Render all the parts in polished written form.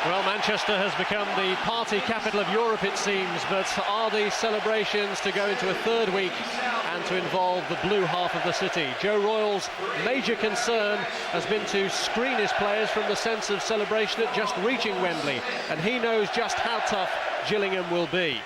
Well, Manchester has become the party capital of Europe, it seems, but are the celebrations to go into a third week and to involve the blue half of the city? Joe Royle's major concern has been to screen his players from the sense of celebration at just reaching Wembley, and he knows just how tough Gillingham will be.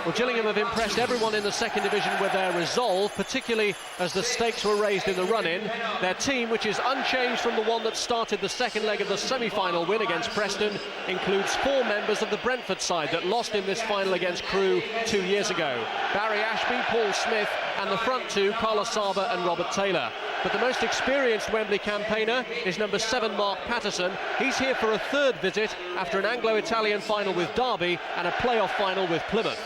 Well, Gillingham have impressed everyone in the second division with their resolve, particularly as the stakes were raised in the run-in. Their team, which is unchanged from the one that started the second leg of the semi-final win against Preston, includes 4 members of the Brentford side that lost in this final against Crewe 2 years ago. Barry Ashby, Paul Smith, and the front two, Asaba and Robert Taylor. But the most experienced Wembley campaigner is number 7, Mark Patterson. He's here for a third visit after an Anglo-Italian final with Derby and a playoff final with Plymouth.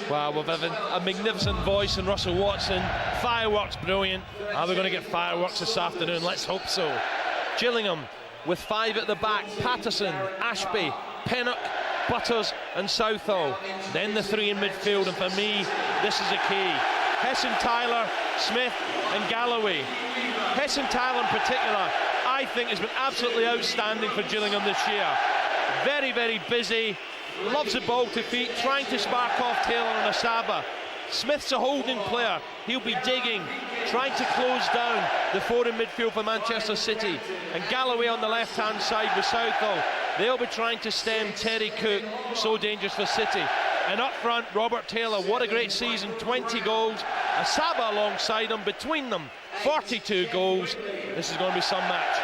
Wow, we've had a magnificent voice in Russell Watson. Fireworks, brilliant. Are we going to get fireworks this afternoon? Let's hope so. Gillingham with 5 at the back: Patterson, Ashby, Pennock, Butters and Southall. Then the 3 in midfield, and for me, this is a key. Hessenthaler, Smith and Galloway. Hessenthaler in particular, I think, has been absolutely outstanding for Gillingham this year. Very, very busy, loves the ball to feet, trying to spark off Taylor and Asaba. Smith's a holding player, he'll be digging, trying to close down the 4 in midfield for Manchester City. And Galloway on the left-hand side with Southall, they'll be trying to stem Terry Cooke, so dangerous for City. And up front, Robert Taylor, what a great season, 20 goals. Asaba alongside him, between them, 42 goals. This is going to be some match.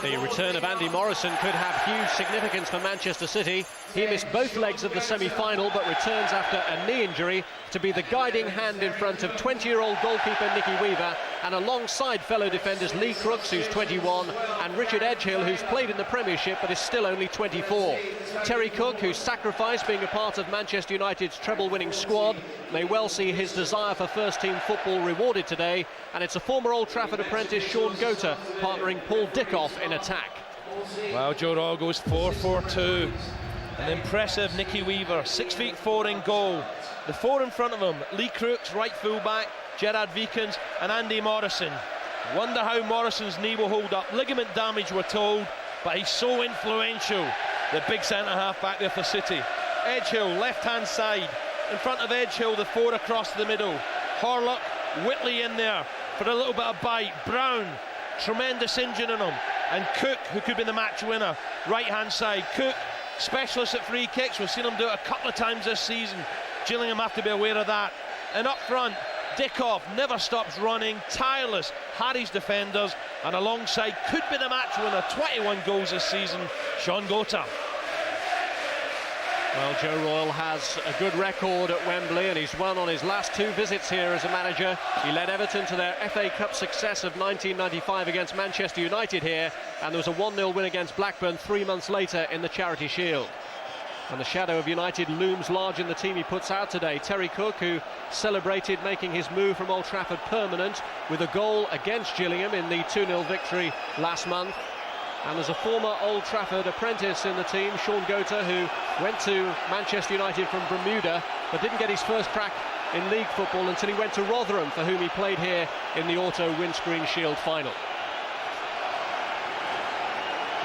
The return of Andy Morrison could have huge significance for Manchester City. He missed both legs of the semi-final, but returns after a knee injury to be the guiding hand in front of 20-year-old goalkeeper Nicky Weaver, and alongside fellow defenders Lee Crooks, who's 21, and Richard Edghill, who's played in the Premiership but is still only 24. Terry Cooke, who's sacrificed being a part of Manchester United's treble-winning squad, may well see his desire for first-team football rewarded today, and it's a former Old Trafford apprentice, Shaun Goater, partnering Paul Dickov in attack. Well, Joe Royle goes 4-4-2. An impressive Nicky Weaver, 6'4" in goal. The 4 in front of him: Lee Crooks, right full-back, Gerard Wiekens and Andy Morrison. Wonder how Morrison's knee will hold up. Ligament damage, we're told, but he's so influential. The big centre-half back there for City. Edghill, left-hand side. In front of Edghill, the 4 across the middle. Horlock, Whitley in there for a little bit of bite. Brown, tremendous engine in him. And Cooke, who could be the match winner, right-hand side. Cooke, specialist at free kicks. We've seen him do it a couple of times this season. Gillingham have to be aware of that. And up front, Dickov never stops running, tireless, harries defenders, and alongside could be the match winner, 21 goals this season, Shaun Goater. Well, Joe Royle has a good record at Wembley, and he's won on his last 2 visits here as a manager. He led Everton to their FA Cup success of 1995 against Manchester United here, and there was a 1-0 win against Blackburn 3 months later in the Charity Shield. And the shadow of United looms large in the team he puts out today. Terry Cooke, who celebrated making his move from Old Trafford permanent with a goal against Gillingham in the 2-0 victory last month. And there's a former Old Trafford apprentice in the team, Shaun Goater, who went to Manchester United from Bermuda, but didn't get his first crack in league football until he went to Rotherham, for whom he played here in the Auto Windscreen Shield final.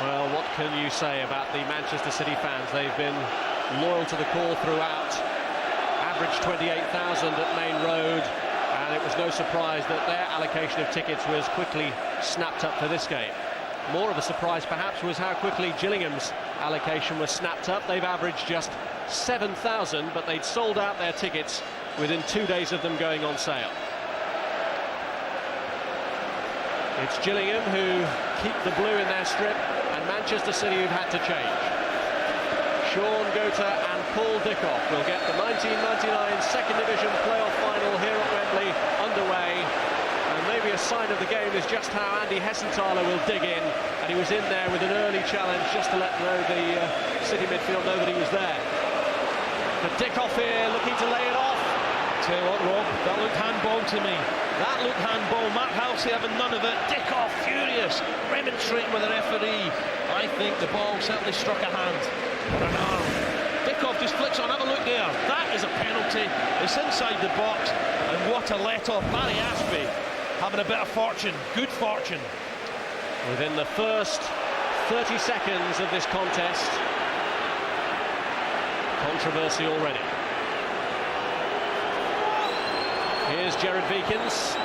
Well, what can you say about the Manchester City fans? They've been loyal to the call throughout. Average 28,000 at Main Road, and it was no surprise that their allocation of tickets was quickly snapped up for this game. More of a surprise, perhaps, was how quickly Gillingham's allocation was snapped up. They've averaged just 7,000, but they'd sold out their tickets within 2 days of them going on sale. It's Gillingham who keep the blue in their strip, and Manchester City who've had to change. Shaun Goater and Paul Dickov will get the 1999 Second Division playoff final here at Wembley underway. And maybe a sign of the game is just how Andy Hessenthaler will dig in, and he was in there with an early challenge just to let the City midfield know that he was there. But Dickov here looking to lay it off. Tell you what, Rob, that looked handball to me. That looked handball. Matt Halsey having none of it. Dickov furious, remonstrating with the referee. I think the ball certainly struck a hand or an arm. Dickov just flicks on. Have a look there. That is a penalty. It's inside the box, and what a let-off. Barry Ashby having a bit of fortune, good fortune. Within the first 30 seconds of this contest. Controversy already. Here's Gerard Wiekens.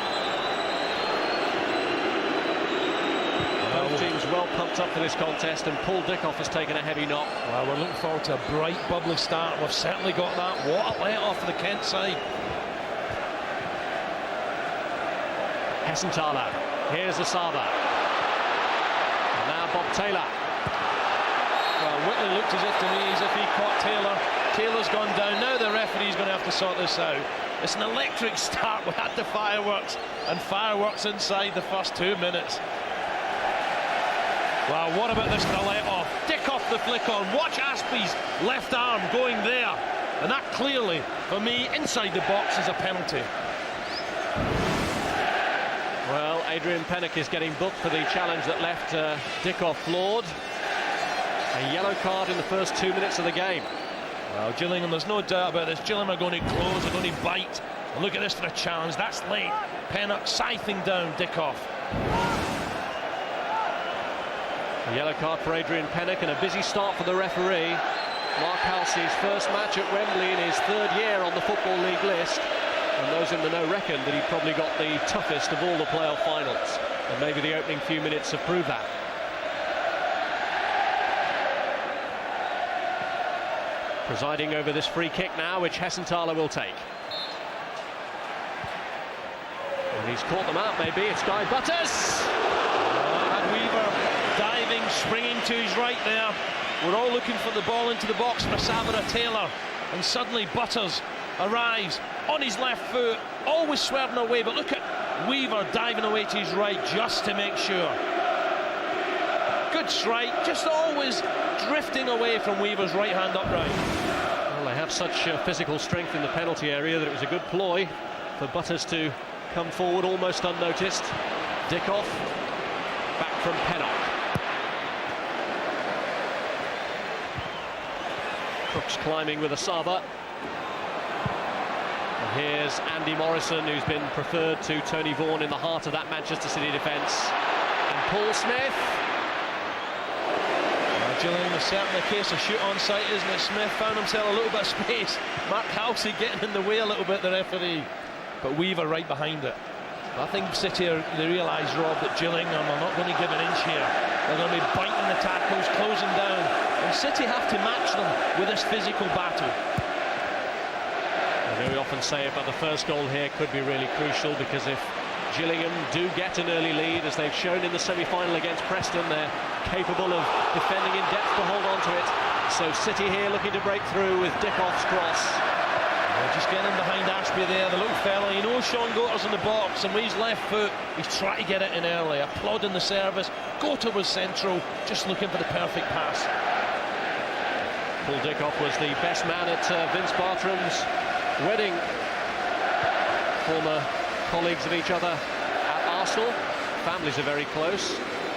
Both teams well pumped up for this contest, and Paul Dickov has taken a heavy knock. Well, we're looking forward to a bright, bubbly start. We've certainly got that. What a let-off for the Kent side. Hessenthaler. Here's Asaba. And now Bob Taylor. Well, Whitley looked as if to me as if he caught Taylor. Taylor's gone down. Now the referee's going to have to sort this out. It's an electric start. We had the fireworks, and fireworks inside the first 2 minutes. Wow, what about this for a let-off? Dickov the flick on. Watch Ashby's left arm going there. And that clearly, for me, inside the box is a penalty. Well, Adrian Pennock is getting booked for the challenge that left Dickov floored. A yellow card in the first 2 minutes of the game. Well, Gillingham, there's no doubt about this. Gillingham are going to close, they're going to bite. And look at this for a challenge. That's late. Pennock scything down Dickov. A yellow card for Adrian Pennock, and a busy start for the referee. Mark Halsey's first match at Wembley in his 3rd year on the Football League list. And those in the know reckon that he probably got the toughest of all the playoff finals. And maybe the opening few minutes have proved that. Presiding over this free kick now, which Hessenthaler will take. And he's caught them out, maybe. It's Guy Butters. And Weaver diving, springing to his right there. We're all looking for the ball into the box for Asaba or Taylor. And suddenly Butters arrives on his left foot, always swerving away. But look at Weaver diving away to his right just to make sure. Good strike, just always drifting away from Weaver's right hand upright. Well, they have such physical strength in the penalty area that it was a good ploy for Butters to come forward almost unnoticed. Dickov back from Pennock. Crooks climbing with Asaba. And here's Andy Morrison, who's been preferred to Tony Vaughan in the heart of that Manchester City defence. And Paul Smith. Gillingham is certainly a case of shoot on sight, isn't it? Smith found himself a little bit of space. Mark Halsey getting in the way a little bit, the referee. But Weaver right behind it. I think City, they realise, Rob, that Gillingham are not going to give an inch here. They're going to be biting the tackles, closing down. And City have to match them with this physical battle. I know we often say about the first goal here could be really crucial, because if Gillingham do get an early lead, as they've shown in the semi-final against Preston, they're capable of defending in depth to hold on to it. So City here looking to break through with Dickov's cross. Just getting in behind Ashby there, the little fella. You know Shaun Goater's in the box, and with his left foot, he's trying to get it in early. Applauding the service. Goater was central, just looking for the perfect pass. Paul Dickov was the best man at Vince Bartram's wedding. Former colleagues of each other at Arsenal. Families are very close,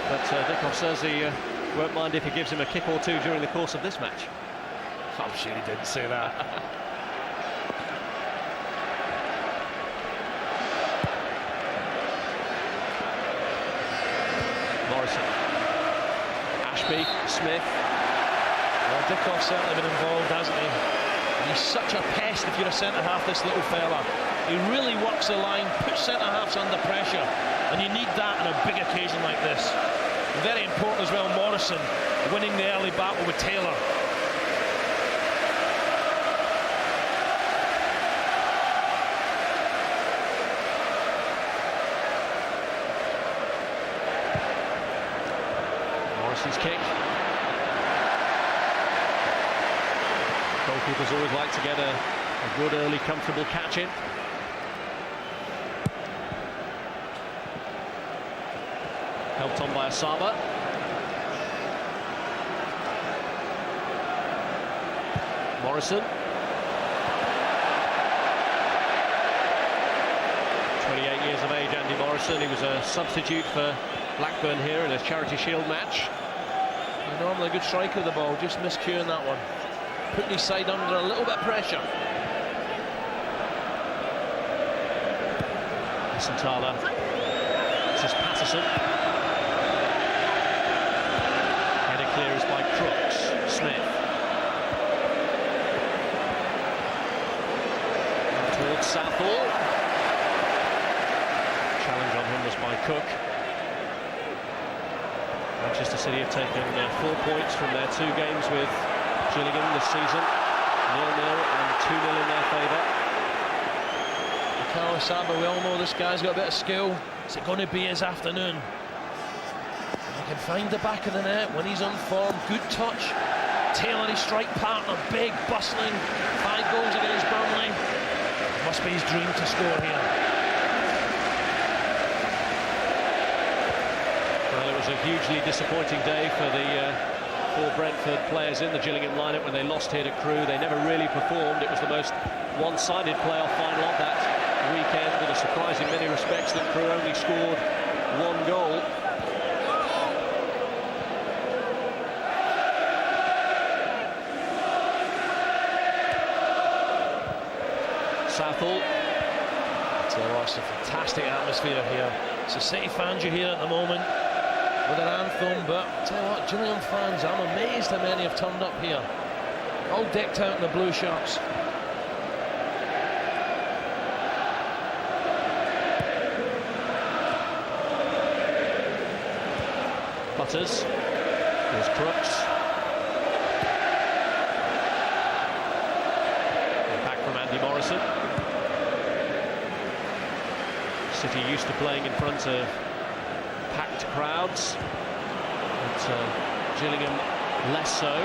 but Dickov says he won't mind if he gives him a kick or two during the course of this match. I'm sure he didn't say that. Morrison. Ashby, Smith. Well, Dickov's certainly been involved, hasn't he? And he's such a pest if you're a centre-half, this little fella. He really works the line, puts centre-halves under pressure, and you need that on a big occasion like this. And very important as well, Morrison winning the early battle with Taylor. Morrison's kick. Goalkeepers always like to get a good early comfortable catch in. Helped on by Asaba. Morrison. 28 years of age, Andy Morrison. He was a substitute for Blackburn here in a Charity Shield match. Normally a good striker of the ball, just miscuing that one. Putting his side under a little bit of pressure. Hessenthaler. This is Patterson. Cooke. Manchester City have taken 4 points from their 2 games with Gillingham this season, 0-0 and 2-0 in their favour. Asaba, we all know this guy's got a bit of skill. Is it going to be his afternoon? He can find the back of the net when he's on form. Good touch. Taylor, his strike partner, big, bustling. 5 goals against Burnley. It must be his dream to score here. Well, it was a hugely disappointing day for the 4 Brentford players in the Gillingham lineup when they lost here to Crewe. They never really performed. It was the most one-sided playoff final of that weekend, with a surprise in many respects that Crewe only scored 1 goal. Southall. It's a fantastic atmosphere here. So City fans are here at the moment with an anthem, but tell you what, Gillingham fans, I'm amazed how many have turned up here. All decked out in the blue shirts. Butters. Here's Crooks. And back from Andy Morrison. City used to playing in front of packed crowds, but Gillingham less so.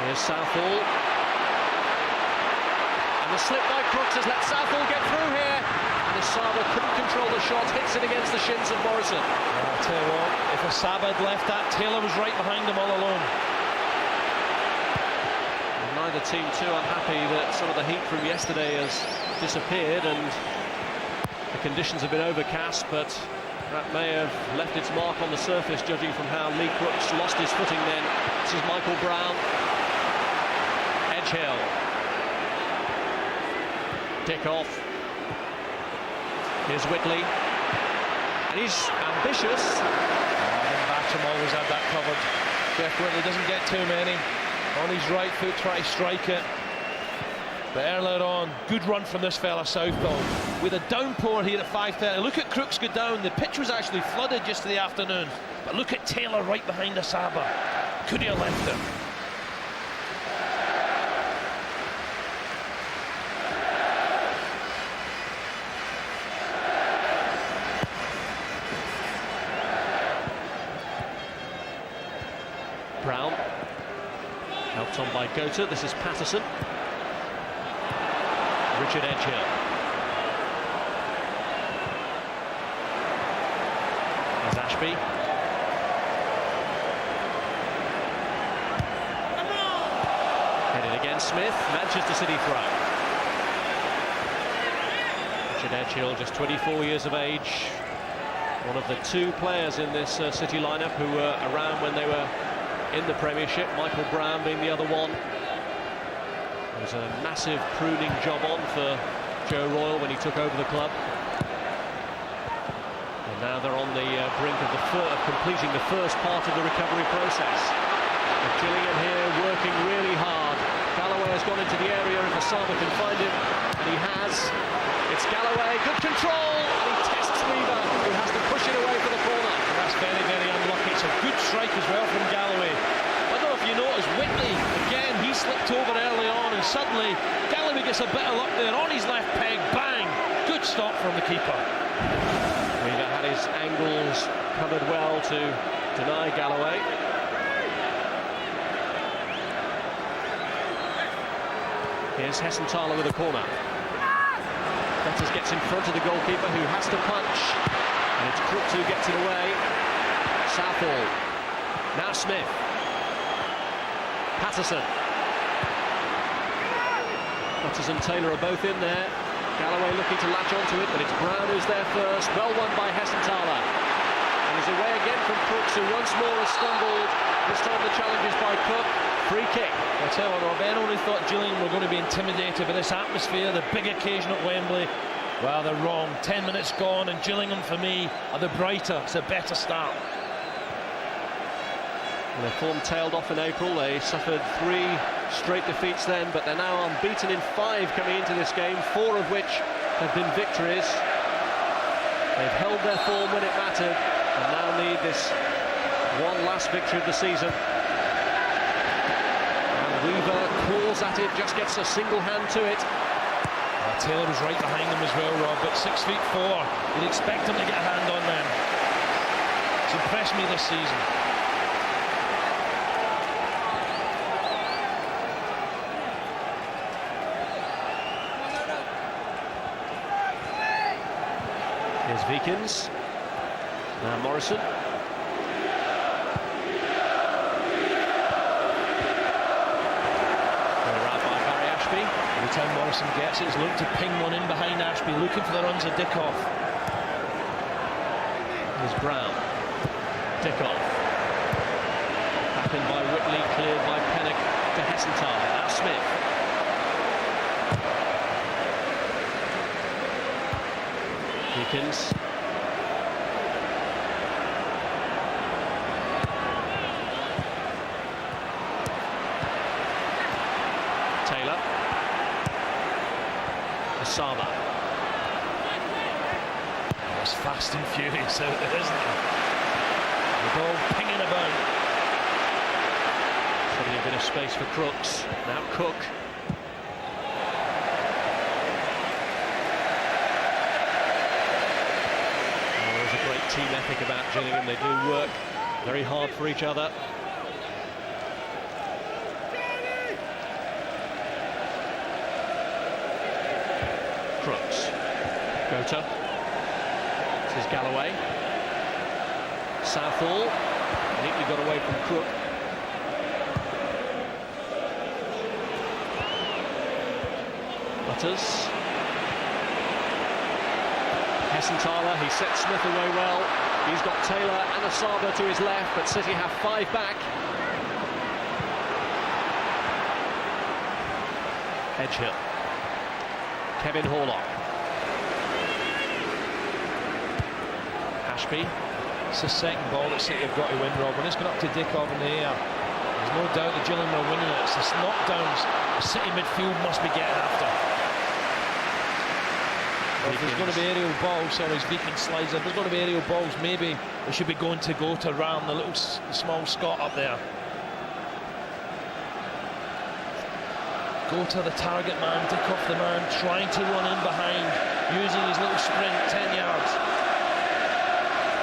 Here's Southall. And the slip by Crooks has let Southall get through here. And Asaba couldn't control the shot, hits it against the shins of Morrison. I'll tell you what, if Asaba had left that, Taylor was right behind him all alone. And neither team too unhappy that some of the heat from yesterday has disappeared, and the conditions have been overcast, but that may have left its mark on the surface, judging from how Lee Crooks lost his footing then. This is Michael Brown. Edghill. Dickov. Here's Whitley. And he's ambitious. Bartram always had that covered. Jeff Whitley doesn't get too many. On his right foot, try to strike it. But earlier on, good run from this fella Southall. With a downpour here at 5:30. Look at Crooks go down. The pitch was actually flooded yesterday afternoon. But look at Taylor right behind Asaba. Could he have left him? Brown. Helped on by Goater. This is Patterson. Richard Edghill. There's Ashby. Headed against Smith. Manchester City throw. Richard Edghill, just 24 years of age. One of the 2 players in this City lineup who were around when they were in the Premiership. Michael Brown being the other one. There was a massive pruning job on for Joe Royle when he took over the club. And now they're on the brink of completing the first part of the recovery process. But Gillingham here working really hard. Galloway has gone into the area if Asaba can find him, and he has. It's Galloway, good control, and he tests Weaver, who has to push it away for the corner. And that's very, very unlucky. It's a good strike as well from Galloway. I don't know if you noticed, Whitley, again, he slipped over early on, and suddenly Galloway gets a bit of luck there on his left peg, bang! Good stop from the keeper. Weaver had his angles covered well to deny Galloway. Here's Hessenthaler with a corner. Betters gets in front of the goalkeeper, who has to punch. And it's Crooks who gets it away. Southall. Now Smith. Patterson. Butters and Taylor are both in there. Galloway looking to latch onto it, but it's Brown who's there first. Well won by Hessenthaler. And he's away again from Crooks, who once more has stumbled. This time the challenge is by Cooke. Free kick. I tell you what, Ben only thought Gillingham were going to be intimidated by this atmosphere, the big occasion at Wembley. Well, they're wrong. 10 minutes gone, and Gillingham, for me, are the brighter. It's a better start. Well, their form tailed off in April. They suffered 3 straight defeats then, but they're now unbeaten in 5 coming into this game, 4 of which have been victories. They've held their form when it mattered, and now need this one last victory of the season. And Weaver claws at it, just gets a single hand to it. Taylor was right behind them as well, Rob, but 6'4", you'd expect him to get a hand on them. It's impressed me this season. Here's Wiekens. Now Morrison. Every time Morrison gets it, he's looking to ping one in behind Ashby, looking for the runs of Dickov. Here's Brown. Dickov. Back in by Whitley, cleared by Pennock to Hessenthaler. Now Smith. Wiekens. Taylor. Asaba. It's fast and furious out there, isn't it? The ball pinging about. Putting a bit of space for Crooks. Now Cooke. Oh, there's a great team ethic about Gillingham. They do work very hard for each other. Crooks. Goater. This is Galloway. Southall. Neatly got away from Cooke. Butters. Hessenthaler. He sets Smith away well. He's got Taylor and Asaba to his left, but City have 5 back. Edghill. Kevin Horlock. Ashby. It's the second ball that City have got to win, Rob. When it's gone up to Dickov in the air, there's no doubt that Gillingham are winning it. It's the knockdowns the City midfield must be getting after. Well, if there's going to be aerial balls, sorry, as Wiekens slides in, if there's going to be aerial balls, maybe they should be going to Goater around the little small Scot up there. Goater the target man, Dickov the man, trying to run in behind, using his little sprint, 10 yards.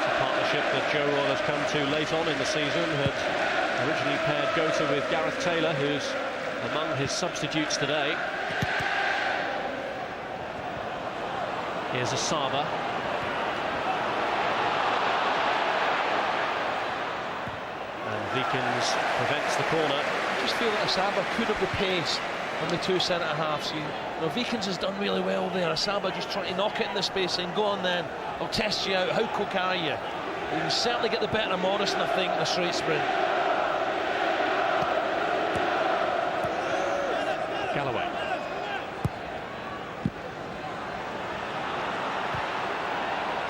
It's a partnership that Joe Royle has come to late on in the season. Had originally paired Goater with Gareth Taylor, who's among his substitutes today. Here's Asaba. And Wiekens prevents the corner. I just feel that Asaba could have the pace on the two centre-halves. You know, Wiekens has done really well there. Asaba just trying to knock it in the space and go on then. I'll test you out. How quick are you? You can certainly get the better of Morrison, I think, in a straight sprint. Galloway.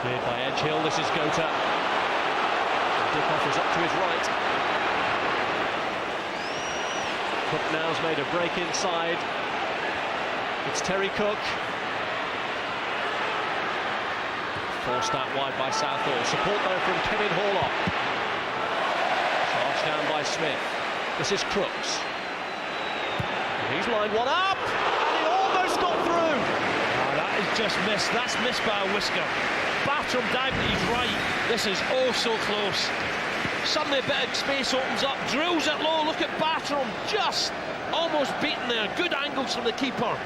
Cleared by Edghill. This is Goater. Dickov is up to his right. Cooke now's made a break inside. It's Terry Cooke. Forced out wide by Southall. Support though from Kevin Horlock. Charged down by Smith. This is Crooks. And he's lined one up, and he almost got through. Oh, that is just missed. That's missed by a whisker. Bartram dived to his right. This is oh so close. Suddenly a bit of space opens up, drills it low. Look at Bartram, just almost beaten there. Good angles from the keeper.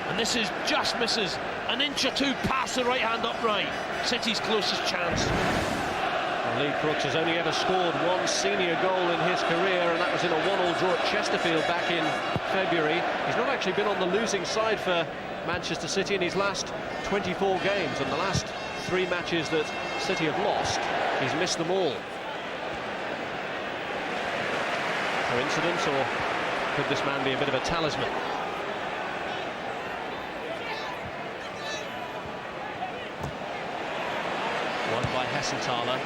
And this is just misses. An inch or two past the right hand upright. City's closest chance. Well, Lee Crooks has only ever scored one senior goal in his career, and that was in a 1-1 draw at Chesterfield back in February. He's not actually been on the losing side for Manchester City in his last 24 games, and the last 3 matches that City have lost, he's missed them all. Coincidence, or could this man be a bit of a talisman? Won by Hessenthaler.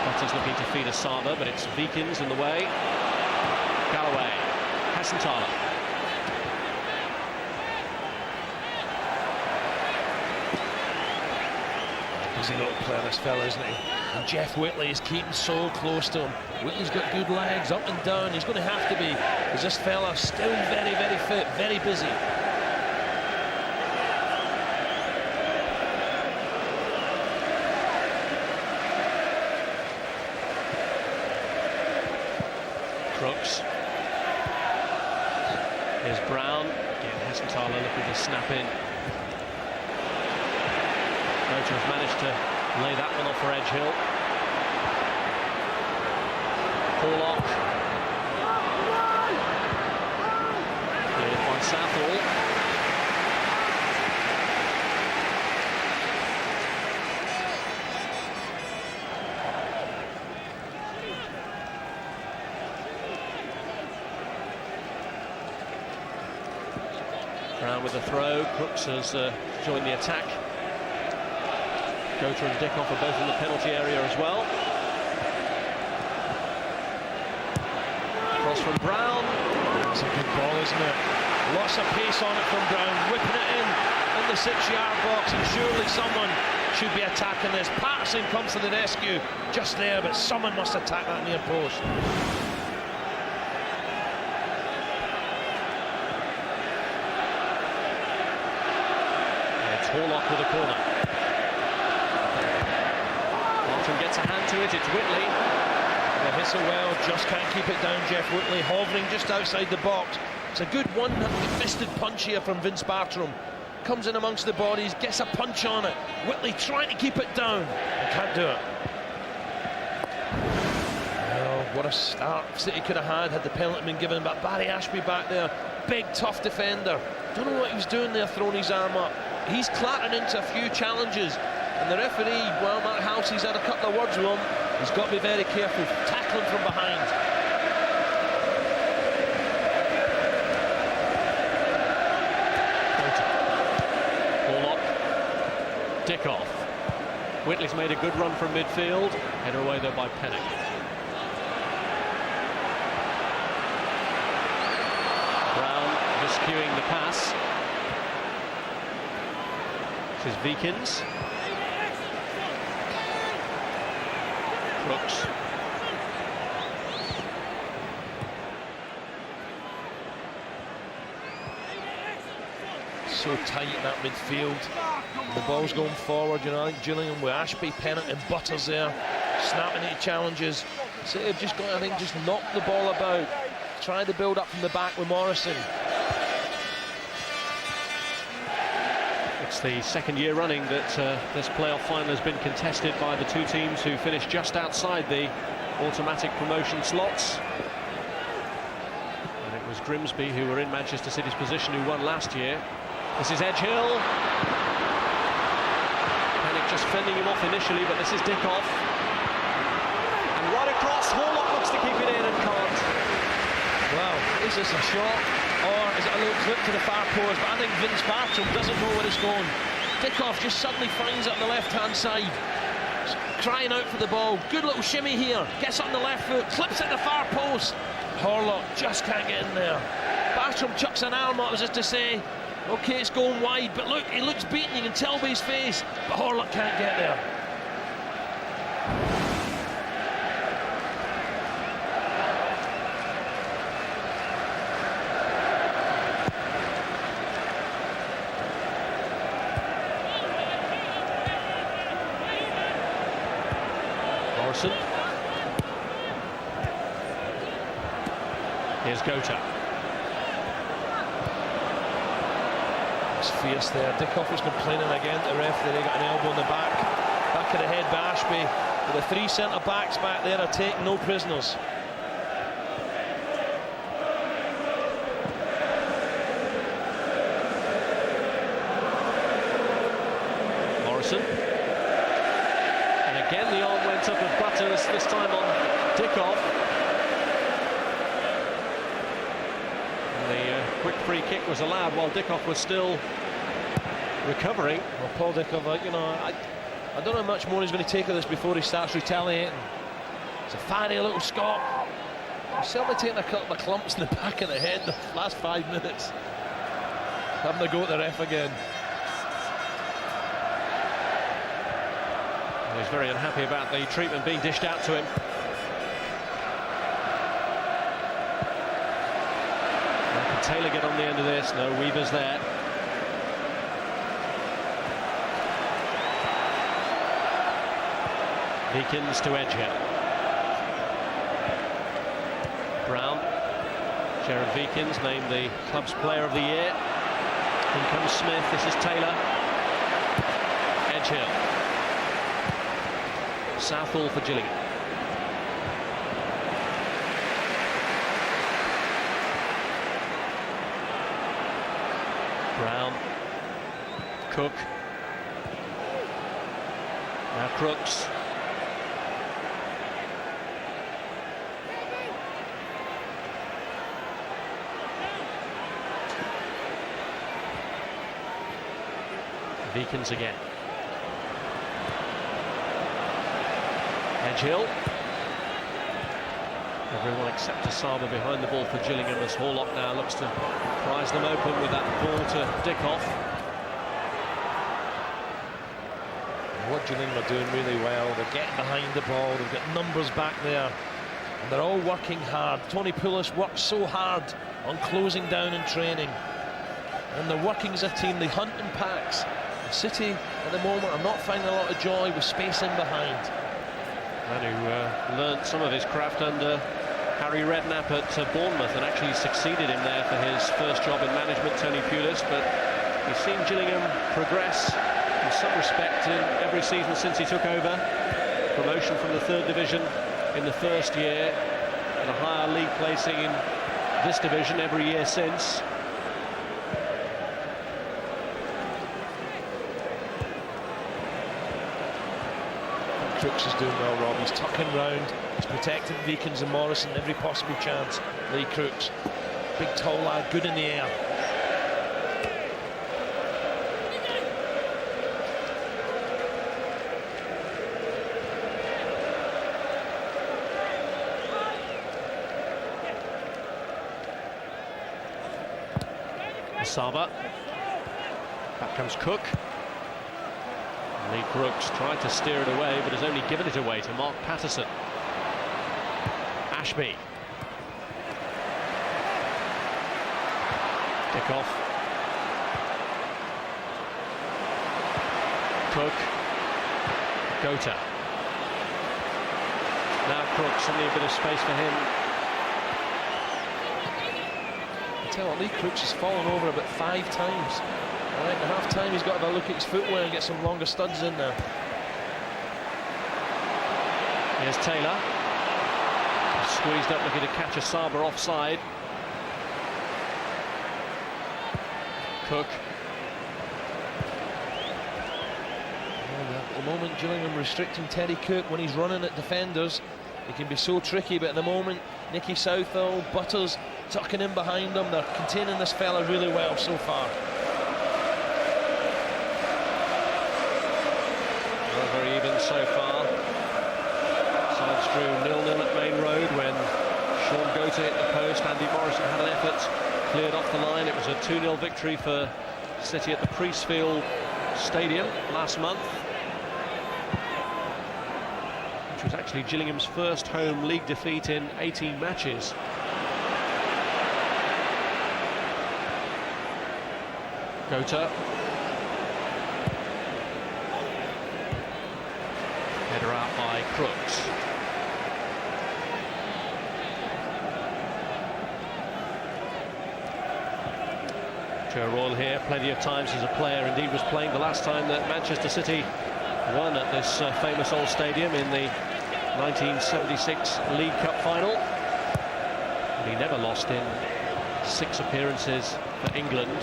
Butters looking to feed Asaba, but it's Wiekens in the way. Galloway. Hessenthaler. Easy little player, this fella, isn't he? And Jeff Whitley is keeping so close to him. Whitley's got good legs, up and down. He's going to have to be, because this fella still very, very fit, very busy. Crooks. Here's Brown. Again, Hessenthaler looking to snap in. Goater has managed to lay that one off for Edghill. Horlock. Cleared by Southall. Brown with the throw. Crooks has joined the attack. Goater and Dickov are both in the penalty area as well. Cross from Brown. It's a good ball, isn't it? Lots of pace on it from Brown, whipping it in the 6-yard box, and surely someone should be attacking this. Patterson comes to the rescue just there, but someone must attack that near post. It's Horlock with a corner. Bartram gets a hand to it, it's Whitley. The Hessenthaler just can't keep it down, Jeff Whitley, hovering just outside the box. It's a good one-fisted punch here from Vince Bartram. Comes in amongst the bodies, gets a punch on it. Whitley trying to keep it down, and can't do it. Well, what a start City could have had the penalty been given, but Barry Ashby back there, big tough defender. Don't know what he was doing there, throwing his arm up. He's clattered into a few challenges, and the referee, well, Matt Halsey's had a couple of words with him. He's got to be very careful, tackling from behind. Horlock. Dickov. Whitley's made a good run from midfield. Header away though by Pennock. Brown miscuing the pass. This is Wiekens. Crooks. So tight in that midfield. The ball's going forward, you know. I think Gillingham with Ashby, Pennock and Butters there, snapping into challenges. So they've just got, I think, just knocked the ball about. Tried to build up from the back with Morrison. It's the second year running that this playoff final has been contested by the two teams who finished just outside the automatic promotion slots. And it was Grimsby, who were in Manchester City's position, who won last year. This is Edghill. Pennock just fending him off initially, but this is Dickov. And right across, Horlock looks to keep it in and can't. Wow, is this a shot? Or is it a little clip to the far post? But I think Vince Bartram doesn't know where it's going. Dickov just suddenly finds it on the left-hand side. Crying out for the ball. Good little shimmy here. Gets on the left foot, clips at the far post. Horlock just can't get in there. Bartram chucks an arm up as if to say, OK, it's going wide, but look, he looks beaten, you can tell by his face, but Horlock can't get there. Morrison. Here's Goater. It's fierce there. Dickov was complaining again to the referee. They got an elbow in the back of the head by Ashby. But the three centre-backs back there are taking no prisoners. Morrison. And again the arm went up of Butters, this time on Dickov. And the quick free kick was allowed while Dickov was still recovering. Well, Paul Dickov, you know, I don't know how much more he's going to take of this before he starts retaliating. It's a fiery little Scot. He's certainly taking a couple of clumps in the back of the head in the last 5 minutes. Having to go at the ref again. He's very unhappy about the treatment being dished out to him. Can Taylor get on the end of this? No, Weaver's there. Wiekens to Edghill. Brown. Gerard Wiekens named the club's player of the year. In comes Smith. This is Taylor. Edghill. Southall for Gillingham. Brown. Cooke. Now Crooks. Wiekens again. Edghill. Everyone except Asaba behind the ball for Gillingham as Horlock now looks to prize them open with that ball to Dickov. What Gillingham are doing really well, they're getting behind the ball, they've got numbers back there, and they're all working hard. Tony Pulis works so hard on closing down in training, and they're working as a team, they hunt in packs. City at the moment are not finding a lot of joy with space in behind. And who learnt some of his craft under Harry Redknapp at Bournemouth and actually succeeded him there for his first job in management, Tony Pulis. But we've seen Gillingham progress in some respect in every season since he took over. Promotion from the 3rd division in the first year and a higher league placing in this division every year since. Crooks is doing well, Rob. He's tucking round, he's protecting Wiekens and Morrison every possible chance. Lee Crooks, big tall lad, good in the air. Asaba. Back comes Cooke. Lee Crooks tried to steer it away, but has only given it away to Mark Patterson. Ashby. Dickov. Cooke. Goater. Now Crooks, suddenly a bit of space for him. I tell you what, Lee Crooks has fallen over about 5 times. Right, at half time he's got to have a look at his footwear and get some longer studs in there. Here's Taylor. Squeezed up looking to catch Asaba offside. Cooke. At the moment Gillingham restricting Teddy Cooke when he's running at defenders. He can be so tricky, but at the moment Nicky Southall, Butters tucking in behind them. They're containing this fella really well so far. Very even so far. Sides drew 0-0 at Main Road when Shaun Goater hit the post. Andy Morrison had an effort, cleared off the line. It was a 2-0 victory for City at the Priestfield Stadium last month, which was actually Gillingham's first home league defeat in 18 matches. Goater. Header out by Crooks. Royle here, plenty of times as a player, indeed was playing the last time that Manchester City won at this famous old stadium in the 1976 League Cup final. And he never lost in 6 appearances for England.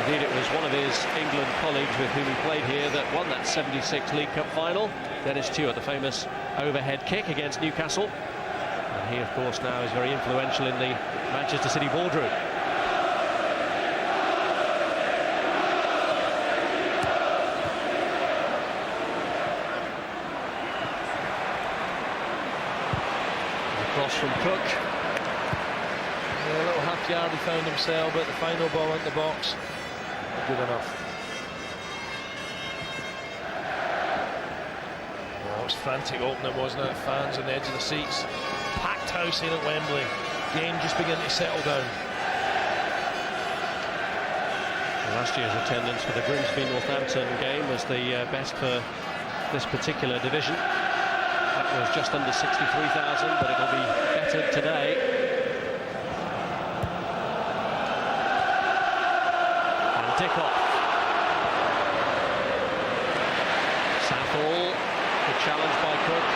Indeed, it was one of his England colleagues with whom he played here that won that 76 League Cup final. Dennis Stewart, the famous overhead kick against Newcastle. And he, of course, now is very influential in the Manchester City boardroom. Across from Cooke. Yeah, a little half yard he found himself, but the final ball into the box. Good enough. That was frantic opening, wasn't it? Fans on the edge of the seats. Packed house in at Wembley. Game just beginning to settle down. Last year's attendance for the Grimsby-Northampton game was the best for this particular division. That was just under 63,000, but it'll be better today. And Dickov. Southall, the challenge by Cooke.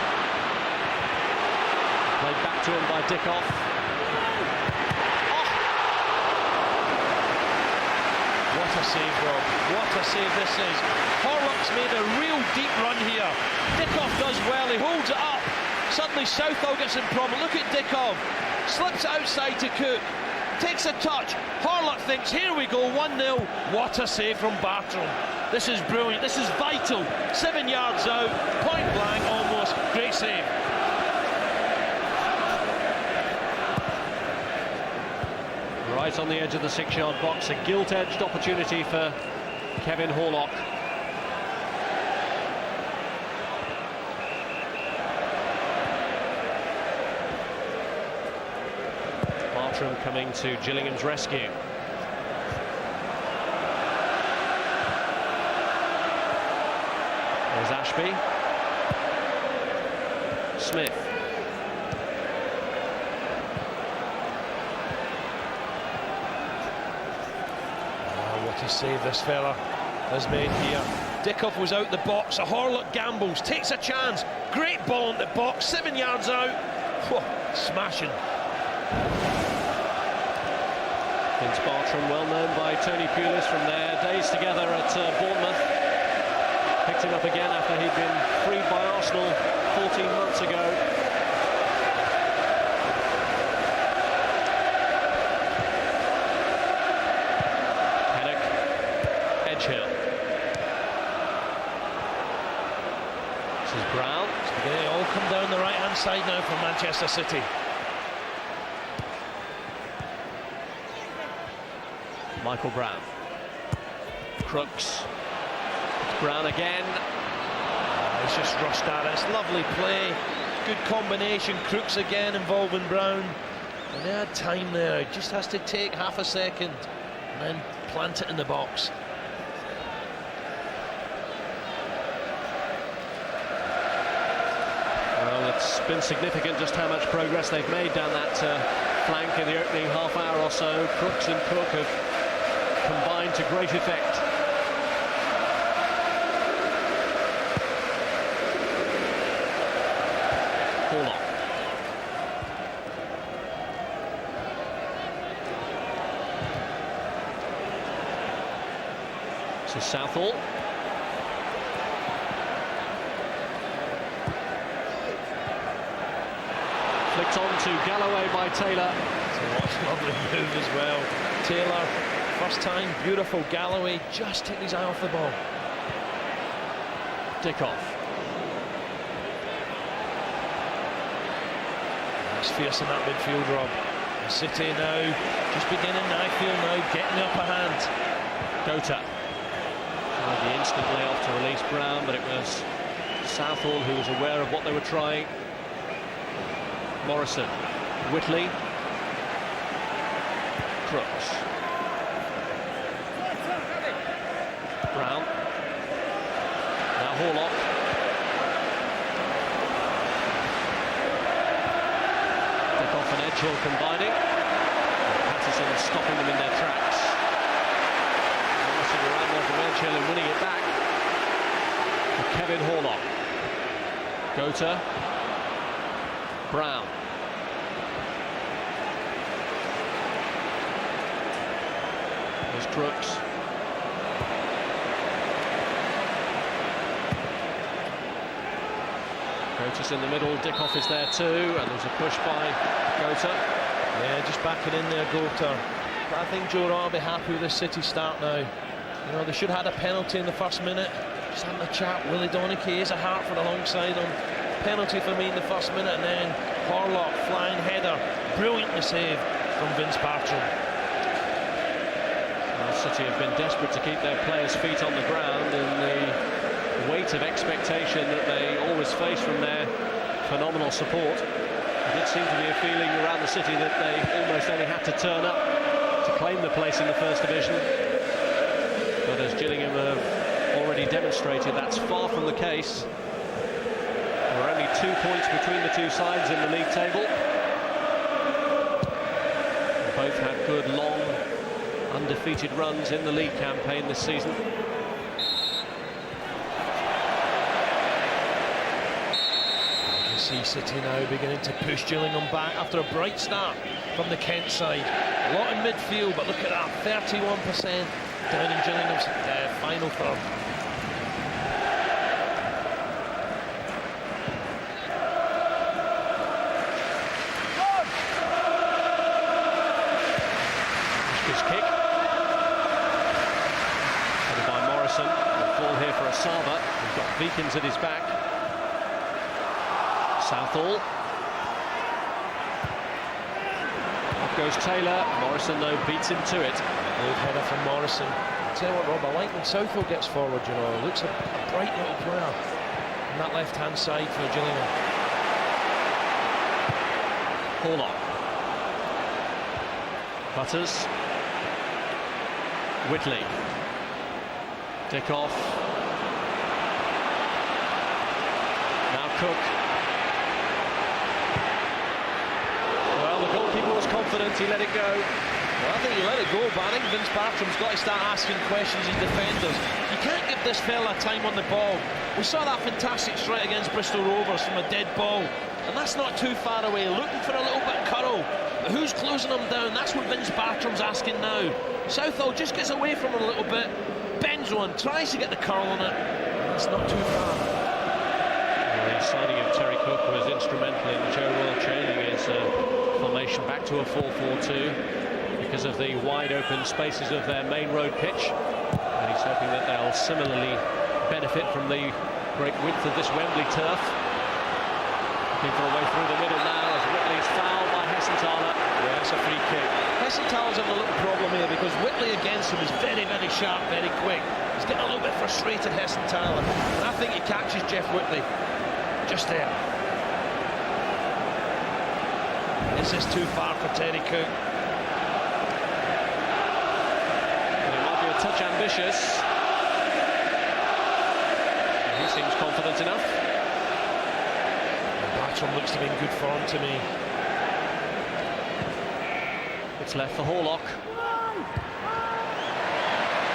Played back to him by Dickov. What a save, Rob. What a save this is. Horlock's made a real deep run here. Dickov does well, he holds it up. Suddenly Southall gets in problem. Look at Dickov. Slips it outside to Cooke. Takes a touch. Horlock thinks, here we go, 1-0. What a save from Bartram. This is brilliant. This is vital. 7 yards out. Point blank almost. Great save. Right on the edge of the 6-yard box, a gilt-edged opportunity for Kevin Horlock. Bartram coming to Gillingham's rescue. There's Ashby. Smith. What a save this fella has made here. Dickov was out the box. A Horlock gambles, takes a chance. Great ball in the box, 7 yards out. Whoa, smashing. Vince Bartram, well known by Tony Pulis from their days together at Bournemouth. Picked him up again after he'd been freed by Arsenal 14 months ago. Pennock, Edghill. This is Brown. They all come down the right-hand side now for Manchester City. Michael Brown. Crooks. Brown again. He's just rushed at it. It's lovely play. Good combination. Crooks again involving Brown. And they had time there. He just has to take half a second and then plant it in the box. Well, it's been significant just how much progress they've made down that flank in the opening half hour or so. Crooks and Cooke have combined to great effect. Horlock. This is Southall. Flicked on to Galloway by Taylor. What a lovely move as well. Taylor, first time, beautiful. Galloway just took his eye off the ball. Dickov. It's fierce in that midfield, Rob. The City now just beginning, I feel now, getting the upper hand. Goater. Tried the instant layoff to release Brown, but it was Southall who was aware of what they were trying. Morrison. Whitley. Crooks. Brown. Now Horlock. Dickov and Edghill combining. Patterson stopping them in their tracks. Morrison around there from Edghill and winning it back for Kevin Horlock. Goater. Brown. There's Crooks. Goater's in the middle, Dickov is there too, and there's a push by Goater. Yeah, just backing in there, Goater. But I think Gerard will be happy with this City start now. You know, they should have had a penalty in the first minute. Just having a chat. Willie Donachie is a Hartford alongside him. Penalty for me in the first minute, and then Horlock, flying header. Brilliantly saved from Vince Bartram. Well, City have been desperate to keep their players' feet on the ground in the weight of expectation that they always face from their phenomenal support. There did seem to be a feeling around the city that they almost only had to turn up to claim the place in the First Division. But as Gillingham have already demonstrated, that's far from the case. There are only 2 points between the two sides in the league table. Both had good, long, undefeated runs in the league campaign this season. You can see City now beginning to push Gillingham back after a bright start from the Kent side. A lot in midfield, but look at that, 31% down in Gillingham's final third. Kick headed by Morrison. The ball here for Asaba. He's got Wiekens at his back. Southall. Up goes Taylor. Morrison though beats him to it. Good header from Morrison. I'll tell you what, Rob, I like when Southall gets forward, you know. Looks a bright little player on that left-hand side for Gillingham. Horlock. Butters. Whitley. Dickov. Now Cooke. Well, the goalkeeper was confident, he let it go. Well, I think he let it go, but I think Vince Bartram's got to start asking questions of defenders. You can't give this fella time on the ball. We saw that fantastic strike against Bristol Rovers from a dead ball, and that's not too far away, looking for a little bit of curl. But who's closing him down? That's what Vince Bartram's asking now. Southall just gets away from him a little bit, bends one, tries to get the curl on it. That's not too far. Well, the signing of Terry Cooke was instrumental in Joe Royle changing his formation back to a 4-4-2 because of the wide open spaces of their main road pitch. And he's hoping that they'll similarly benefit from the great width of this Wembley turf. Looking for a way through the middle now as Whitley is fouled by Hessenthaler. Yeah, it's a free kick. Hessenthaler's having a little problem here because Whitley against him is very, very sharp, very quick. He's getting a little bit frustrated, Hessenthaler. And I think he catches Jeff Whitley just there. Is this too far for Terry Cooke? It might be a touch ambitious. He seems confident enough. Bartram looks to be in good form to me. It's left for Horlock.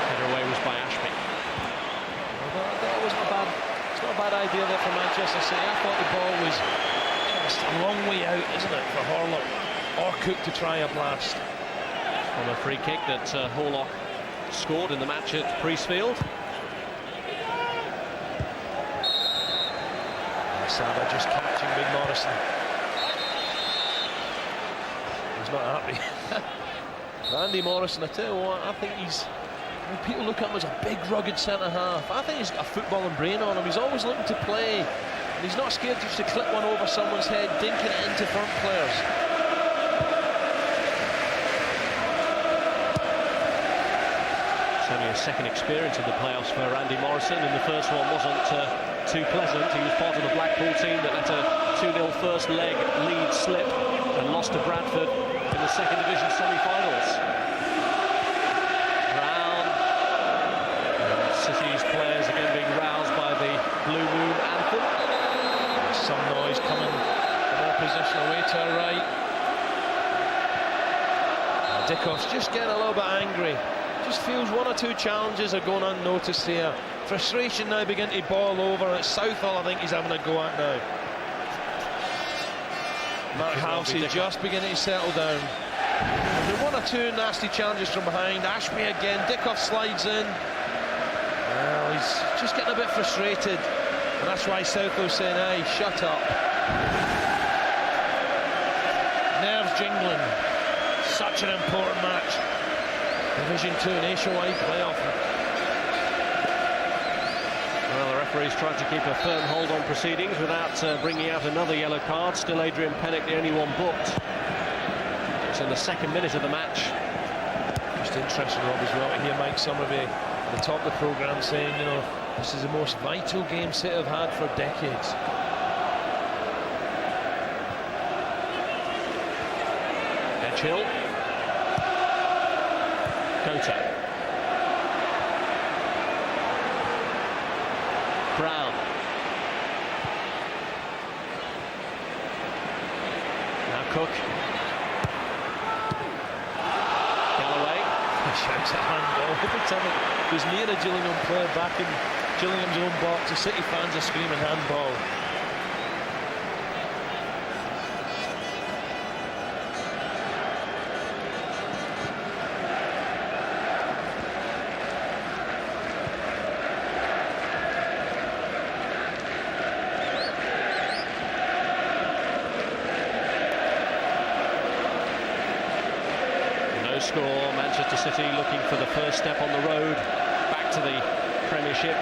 Header away was by Ashby. Well, that wasn't a bad. It's not a bad idea there for Manchester City. I thought the ball was just a long way out, isn't it, for Horlock or Cooke to try a blast. From a free kick that Horlock scored in the match at Priestfield. Asaba just catching Big Morrison. He's not happy. Andy Morrison, I tell you what, I think he's... When people look at him as a big, rugged centre-half, I think he's got a footballing brain on him. He's always looking to play. And he's not scared just to clip one over someone's head, dinking it into front players. It's only a second experience in the playoffs for Andy Morrison, and the first one wasn't too pleasant. He was part of the Blackpool team that let a 2-0 first leg lead slip and lost to Bradford in the second division semi-finals. Brown and City's players again being roused by the Blue Moon anthem. There's some noise coming from their position away to our right. Dickov's just getting a little bit angry. Just feels one or two challenges are going unnoticed here. Frustration now beginning to boil over. It's Southall, I think he's having a go at now. Mark Halsey just beginning to settle down. There are one or two nasty challenges from behind. Ashby again, Dickov slides in. Well, he's just getting a bit frustrated. And that's why Southall's saying, hey, shut up. Nerves jingling. Such an important match. Division 2 nationwide playoff. Well, the referee's tried to keep a firm hold on proceedings without bringing out another yellow card. Still Adrian Pennock, the only one booked. It's in the second minute of the match. Just interesting, Rob, as well, to hear Mike Somerville at the top of the programme saying, you know, This is the most vital game City have had for decades. Edghill. Goater. Brown. Now Cooke. Galloway. Shouts a handball. Every time it was near a Gillingham player back in Gillingham's own box, the City fans are screaming handball. Score. Manchester City looking for the first step on the road back to the Premiership.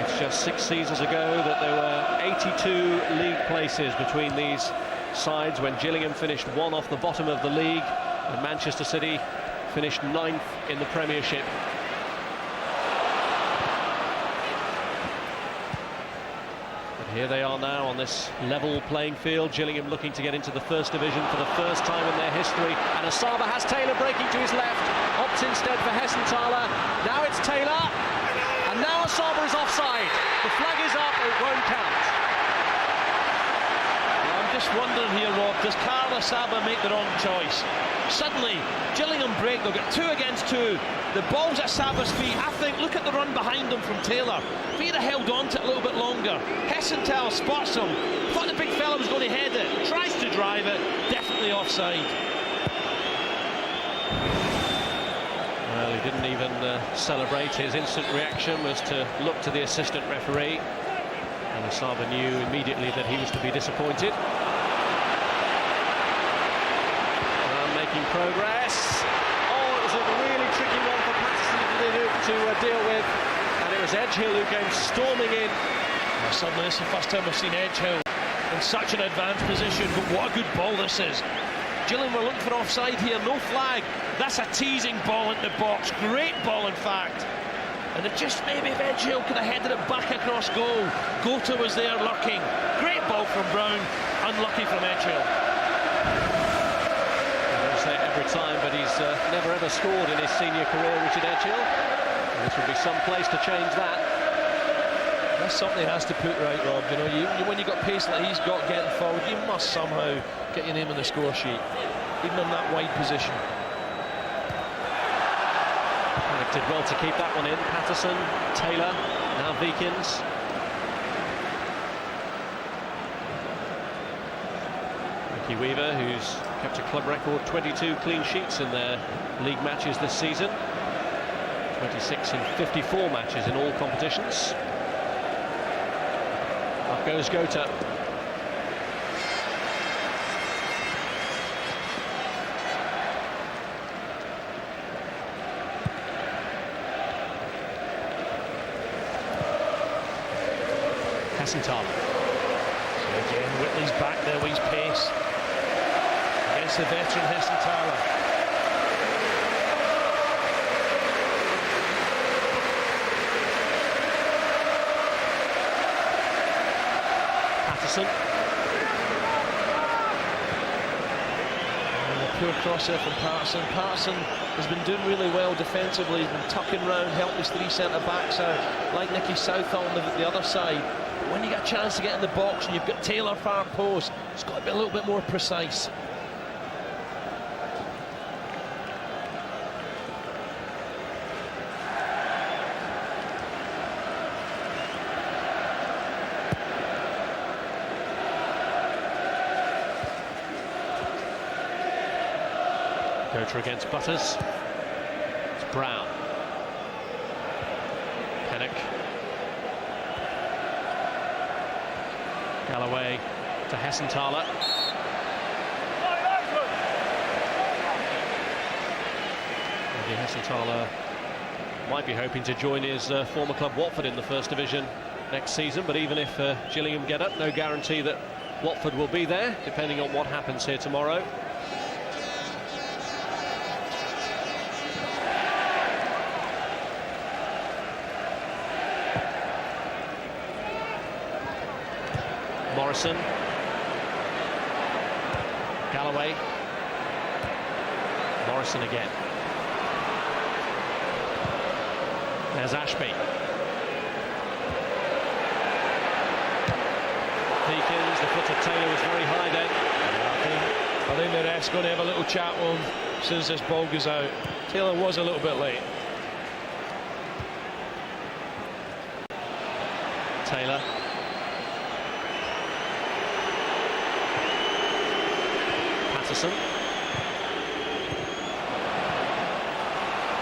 It's just 6 seasons ago that there were 82 league places between these sides when Gillingham finished 1 off the bottom of the league and Manchester City finished 9th in the Premiership. Here they are now on this level playing field. Gillingham looking to get into the first division for the first time in their history. And Asaba has Taylor breaking to his left. Opts instead for Hessenthaler. Now it's Taylor. And now Asaba is offside. The flag is up, it won't count. I'm just wondering here, Rob, does Asaba make the wrong choice? Suddenly, Gillingham break, they'll get 2 against 2. The ball's at Asaba's feet. I think, look at the run behind him from Taylor. If he'd have held on to it a little bit longer. Hessenthaler spots him. Thought the big fella was going to head it. Tries to drive it. Definitely offside. Well, he didn't even celebrate. His instant reaction was to look to the assistant referee. And Asaba knew immediately that he was to be disappointed. Making progress. Oh, it was a really tricky one for Patterson to deal with, and it was Edghill who came storming in. Well, suddenly this is the first time I've seen Edghill in such an advanced position, but what a good ball this is. Gillingham were looking for offside here, no flag. That's a teasing ball into the box, great ball in fact. And it just maybe if Edghill could have headed it back across goal. Goater was there lurking. Great ball from Brown, unlucky from Edghill. Every time, but he's never ever scored in his senior career, Richard Edghill. And this would be some place to change that. That's something he has to put right, Rob. You know, when you got pace like he's got getting forward, you must somehow get your name on the score sheet, even in that wide position. Pennock did well to keep that one in. Patterson, Taylor, now Wiekens. Nicky Weaver, who's kept a club record 22 clean sheets in their league matches this season, 26 in 54 matches in all competitions. Up goes Goater. Hessenthaler. So again, Whitley's back there with his pace. Against the veteran Hessenthaler. Patterson. And a poor cross there from Patterson. Patterson has been doing really well defensively. He's been tucking round, helping his 3 centre-backs out, like Nicky Southall on the other side. But when you get a chance to get in the box and you've got Taylor far post, it's got to be a little bit more precise. Goater against Butters. It's Brown. Pennock. Galloway to Hessenthaler. Maybe Hessenthaler might be hoping to join his former club Watford in the First Division next season, but even if Gillingham get up, no guarantee that Watford will be there, depending on what happens here tomorrow. Morrison. Galloway. Morrison again. There's Ashby. Wiekens, the foot of Taylor was very high then. I think the ref's going to have a little chat with him as soon as this ball goes out. Taylor was a little bit late. Taylor. Patterson.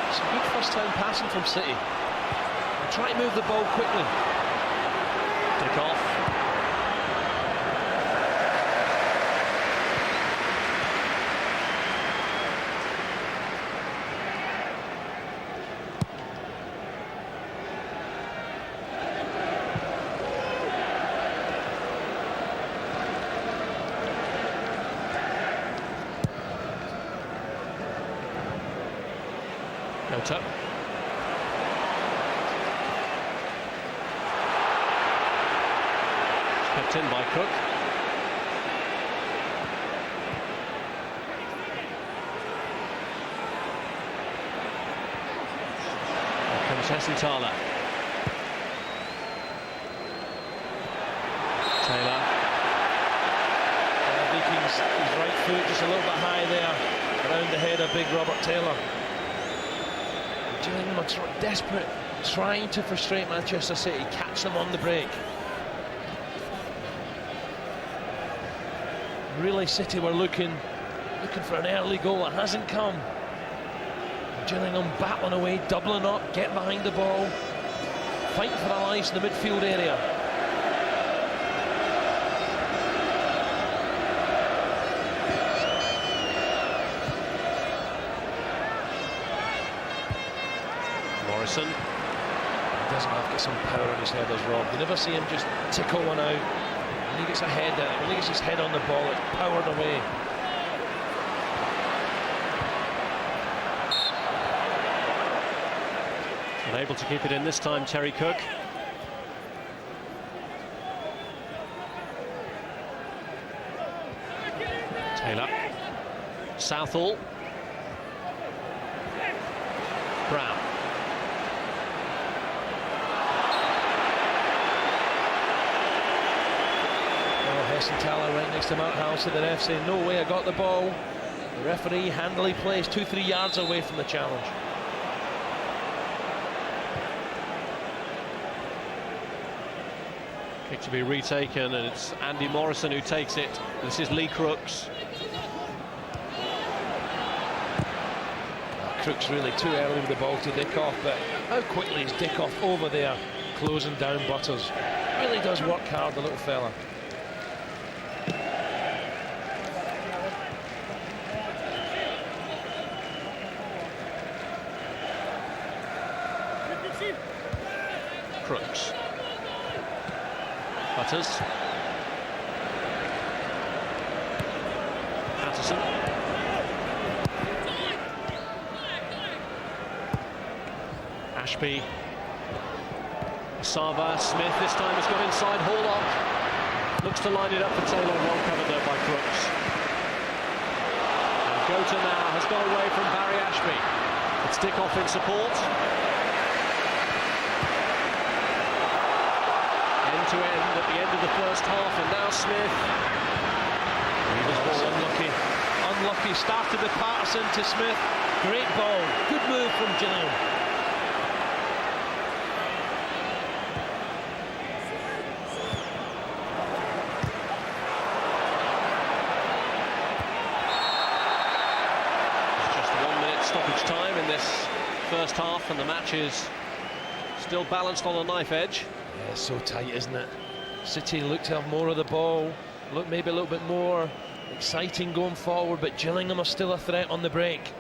It's a good first time passing from City. They're trying to move the ball quickly. Dickov. Goater. Kept in by Cooke. Here comes Hessenthaler. Taylor. Wiekens, his right foot just a little bit high there, around the head of big Robert Taylor. Gillingham are desperate, trying to frustrate Manchester City, catch them on the break. Really, City were looking for an early goal. It hasn't come. Gillingham battling away, doubling up, get behind the ball, fighting for their lives in the midfield area. Morrison. He doesn't have to get some power in his head as Rob. You never see him just tickle one out. When he gets when he gets his head on the ball, it's powered away. Unable to keep it in this time, Terry Cooke. Taylor. Southall. Brown. Hessenthaler right next to Mark Halsey, the ref saying, no way, I got the ball. The referee handily placed 2-3 yards away from the challenge. Kick to be retaken, and it's Andy Morrison who takes it. This is Lee Crooks. Crooks really too early with the ball to Dickov, but how quickly is Dickov over there closing down Butters? Really does work hard, the little fella. Crooks. Butters. Patterson. Ashby. Asaba. Smith this time has got inside. Horlock looks to line it up for Taylor. Well covered there by Crooks. And Goater now has got away from Barry Ashby. It's Dickov in support. To end at the end of the first half, and now Smith. He was unlucky. Started with Patterson to Smith. Great ball. Good move from Gillingham. It's just 1 minute stoppage time in this first half, and the match is still balanced on a knife edge. Yeah, so tight, isn't it? City look to have more of the ball, look maybe a little bit more exciting going forward, but Gillingham are still a threat on the break.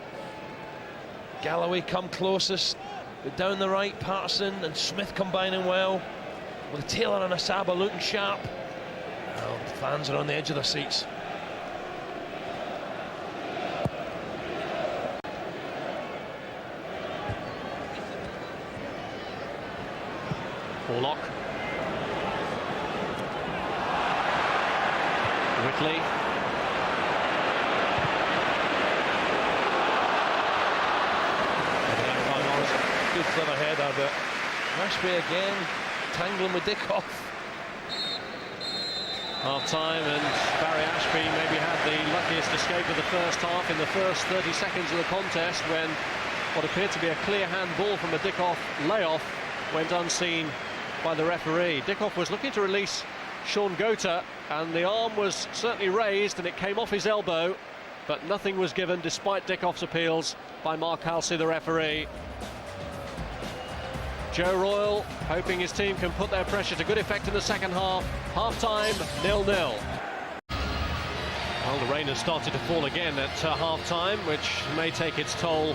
Galloway come closest, but down the right, Patterson and Smith combining well, with Taylor and Asaba looking sharp. Well, the fans are on the edge of their seats. Horlock. Whitley. Good clever header, but Ashby again tangling with Dickov. Half-time, and Barry Ashby maybe had the luckiest escape of the first half in the first 30 seconds of the contest, when what appeared to be a clear handball from a Dickov layoff went unseen by the referee. Dickov was looking to release Shaun Goater, and the arm was certainly raised and it came off his elbow, but nothing was given despite Dickov's appeals by Mark Halsey, the referee. Joe Royle hoping his team can put their pressure to good effect in the second half. Half-time, 0-0. Well, the rain has started to fall again at half-time, which may take its toll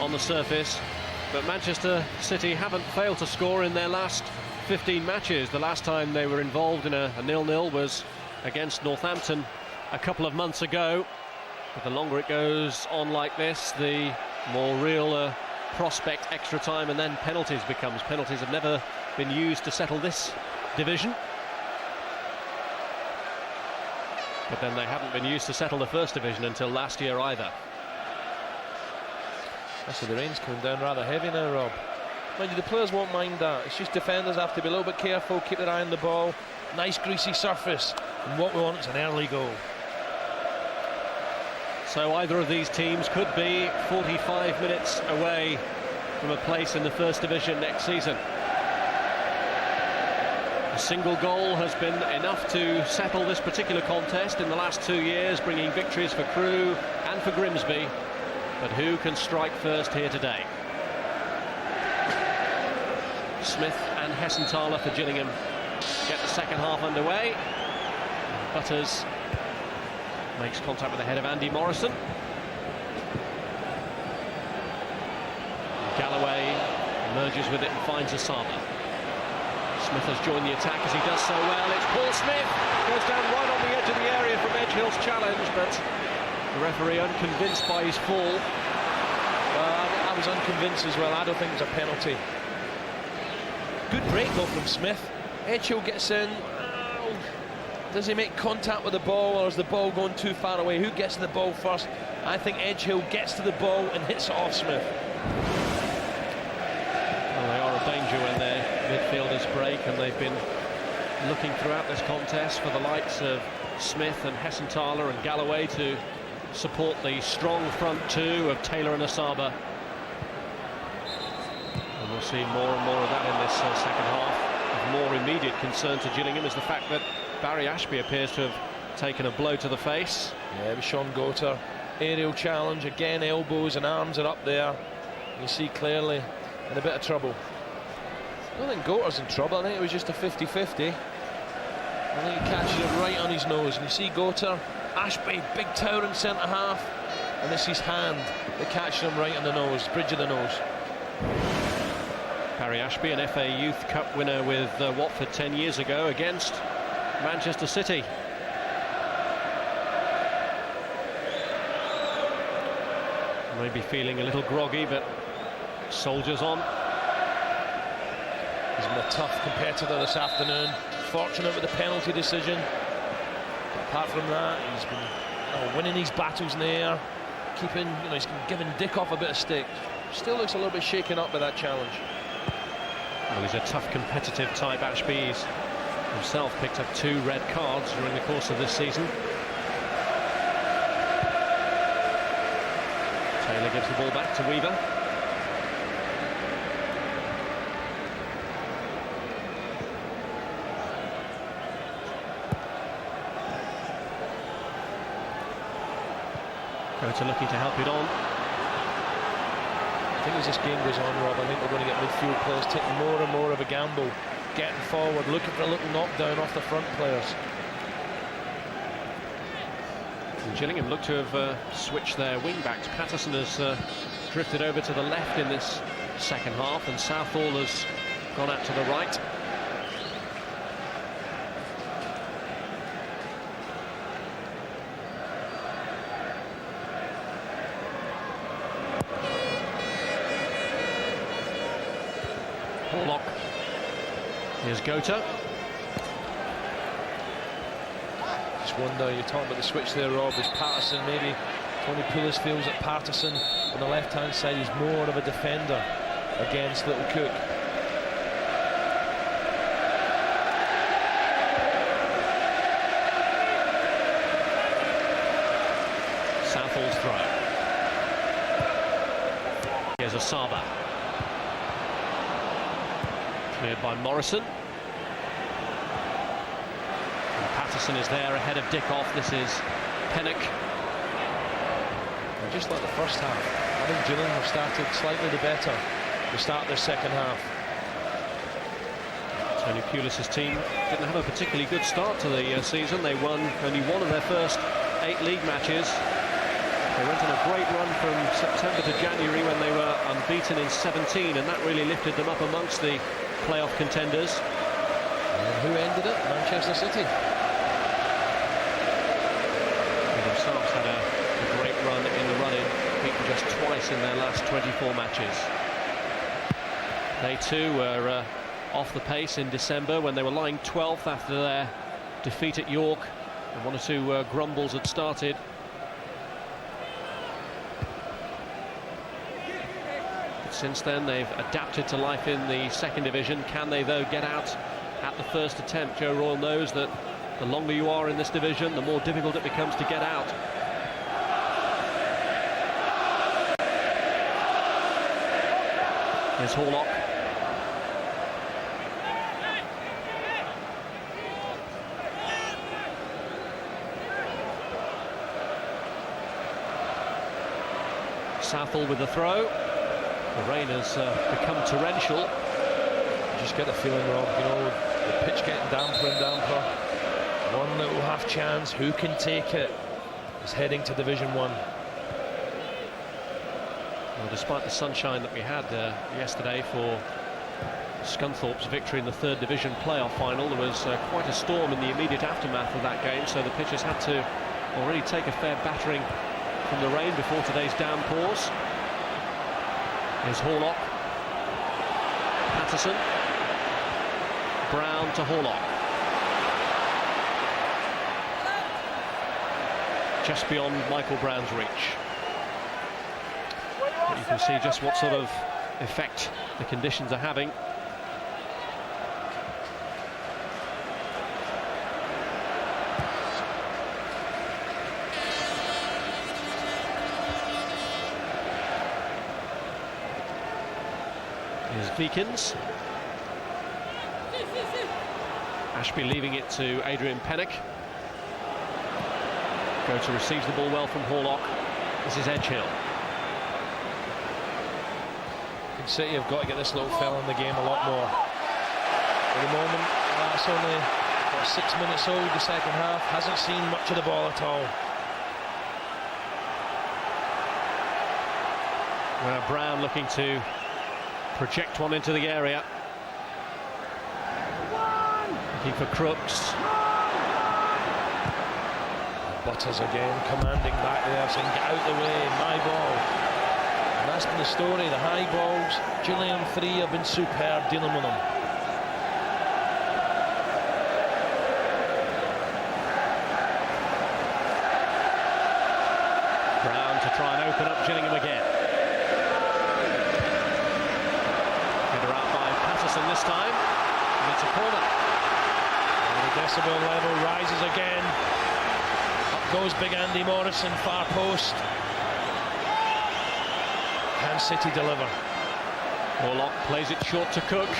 on the surface. But Manchester City haven't failed to score in their last 15 matches. The last time they were involved in a 0-0 was against Northampton a couple of months ago. But the longer it goes on like this, the more real prospect extra time and then penalties becomes. Penalties have never been used to settle this division, but then they haven't been used to settle the first division until last year either. So the rain's coming down rather heavy now, Rob. Mind you, the players won't mind that. It's just defenders have to be a little bit careful, keep their eye on the ball. Nice greasy surface, and what we want is an early goal. So either of these teams could be 45 minutes away from a place in the first division next season. A single goal has been enough to settle this particular contest in the last 2 years, bringing victories for Crewe and for Grimsby. But who can strike first here today? Smith and Hessenthaler for Gillingham get the second half underway. Butters makes contact with the head of Andy Morrison. Galloway merges with it and finds Asaba. Smith has joined the attack as he does so well. It's Paul Smith, goes down right on the edge of the area from Edghill's challenge, but the referee unconvinced by his fall. I was unconvinced as well. I don't think it's a penalty. Good break though from Smith. Edghill gets in. Does he make contact with the ball, or is the ball going too far away? Who gets to the ball first? I think Edghill gets to the ball and hits it off Smith. Well, they are a danger when their midfielders break, and they've been looking throughout this contest for the likes of Smith and Hessenthaler and Galloway to support the strong front two of Taylor and Asaba. And we'll see more and more of that in this second half. Of more immediate concern to Gillingham is the fact that Barry Ashby appears to have taken a blow to the face. Yeah, it was Shaun Goater. Aerial challenge, again elbows and arms are up there. You see clearly in a bit of trouble. I don't think Goater's in trouble. I think it was just a 50-50. I think he catches it right on his nose. And you see Goater, Ashby, big towering centre half, and this is his hand that catches him right on the nose, bridge of the nose. Barry Ashby, an FA Youth Cup winner with Watford 10 years ago against Manchester City. Maybe feeling a little groggy, but soldiers on. He's been a tough competitor this afternoon. Fortunate with the penalty decision. But apart from that, he's been winning these battles in the air, keeping, he's giving Dickov a bit of stick. Still looks a little bit shaken up by that challenge. Well, he's a tough, competitive type. Ashby's himself picked up 2 red cards during the course of this season. Taylor gives the ball back to Weaver. Goater looking to help it on. I think as this game goes on, Rob, I think we're going to get midfield players taking more and more of a gamble, getting forward, looking for a little knockdown off the front players. And Gillingham look to have switched their wing-backs. Patterson has drifted over to the left in this second half, and Southall has gone out to the right. Horlock. Here's Goater. Just wonder, you're talking about the switch there, Rob, is Patterson maybe? Tony Pulis feels that Patterson on the left-hand side is more of a defender against little Cooke. Southall's throw. Here's Asaba. Cleared by Morrison. And Patterson is there ahead of Dickov. This is Pennock. And just like the first half, I think Gillingham have started slightly better to start their second half. Tony Pulis' team didn't have a particularly good start to the season. They won only one of their first 8 league matches. They went on a great run from September to January when they were unbeaten in 17, and that really lifted them up amongst the playoff contenders. And who ended it? Manchester City. They themselves had a great run in the run-in, beaten just twice in their last 24 matches. They too were off the pace in December when they were lying 12th after their defeat at York, and 1 or 2 grumbles had started. Since then, they've adapted to life in the second division. Can they, though, get out at the first attempt? Joe Royle knows that the longer you are in this division, the more difficult it becomes to get out. Here's Horlock. Southall with the throw. The rain has become torrential. You just get the feeling, Rob, you know, the pitch getting damper and damper. One little half chance, who can take it? Is heading to Division 1. Well, despite the sunshine that we had yesterday for Scunthorpe's victory in the 3rd Division playoff final, there was quite a storm in the immediate aftermath of that game, so the pitchers had to already take a fair battering from the rain before today's downpours. Here's Horlock. Patterson. Brown to Horlock. Just beyond Michael Brown's reach. But you can see just what sort of effect the conditions are having. Here's Wiekens. Ashby leaving it to Adrian Pennock. Goater receives the ball well from Horlock. This is Edghill. City have got to get this little fella in the game a lot more. At the moment, that's only 6 minutes old, the second half. Hasn't seen much of the ball at all. Brown looking to project one into the area. Looking for Crooks. Butters again commanding back there, saying get out the way, my ball. And that's been the story, the high balls. Gillingham 3 have been superb dealing with them. Brown to try and open up Gillingham again. Header out by Patterson this time. And it's a corner. And the decibel level rises again. Up goes big Andy Morrison, far post. Can City deliver? Horlock plays it short to Cooke.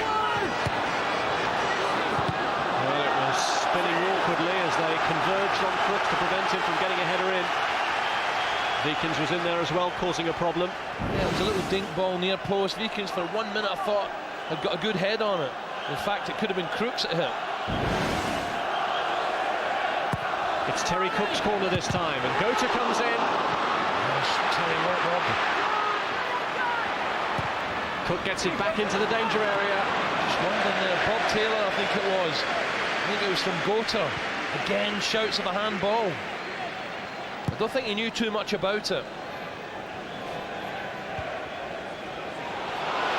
Well, it was spinning awkwardly as they converged on Crooks to prevent him from getting a header in. Wiekens was in there as well, causing a problem. Yeah, it was a little dink ball near post. Wiekens for 1 minute I thought had got a good head on it. In fact, it could have been Crooks that hit. It's Terry Cooke's corner this time, and Goater comes in. Yes, Terry Rob. Cooke gets it back into the danger area. Just wondering there, Bob Taylor, I think it was. I think it was from Goater. Again, shouts of a handball. I don't think he knew too much about it.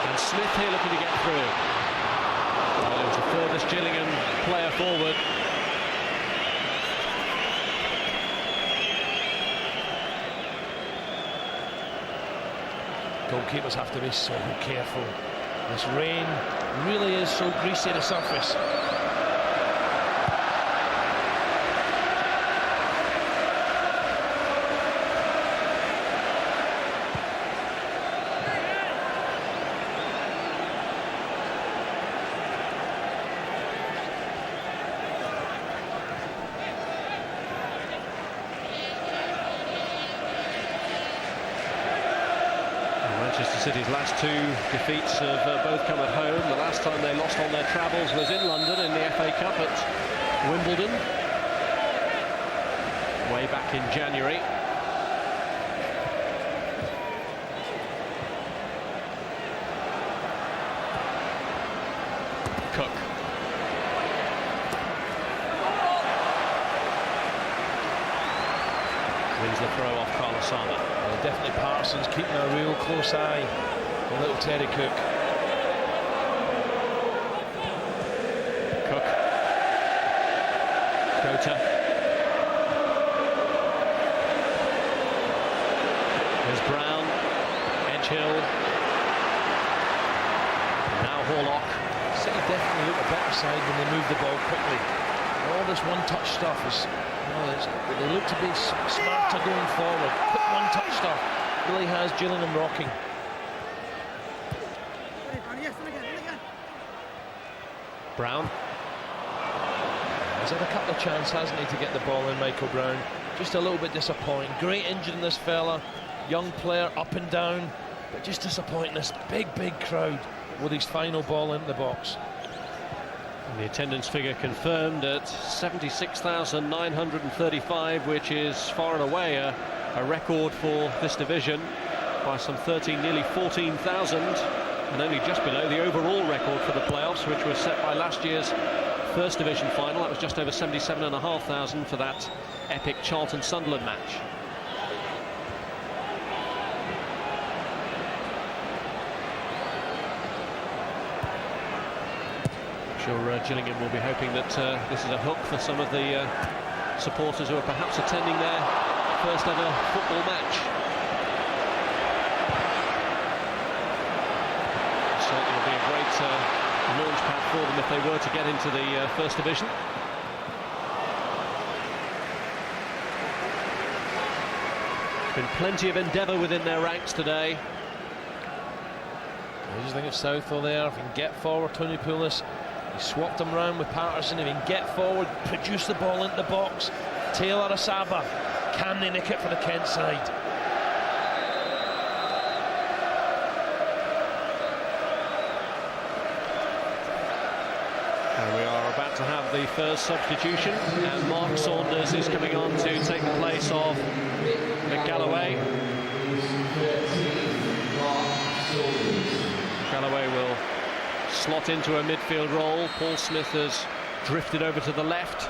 And Smith here looking to get through. Well, it was the furthest Gillingham player forward. Goalkeepers have to be so careful. This rain really is so greasy, the surface. City's last two defeats have both come at home. The last time they lost on their travels was in London in the FA Cup at Wimbledon, way back in January. Cooke. Wins the throw off Asaba. Well, definitely Patterson's keeping a real close eye on little Terry Cooke. Cooke. Goater. There's Brown. Edghill. Now Horlock. City definitely look a better side when they move the ball quickly. All this one-touch stuff is, they look to be smarter going forward. Quick one-touch stuff really has Gillingham rocking. Brown. He's had a couple of chances, hasn't he, to get the ball in, Michael Brown. Just a little bit disappointing. Great engine, this fella. Young player, up and down. But just disappointing, this big crowd with his final ball into the box. And the attendance figure confirmed at 76,935, which is far and away a record for this division by some 13, nearly 14,000, and only just below the overall record for the playoffs, which was set by last year's First Division final. That was just over 77,500 for that epic Charlton-Sunderland match. Sure, Gillingham will be hoping that this is a hook for some of the supporters who are perhaps attending their first ever football match. Certainly will be a great launch pad for them if they were to get into the First Division. Been plenty of endeavour within their ranks today. I just think of Southall there. If he can get forward, Tony Pulis. He swapped him round with Patterson. If he can get forward, produce the ball into the box. Taylor, Asaba. Can they nick it for the Kent side? And we are about to have the first substitution, and Mark Saunders is coming on to take the place of Mick Galloway. Galloway will slot into a midfield role. Paul Smith has drifted over to the left.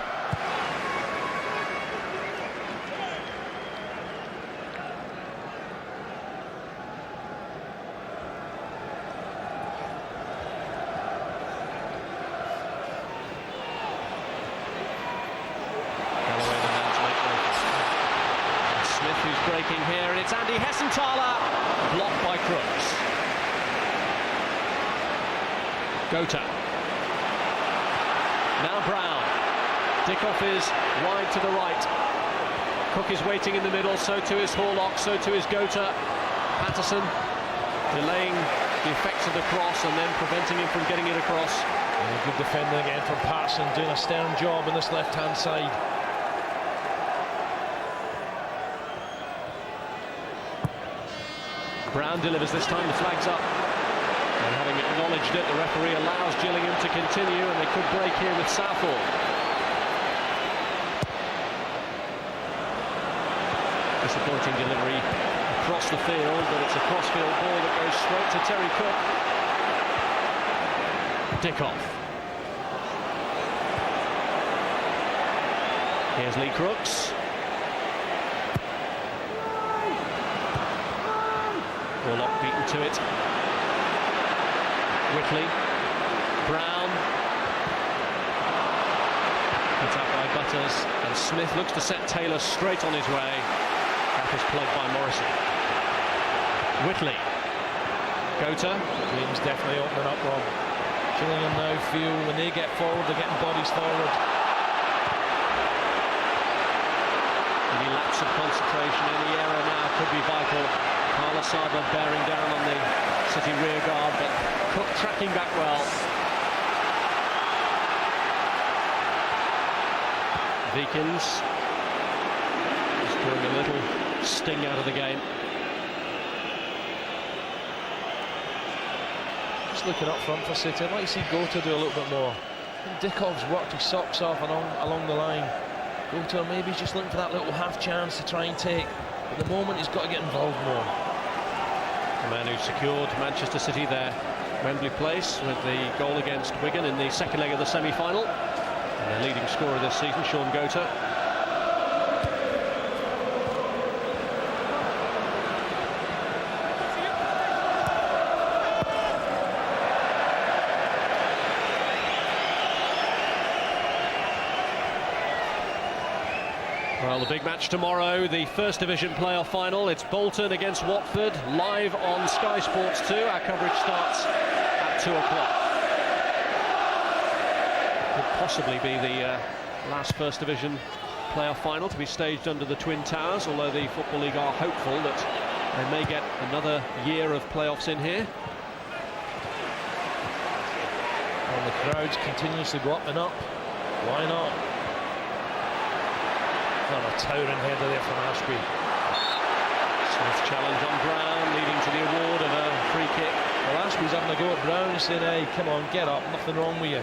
Galloway the man to make way. Smith who's breaking here, and it's Andy Hessenthaler, blocked by Crooks. Goater. Now Brown. Dickov is wide to the right. Cooke is waiting in the middle, so too is Horlock, so too is Goater. Patterson delaying the effects of the cross and then preventing him from getting it across. And a good defending again from Patterson, doing a stern job on this left-hand side. Brown delivers this time, the flag's up. And having acknowledged it, the referee allows Gillingham to continue, and they could break here with Southall. Disappointing delivery across the field, but it's a cross-field ball that goes straight to Terry Cooke. Dickov. Here's Lee Crooks. Horlock beaten to it. Whitley, Brown, put out by Butters, and Smith looks to set Taylor straight on his way. That was plugged by Morrison. Whitley, Goater. Game's definitely opening up, Rob. Gillingham now feel when they get forward, they're getting bodies forward. Any lapse of concentration, any error now could be vital. Asaba bearing down on the City rear guard, but Cooke tracking back well. Wiekens is doing a little sting out of the game. Just looking up front for City, I'd like to see Goater do a little bit more. Dickov's worked his socks off along the line. Goater maybe just looking for that little half chance to try and take. At the moment, he's got to get involved more. The man who secured Manchester City their Wembley place with the goal against Wigan in the second leg of the semi-final. And their leading scorer this season, Shaun Goater. Well, the big match tomorrow, the First Division playoff final. It's Bolton against Watford, live on Sky Sports 2. Our coverage starts at 2 o'clock. Could possibly be the last First Division playoff final to be staged under the Twin Towers, although the Football League are hopeful that they may get another year of playoffs in here. And the crowds continues to go up and up. Why not? A towering header there from Ashby. Smith challenge on Brown, leading to the award of a free kick. Well, Ashby's having a go at Brown, saying, hey, come on, get up, nothing wrong with you.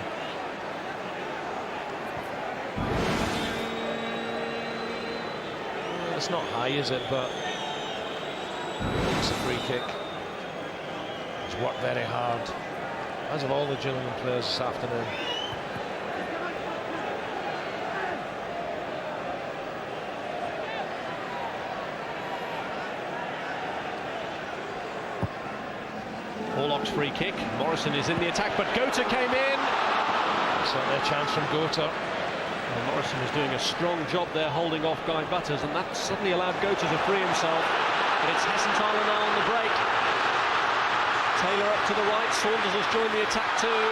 Well, it's not high, is it? But it's a free kick. He's worked very hard, as have all the Gillingham players this afternoon. Horlock's free kick. Morrison is in the attack, but Goater came in. Certainly a chance from Goater. Well, Morrison was doing a strong job there holding off Guy Butters, and that suddenly allowed Goater to free himself. But it's Hessenthaler now on the break. Taylor up to the right. Saunders has joined the attack too.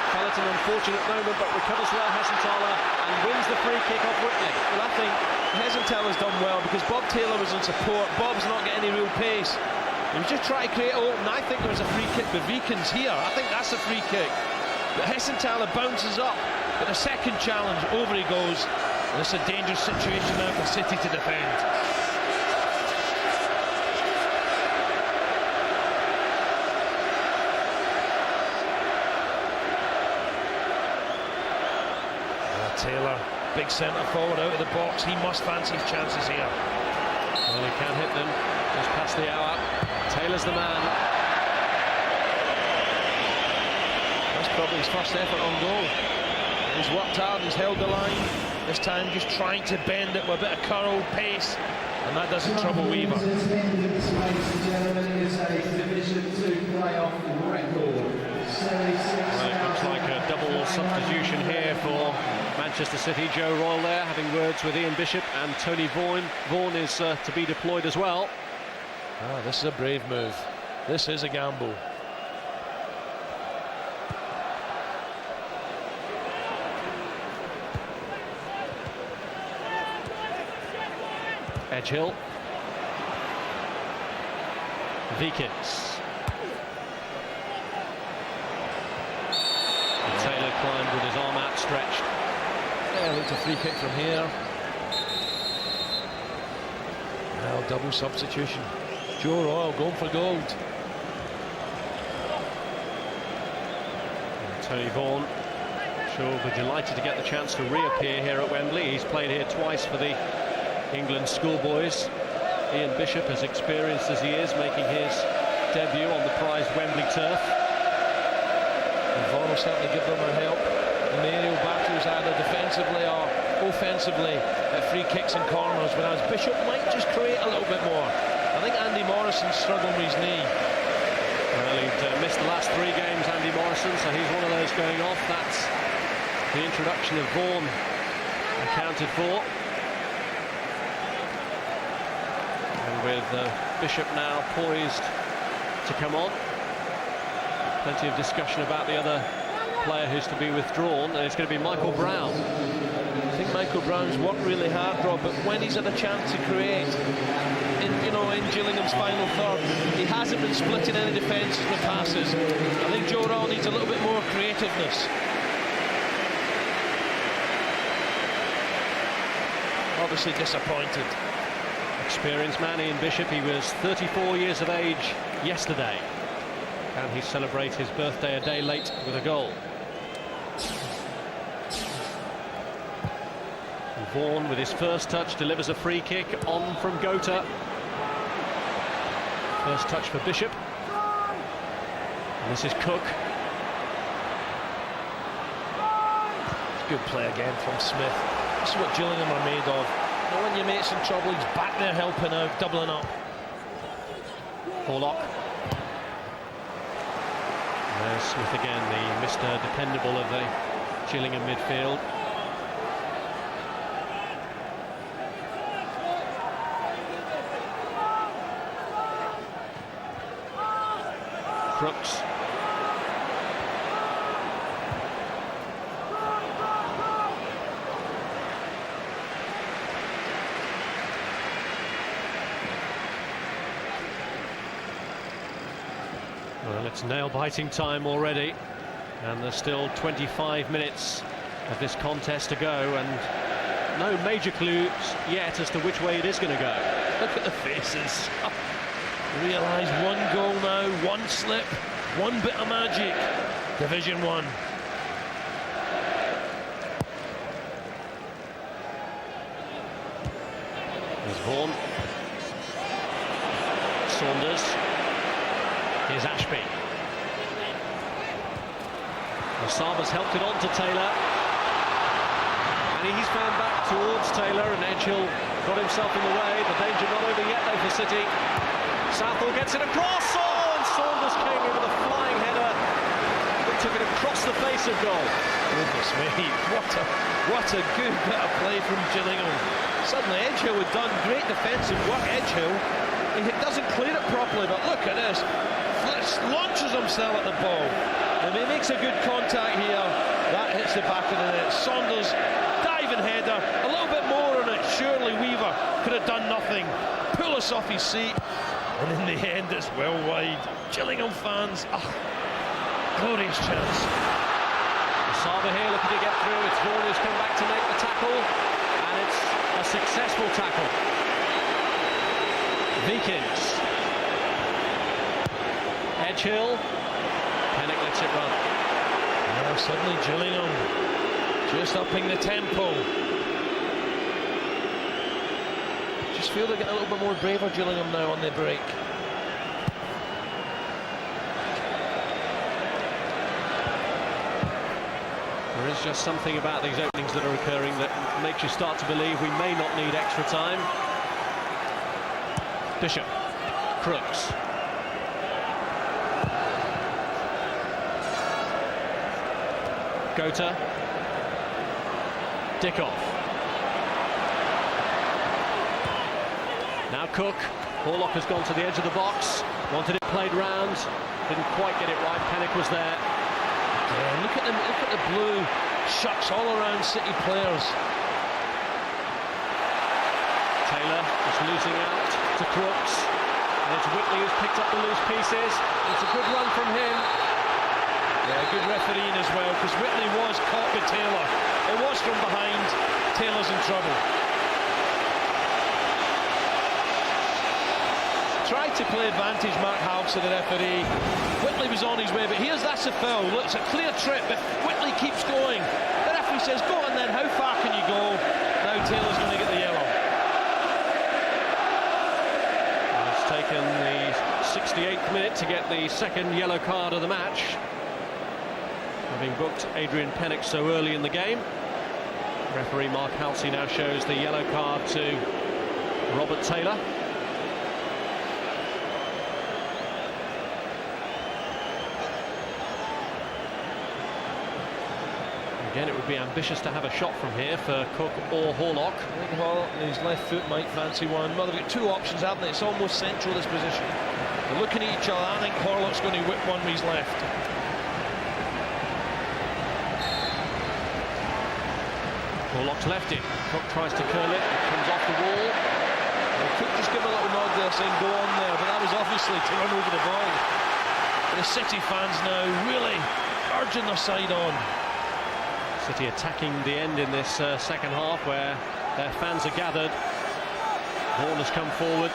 Fell at an unfortunate moment, but recovers well, Hessenthaler, and wins the free kick off Whitley. Well, I think Hessenthaler's done well because Bob Taylor was in support. Bob's not getting any real pace. He was just trying to create open. I think there was a free kick with Wiekens here. I think that's a free kick. But Hessenthaler bounces up. But a second challenge, over he goes. And it's a dangerous situation now for City to defend. Taylor, big centre forward out of the box. He must fancy his chances here. Well, he can hit them. Just past the hour. Taylor's the man. That's probably his first effort on goal. He's worked hard, he's held the line. This time just trying to bend it with a bit of curl, pace, and that doesn't trouble Weaver. Well, it looks like a double substitution here for Manchester City. Joe Royle there having words with Ian Bishop, and Tony Vaughan. Vaughan is to be deployed as well. This is a brave move. This is a gamble. Edghill. Wiekens. Taylor climbed with his arm outstretched. Yeah, looked a free kick from here. Well, double substitution. Joe Royle going for gold. And Tony Vaughan, sure, will be delighted to get the chance to reappear here at Wembley. He's played here twice for the England schoolboys. Ian Bishop, as experienced as he is, making his debut on the prized Wembley turf. And Vaughan will certainly give them a help in the aerial battles, either defensively or offensively, at free kicks and corners, whereas Bishop might just create a little bit more. I think Andy Morrison's struggling with his knee. Well, he'd missed the last 3 games, Andy Morrison, so he's one of those going off. That's the introduction of Vaughan accounted for. And with Bishop now poised to come on. Plenty of discussion about the other player who's to be withdrawn, and it's going to be Michael Brown. I think Michael Brown's worked really hard, Rob, but when he's had a chance to create in Gillingham's final third, he hasn't been splitting any defences with passes. I think Joe Royle needs a little bit more creativeness. Obviously disappointed. Experienced man Ian Bishop, he was 34 years of age yesterday. Can he celebrate his birthday a day late with a goal? Vaughan with his first touch delivers a free kick on from Goater. First touch for Bishop. And this is Cooke. It's good play again from Smith. This is what Gillingham are made of. And when your mate's in trouble, he's back there helping out, doubling up. Horlock. There's Smith again, the Mr. Dependable of the Gillingham midfield. Crooks. Well, it's nail-biting time already, and there's still 25 minutes of this contest to go, and no major clues yet as to which way it is going to go. Look at the faces. Realise one goal now, one slip, one bit of magic. Division 1. There's Vaughan. Saunders. Here's Ashby. Asaba's helped it on to Taylor. And he's found back towards Taylor, and Edghill got himself in the way. The danger not over yet though for City. Southall gets it across. Oh, and Saunders came in with a flying header that took it across the face of goal. Goodness me, what a good bit of play from Gillingham. Suddenly Edghill had done great defensive work. Edghill, he doesn't clear it properly, but look at this. Launches himself at the ball. And he makes a good contact here. That hits the back of the net. Saunders, diving header, a little bit more on it. Surely Weaver could have done nothing. Pulis off his seat. And in the end, it's well wide. Gillingham fans, glorious chance. Asaba here looking to get through. It's Vaughan who's come back to make the tackle, and it's a successful tackle. Wiekens. Edghill. Pennock lets it run. Now suddenly Gillingham just upping the tempo. Just feel they get a little bit more braver, Gillingham, now on their break. There is just something about these openings that are occurring that makes you start to believe we may not need extra time. Bishop. Crooks. Goater. Dickov. Now Cooke. Horlock has gone to the edge of the box. Wanted it played round. Didn't quite get it right. Pennock was there. Yeah, look at the blue shucks all around City players. Taylor is losing out to Crooks. And it's Whitley who's picked up the loose pieces. It's a good run from him. Yeah, good refereeing as well, because Whitley was caught with Taylor. It was from behind. Taylor's in trouble. Tried to play advantage, Mark Halsey, the referee. Whitley was on his way, but here's that's a foul. Look, it's a clear trip, but Whitley keeps going. The referee says, go on then, how far can you go? Now Taylor's going to get the yellow. And it's taken the 68th minute to get the second yellow card of the match, having booked Adrian Pennock so early in the game. Referee Mark Halsey now shows the yellow card to Robert Taylor. Again, it would be ambitious to have a shot from here for Cooke or Horlock. I think Horlock, his left foot might fancy one. Well, they've got two options, haven't they? It's almost central, this position. They're looking at each other. I think Horlock's going to whip one with his left. Horlock's left it. Cooke tries to curl it. It comes off the wall. Cooke just give him a little nod there saying go on there, but that was obviously to run over the ball. The City fans now really urging their side on. City attacking the end in this second half where their fans are gathered. Vaughan has come forward.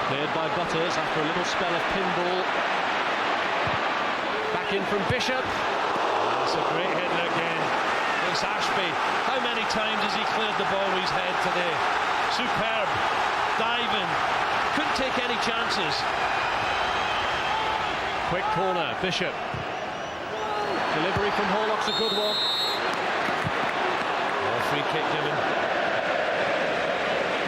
Cleared by Butters after a little spell of pinball. Back in from Bishop. That's a great header again. It's Ashby. How many times has he cleared the ball with his head today? Superb. Diving. Couldn't take any chances. Quick corner. Bishop. Delivery from Horlock's a good one. Free kick given.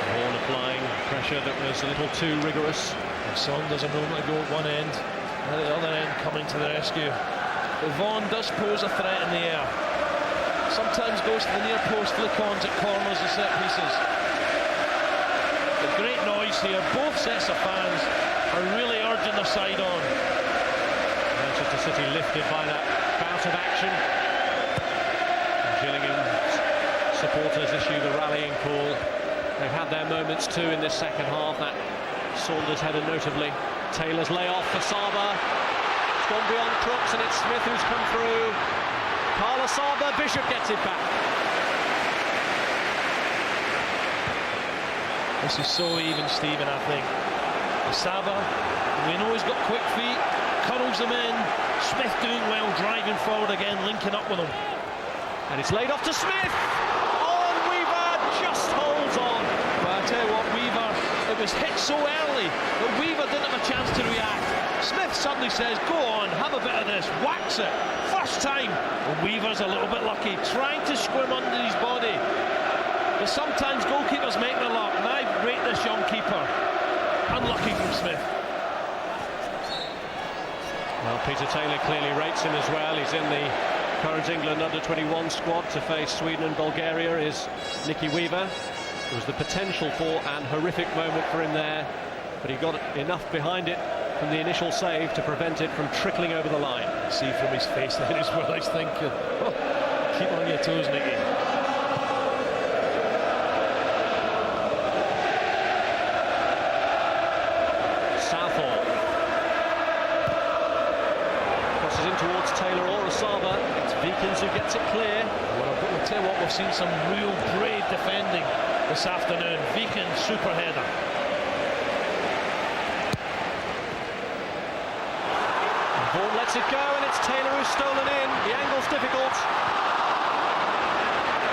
Vaughan applying pressure that was a little too rigorous. And Saunders a moment ago at one end, and at the other end coming to the rescue. But Vaughan does pose a threat in the air. Sometimes goes to the near post, flick-ons at corners and set pieces. But great noise here. Both sets of fans are really urging their side on. Manchester City lifted by that bout of action. And Gillingham supporters issue the rallying call. They've had their moments too in this second half. That Saunders header notably. Taylor's layoff for Asaba. It's gone beyond Crooks and it's Smith who's come through. Asaba, Bishop gets it back. This is so even, Stephen, I think. Asaba, we know he's got quick feet, curls them in. Smith doing well, driving forward again, linking up with him. And it's laid off to Smith. Just holds on. But I tell you what, Weaver, it was hit so early that Weaver didn't have a chance to react. Smith suddenly says, go on, have a bit of this, whacks it. First time. And Weaver's a little bit lucky, trying to squirm under his body. But sometimes goalkeepers make their luck, and I rate this young keeper. Unlucky from Smith. Well, Peter Taylor clearly rates him as well. He's in the current England under-21 squad to face Sweden and Bulgaria is Nicky Weaver. There was the potential for an horrific moment for him there, but he got enough behind it from the initial save to prevent it from trickling over the line. See from his face there is what he's thinking. Oh, keep on your toes, Nicky. Southall crosses in towards Taylor or Asaba. It's Wiekens who gets it clear. Well, I'll tell you what, we've seen some real brave defending this afternoon. Wiekens, super header. Vaughan lets it go, and it's Taylor who's stolen in. The angle's difficult.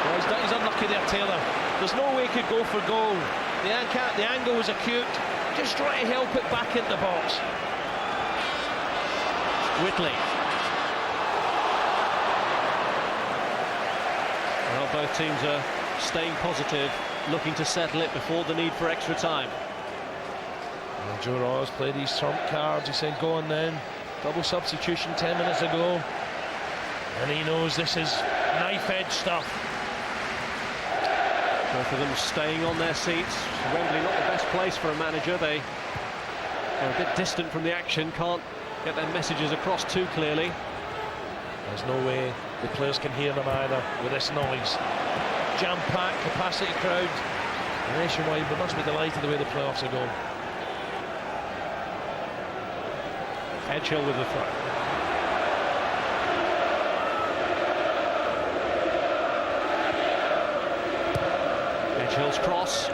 Well, he's unlucky there, Taylor. There's no way he could go for goal. The angle was acute. Just try to help it back into the box. Whitley. Well, both teams are staying positive, looking to settle it before the need for extra time. Well, Joe Royle's played his trump cards. He said, go on then. Double substitution 10 minutes ago. And he knows this is knife-edge stuff. Both of them staying on their seats. Wembley not the best place for a manager. They are a bit distant from the action, can't get their messages across too clearly. There's no way the players can hear them either with this noise. Jam-packed, capacity crowd. Nationwide, we must be delighted the way the playoffs are going. Edghill with the throw. Edghill's cross.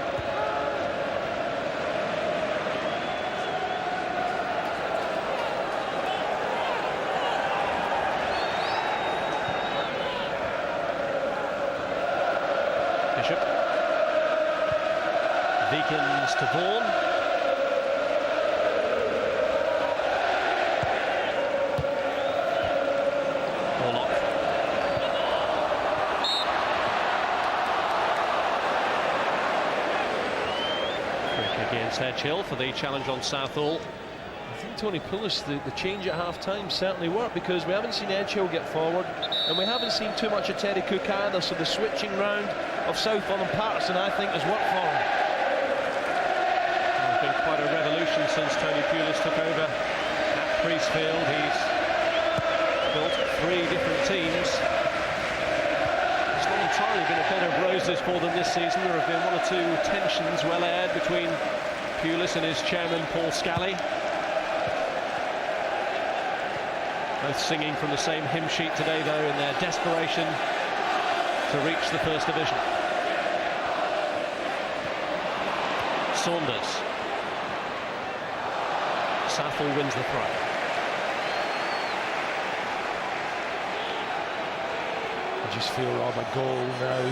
Bishop. Wiekens to Vaughan. Horlock. Free kick against Edghill for the challenge on Southall. I think Tony Pulis, the change at half-time certainly worked, because we haven't seen Edghill get forward and we haven't seen too much of Teddy Cooke either, so the switching round of Southall and Patterson I think has worked for him. position since Tony Pulis took over at Priestfield. He's built 3 different teams. It's not entirely been a bed of roses for them this season. There have been 1 or 2 tensions well aired between Pulis and his chairman Paul Scally. Both singing from the same hymn sheet today, though, in their desperation to reach the First Division. Saunders. Southall wins the throw. I just feel, Rob, a goal now.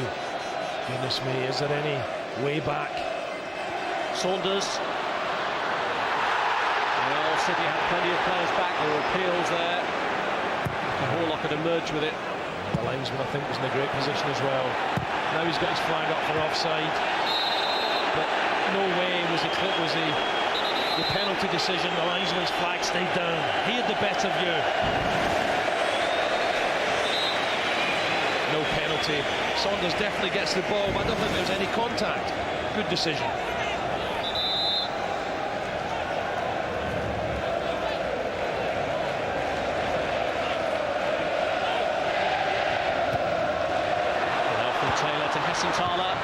Goodness me, is there any way back? Saunders. Well, City had plenty of players back. There were appeals there. Horlock had emerged with it. The linesman, I think, was in a great position as well. Now he's got his flag up for offside. But no way was the penalty decision. The linesman's flag stayed down. He had the better view. No penalty. Saunders definitely gets the ball, but I don't think there was any contact. Good decision. Taylor to Hessenthaler,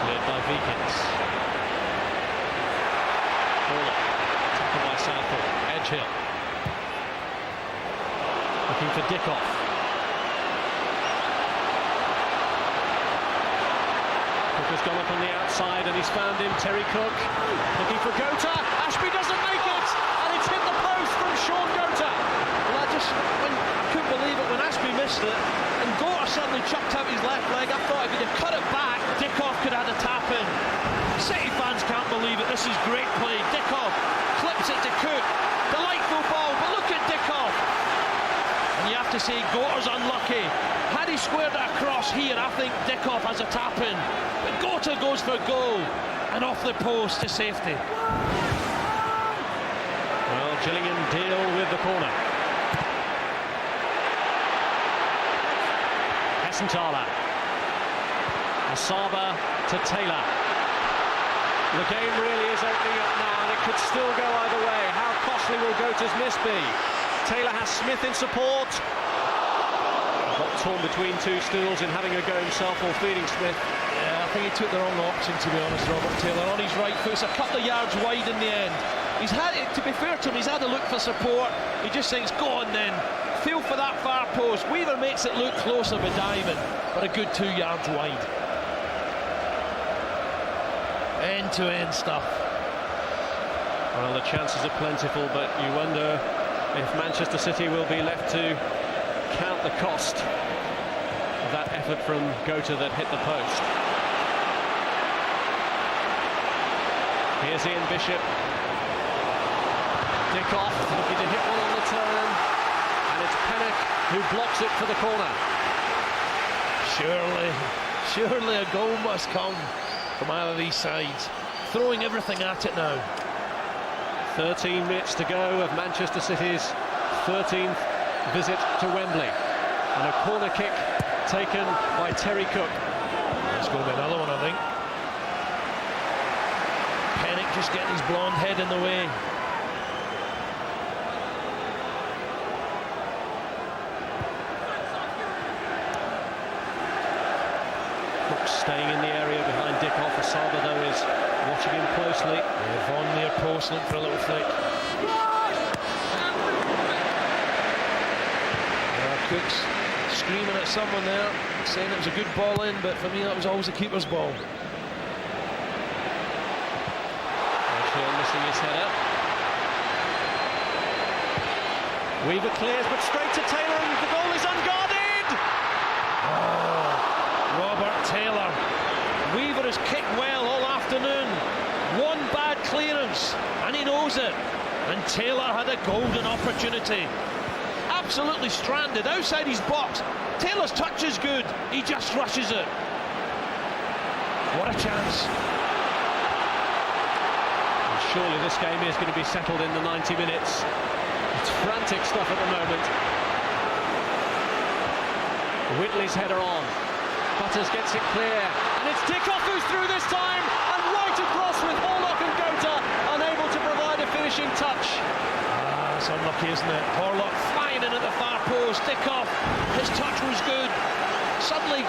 cleared by Wiekens. Horlock, tackled by Southall. Edghill, looking for Dickov. Cooke has gone up on the outside and he's found him. Terry Cooke, looking for Goater. Ashby doesn't make it, and it's hit the post from Shaun Goater. Well, I couldn't believe it when Ashby missed it. And Goater suddenly chucked out his left leg. I thought if he'd have cut it back, Dickov could have had a tap in. City fans can't believe it. This is great play. Dickov clips it to Cooke. Delightful ball, but look at Dickov. And you have to say Goater's unlucky. Had he squared it across here, I think Dickov has a tap in. But Goater goes for goal and off the post to safety. Well, Gillingham deal with the corner. Hessenthaler. Asaba to Taylor. The game really is opening up now, and it could still go either way. How costly will Goater's miss be? Taylor has Smith in support. Got torn between 2 stools in having a go himself or feeding Smith. Yeah, I think he took the wrong option, to be honest, Robert Taylor. On his right foot, it's a couple of yards wide in the end. He's had it, to be fair to him, he's had a look for support. He just thinks, go on then. Feel for that far post. Weaver makes it look closer by diving, but a good 2 yards wide. End-to-end stuff. Well, the chances are plentiful, but you wonder if Manchester City will be left to count the cost of that effort from Goater that hit the post. Here's Ian Bishop. Dickov looking to hit one on the turn. And it's Pennock who blocks it for the corner. Surely a goal must come from either of these sides. Throwing everything at it now. 13 minutes to go of Manchester City's 13th visit to Wembley. And a corner kick taken by Terry Cooke. There's going to be another one, I think. Pennock just getting his blonde head in the way. Staying in the area behind Dickov. Asaba, though, is watching him closely. Yeah, Vaughan near post, looking for a little flick. Cooke's screaming at someone there, saying it was a good ball in, but for me that was always the keeper's ball. Edghill missing his header. Weaver clears, but straight to Taylor, and the goal is unguarded! Oh, Robert Taylor. Weaver has kicked well all afternoon. One bad clearance, and he knows it. And Taylor had a golden opportunity. Absolutely stranded outside his box. Taylor's touch is good. He just rushes it. What a chance. And surely this game is going to be settled in the 90 minutes. It's frantic stuff at the moment. Whitley's header on. Butters gets it clear, and it's Dickov who's through this time, and right across with Horlock and Goater, unable to provide finishing touch. It's unlucky, isn't it? Horlock flying in at the far post. Dickov, his touch was good. Suddenly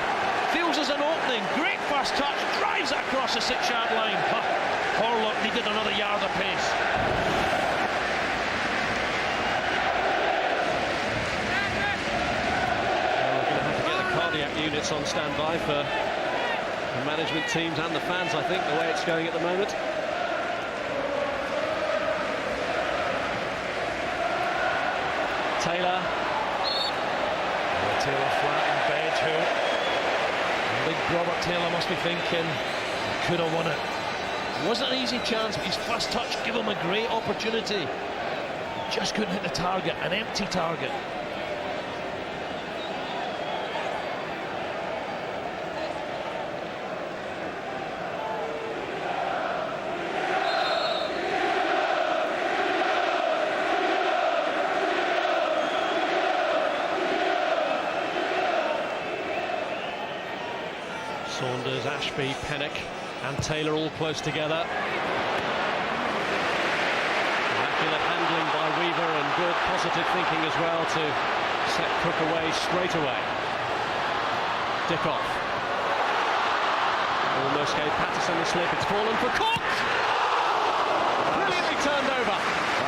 feels there's an opening. Great first touch, drives it across the 6-yard line. Horlock needed another yard of pace. We're going to have to get the cardiac units on standby for the management teams and the fans, I think, the way it's going at the moment. Taylor. Taylor flat in bed, who big Robert Taylor must be thinking, could have won it. Wasn't an easy chance, but his first touch gave him a great opportunity. Just couldn't hit the target, an empty target. Saunders, Ashby, Pennock and Taylor all close together. Immaculate handling by Weaver and good positive thinking as well to set Cooke away straight away. Dickov. Almost gave Patterson the slip, it's fallen for Cooke! Brilliantly turned over.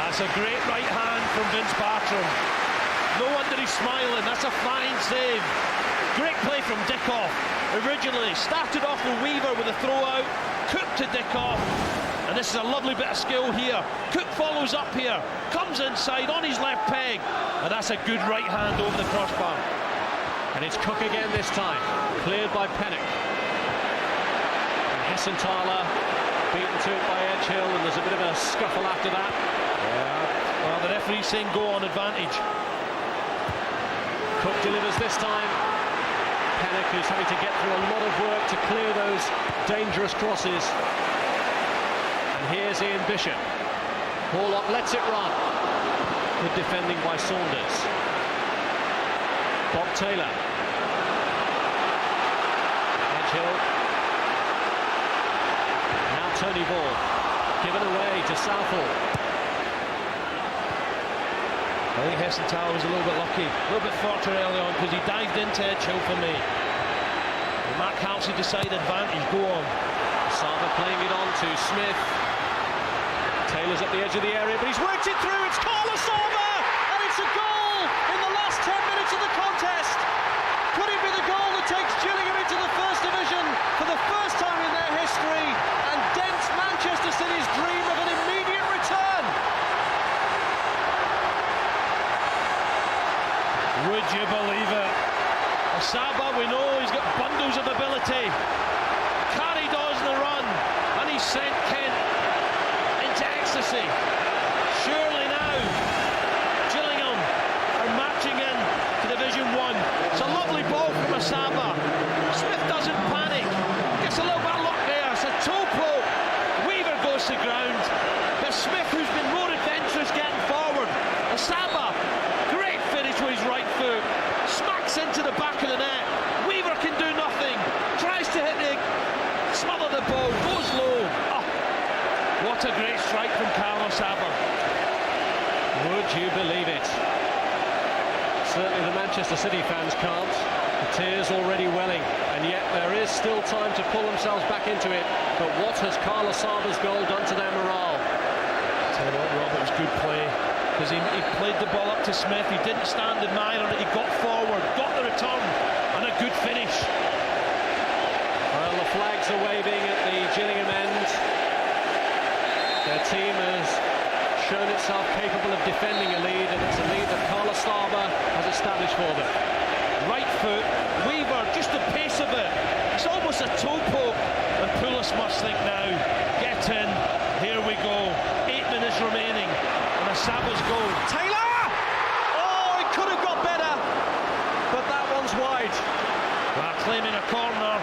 That's a great right hand from Vince Bartram. No wonder he's smiling, that's a fine save. Great play from Dickov. Originally started off with Weaver with a throw out, Cooke to Dickov, and this is a lovely bit of skill here. Cooke follows up here, comes inside on his left peg, and that's a good right hand over the crossbar. And it's Cooke again this time, cleared by Pennock. And Hessenthaler beaten to it by Edghill, and there's a bit of a scuffle after that. Yeah. Well, the referee's saying go on advantage. Cooke delivers this time. Pennock, who's having to get through a lot of work to clear those dangerous crosses. And here's Ian Bishop. Horlock lets it run. Good defending by Saunders. Bob Taylor. Edghill. Now Tony Ball. Given away to Southall. I think Hessenthaler was a little bit lucky, a little bit fortunate early on because he dived into Edghill for me. And Mark Halsey decided advantage, go on. Asaba playing it on to Smith. Taylor's at the edge of the area, but he's worked it through. It's Asaba, and it's a goal in the last 10 minutes of the contest. Could it be the goal that takes Gillingham into the First Division for the first time in their history and dents Manchester City's dream of an immediate return? Would you believe it? Asaba, we know he's got bundles of ability. Carried on the run, and he sent Kent into ecstasy. Surely now, Gillingham are marching in to Division 1. It's a lovely ball from Asaba. Smith doesn't panic. Gets a little bit of luck there. It's a toe poke. Weaver goes to ground. But Smith, who's been more adventurous getting forward. Asaba, great finish with his right foot. Smacks into the back of the net. Weaver can do nothing. Tries to hit the smother the ball. Goes low. Oh, what a great strike from Asaba. Would you believe it? Certainly the Manchester City fans can't. The tears already welling, and yet there is still time to pull themselves back into it. But what has Asaba's goal done to their morale? Tell you what, Rob, it was good play. Because he played the ball up to Smith, he didn't stand admire it, he got forward, got the return, and a good finish. Well, the flags are waving at the Gillingham end. Their team has shown itself capable of defending a lead, and it's a lead that Asaba has established for them. Right foot, Weaver, just the pace of it. It's almost a toe poke, and Pulis must think now, get in, here we go. 8 minutes remaining. Asaba's goal. Taylor! Oh, it could have got better, but that one's wide. Well, claiming a corner,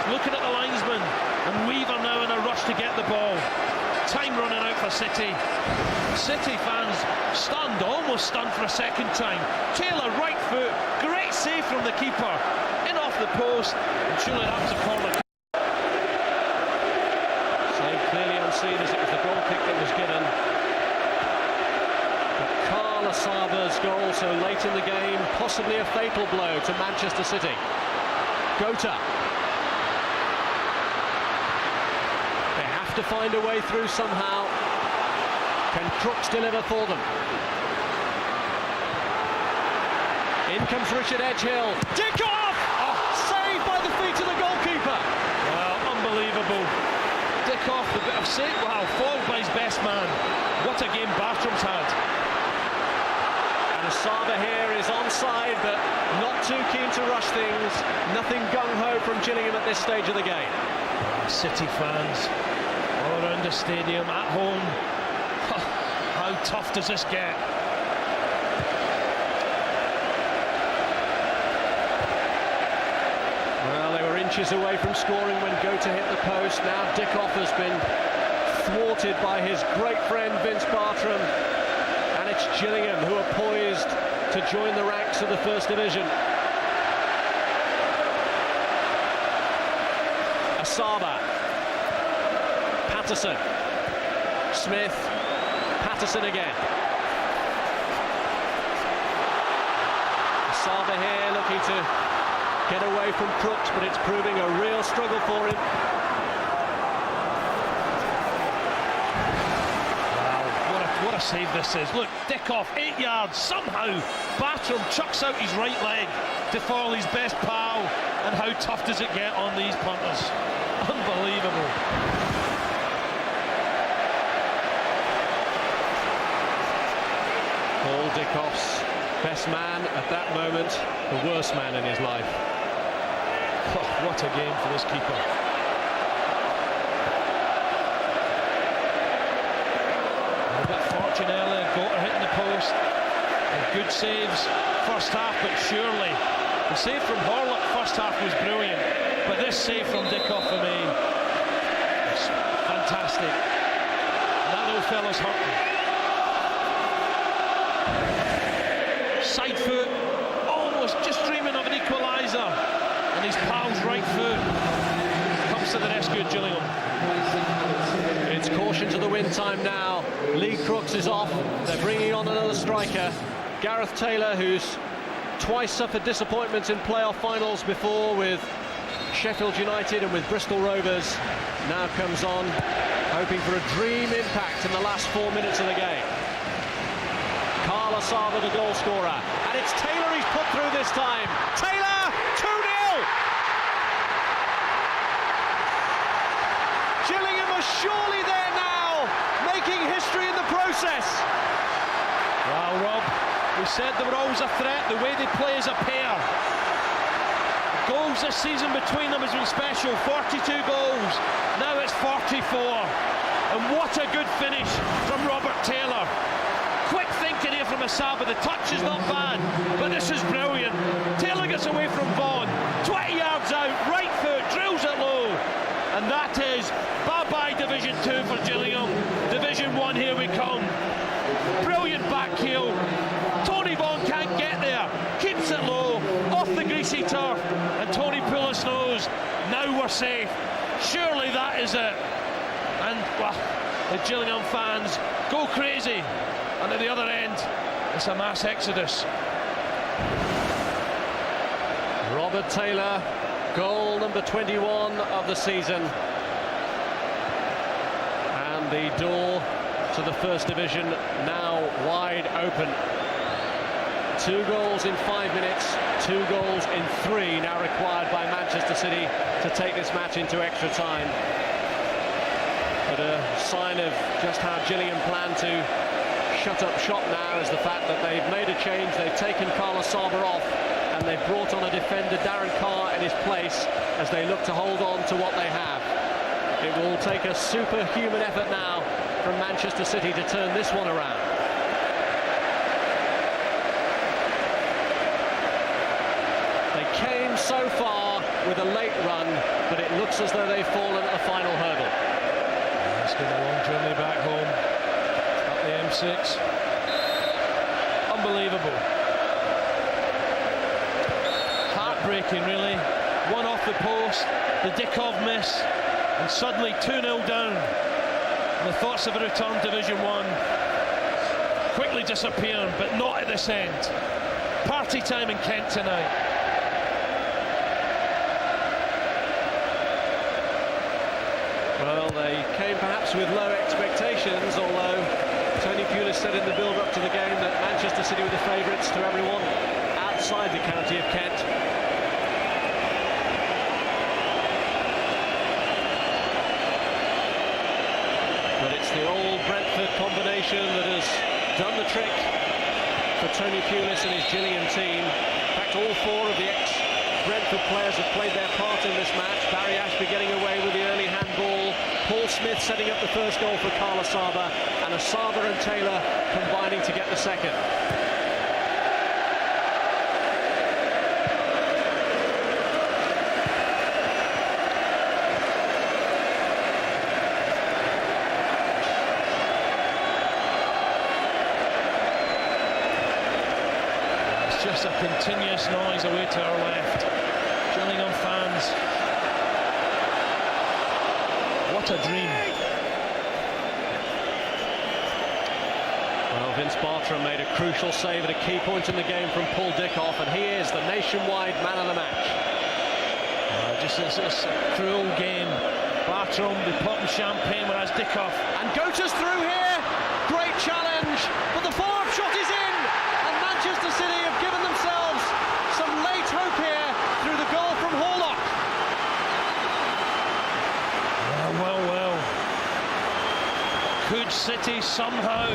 looking at the linesman, and Weaver now in a rush to get the ball. Time running out for City. City fans stunned, almost stunned for a second time. Taylor, right foot, great save from the keeper. In off the post, and surely that was a corner. Save clearly unseen as it was the goal kick that was given. Asaba's goal so late in the game, possibly a fatal blow to Manchester City. Goater. They have to find a way through somehow. Can Crooks deliver for them? In comes Richard Edghill. Dickov! Oh, saved by the feet of the goalkeeper. Well, unbelievable. Dickov, a bit of save. Wow, foiled by his best man. What a game Bartram's had. And Asaba here is onside, but not too keen to rush things. Nothing gung-ho from Gillingham at this stage of the game. City fans all around the stadium, at home. How tough does this get? Well, they were inches away from scoring when Goater hit the post. Now Dickov has been thwarted by his great friend Vince Bartram, and it's Gillingham who are poised to join the ranks of the First Division. Asaba, Patterson, Smith, Patterson again. Asaba here looking to get away from Crooks, but it's proving a real struggle for him. Wow, what a save this is. Look, Dickov, 8 yards. Somehow Bartram chucks out his right leg to foil his best pal. And how tough does it get on these punters? Unbelievable. Paul Dickov's best man at that moment, the worst man in his life. Oh, what a game for this keeper. A bit of fortune early, Goater hitting the post. And good saves first half, but surely the save from Horlock first half was brilliant, but this save from Dickov for me is fantastic. And that old fella's hurting. Side foot, almost just dreaming of an equaliser, and his pal's right foot comes to the rescue of Gillingham. It's caution to the wind time now. Lee Crooks is off. They're bringing on another striker, Gareth Taylor, who's twice suffered disappointments in playoff finals before with Sheffield United and with Bristol Rovers. Now comes on, hoping for a dream impact in the last 4 minutes of the game. Asaba, the goal scorer, and it's Taylor he's put through this time. Taylor, 2-0! Gillingham are surely there now, making history in the process. Wow, Rob, we said they were always a threat, the way they play as a pair. Goals this season between them has been special, 42 goals, now it's 44. And what a good finish from Robert Taylor. Quick thinking here from Asaba, the touch is not bad, but this is brilliant. Taylor gets away from Vaughan, 20 yards out, right foot, drills it low. And that is bye-bye Division 2 for Gillingham. Division 1, here we come. Brilliant back heel. Tony Vaughan can't get there, keeps it low, off the greasy turf, and Tony Pulis knows, now we're safe. Surely that is it. And, well, the Gillingham fans go crazy. And at the other end, it's a mass exodus. Robert Taylor, goal number 21 of the season. And the door to the First Division now wide open. 2 goals in 5 minutes, 2 goals in 3 now required by Manchester City to take this match into extra time. But a sign of just how Gillingham plan to shut up shop now is the fact that they've made a change. They've taken Asaba off and they've brought on a defender, Darren Carr, in his place as they look to hold on to what they have. It will take a superhuman effort now from Manchester City to turn this one around. They came so far with a late run, but it looks as though they've fallen at the final hurdle. It's been a long journey back home. The M6, unbelievable, heartbreaking really. One off the post, the Dickov miss, and suddenly 2-0 down. And the thoughts of a return to Division 1. quickly disappearing, but not at this end. Party time in Kent tonight. Well, they came perhaps with low expectations, although Tony Pulis said in the build-up to the game that Manchester City were the favourites to everyone outside the county of Kent. But it's the old Brentford combination that has done the trick for Tony Pulis and his Gillingham team. In fact, all four of the ex-Brentford players have played their part in this match. Barry Ashby getting away with the early handball, Paul Smith setting up the first goal for Asaba, and Asaba and Taylor combining to get the second. Just a continuous noise away to our left. Gillingham fans, what a dream. Well, Vince Bartram made a crucial save at a key point in the game from Paul Dickov, and he is the nationwide man of the match. Just this cruel game. Bartram be popping champagne, whereas Dickov. And Goater's through here. Great challenge, but the follow-up shot is in, and Manchester City have given themselves some late hope here through the goal from Horlock. Well. Could City somehow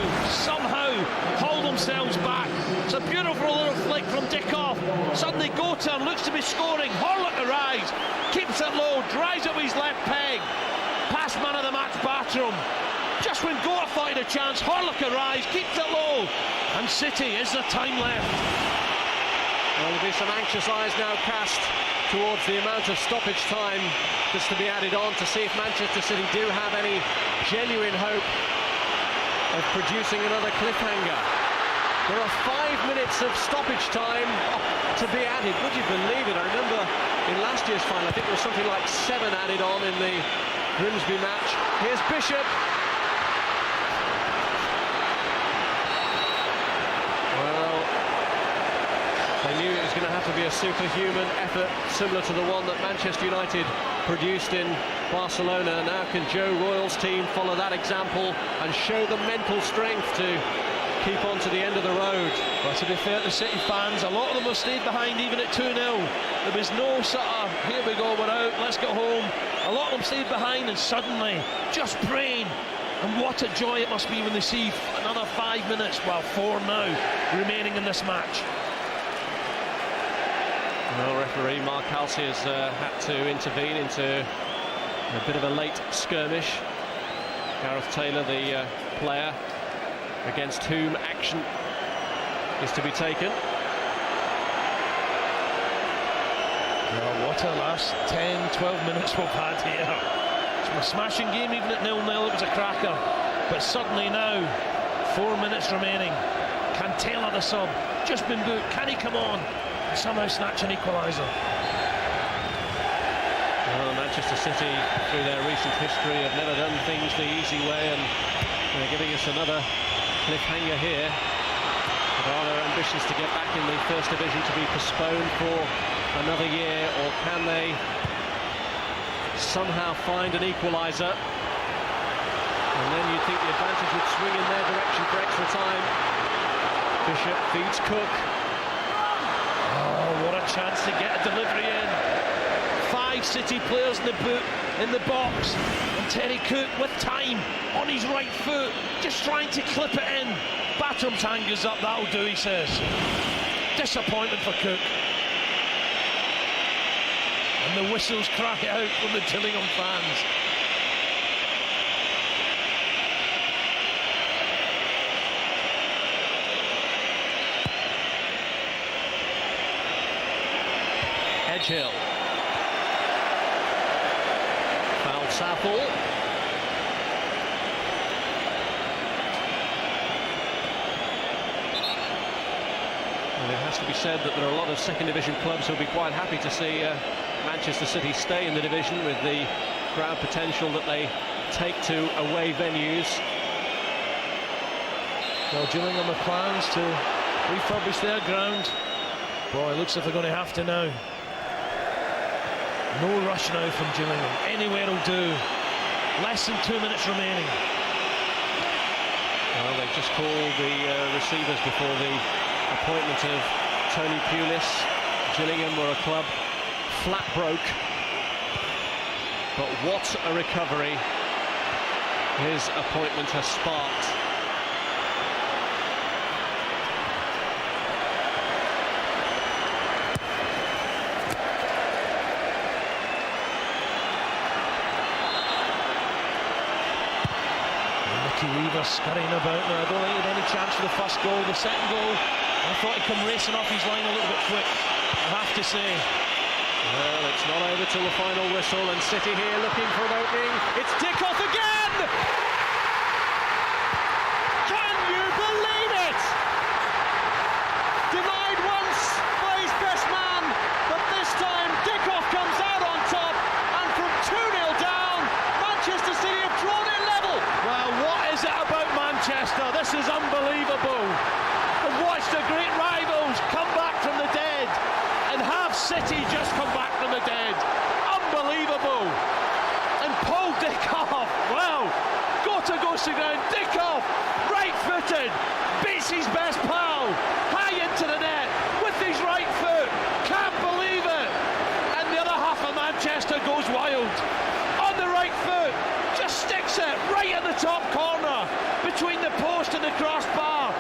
hold themselves back? It's a beautiful little flick from Dickov. Suddenly Goater looks to be scoring. Horlock arrives, keeps it low, drives up his left peg. Past man of the match, Bartram. Just when Goater thought he had a chance, Horlock arrives, keeps it low. And City, is there time left? Well, there'll be some anxious eyes now cast towards the amount of stoppage time that's to be added on to see if Manchester City do have any genuine hope of producing another cliffhanger. There are 5 minutes of stoppage time to be added. Would you believe it? I remember in last year's final, I think there was something like 7 added on in the Grimsby match. Here's Bishop. Well, they knew it was going to have to be a superhuman effort similar to the one that Manchester United produced in Barcelona. Now can Joe Royle's team follow that example and show the mental strength to keep on to the end of the road? Well, to be fair to City fans, a lot of them have stayed behind even at 2-0. There was no sort of, here we go, we're out, let's go home. A lot of them stayed behind and suddenly just praying. And what a joy it must be when they see another 5 minutes, well, 4 now, remaining in this match. Well, referee Mark Halsey has had to intervene into a bit of a late skirmish. Gareth Taylor, the player against whom action is to be taken. Well, what a last 10-12 minutes we've had here. It's a smashing game, even at 0-0 it was a cracker. But suddenly now, 4 minutes remaining. Can Taylor, the sub, just been booked, can he come on and somehow snatch an equaliser? Well, Manchester City, through their recent history, have never done things the easy way, and they're giving us another cliffhanger here. But are their ambitions to get back in the First Division to be postponed for another year, or can they somehow find an equaliser? And then you'd think the advantage would swing in their direction for extra time. Bishop feeds Cooke. Oh, what a chance to get a delivery in. 5 City players in the box, and Terry Cooke with time on his right foot, just trying to clip it in. Bartram's hand goes up, that'll do, he says. Disappointment for Cooke. And the whistles cry out from the Gillingham fans. Edghill. Fouled Southall. And it has to be said that there are a lot of second division clubs who'll be quite happy to see Manchester City stay in the division with the crowd potential that they take to away venues. Well, Gillingham have plans to refurbish their ground. Boy, it looks like they're going to have to now. No rush now from Gillingham. Anywhere will do. Less than 2 minutes remaining. Well, they've just called the receivers before the appointment of Tony Pulis. Gillingham were a club flat broke. But what a recovery his appointment has sparked. Nicky Weaver scurrying about now. I don't think he had any chance for the first goal. The second goal, I thought he'd come racing off his line a little bit quick, I have to say. Well, it's not over till the final whistle, and City here looking for an opening. It's Dickov again! Can you believe it? Denied once by his best man, but this time Dickov comes out on top, and from 2-0 down, Manchester City have drawn it level. Well, what is it about Manchester? This is unbelievable. I've watched the great rivals come back from the dead, and have City just come back from the dead. Unbelievable. And Paul Dickov, well, Goater goes to ground. Dickov, right-footed, beats his best pal, high into the net with his right foot. Can't believe it. And the other half of Manchester goes wild. On the right foot, just sticks it right in the top corner between the post and the crossbar.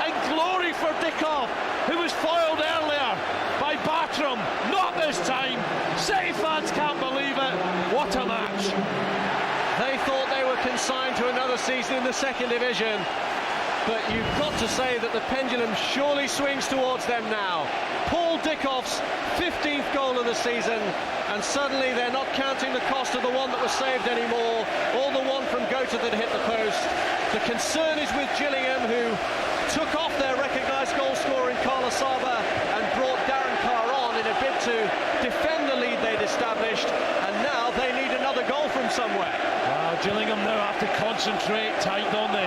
And glory for Dickov, who was foiled earlier by Bartram. Not this time. City fans can't believe it. What a match. They thought they were consigned to another season in the second division, but you've got to say that the pendulum surely swings towards them now. Paul Dickov's 15th goal of the season, and suddenly they're not counting the cost of the one that was saved anymore, or the one from Goater that hit the post. The concern is with Gillingham, who took off their recognised goal scorer in Asaba and brought Darren Carr on in a bid to defend the lead they'd established, and now they need another goal from somewhere. Wow, Gillingham now have to concentrate tight, don't they?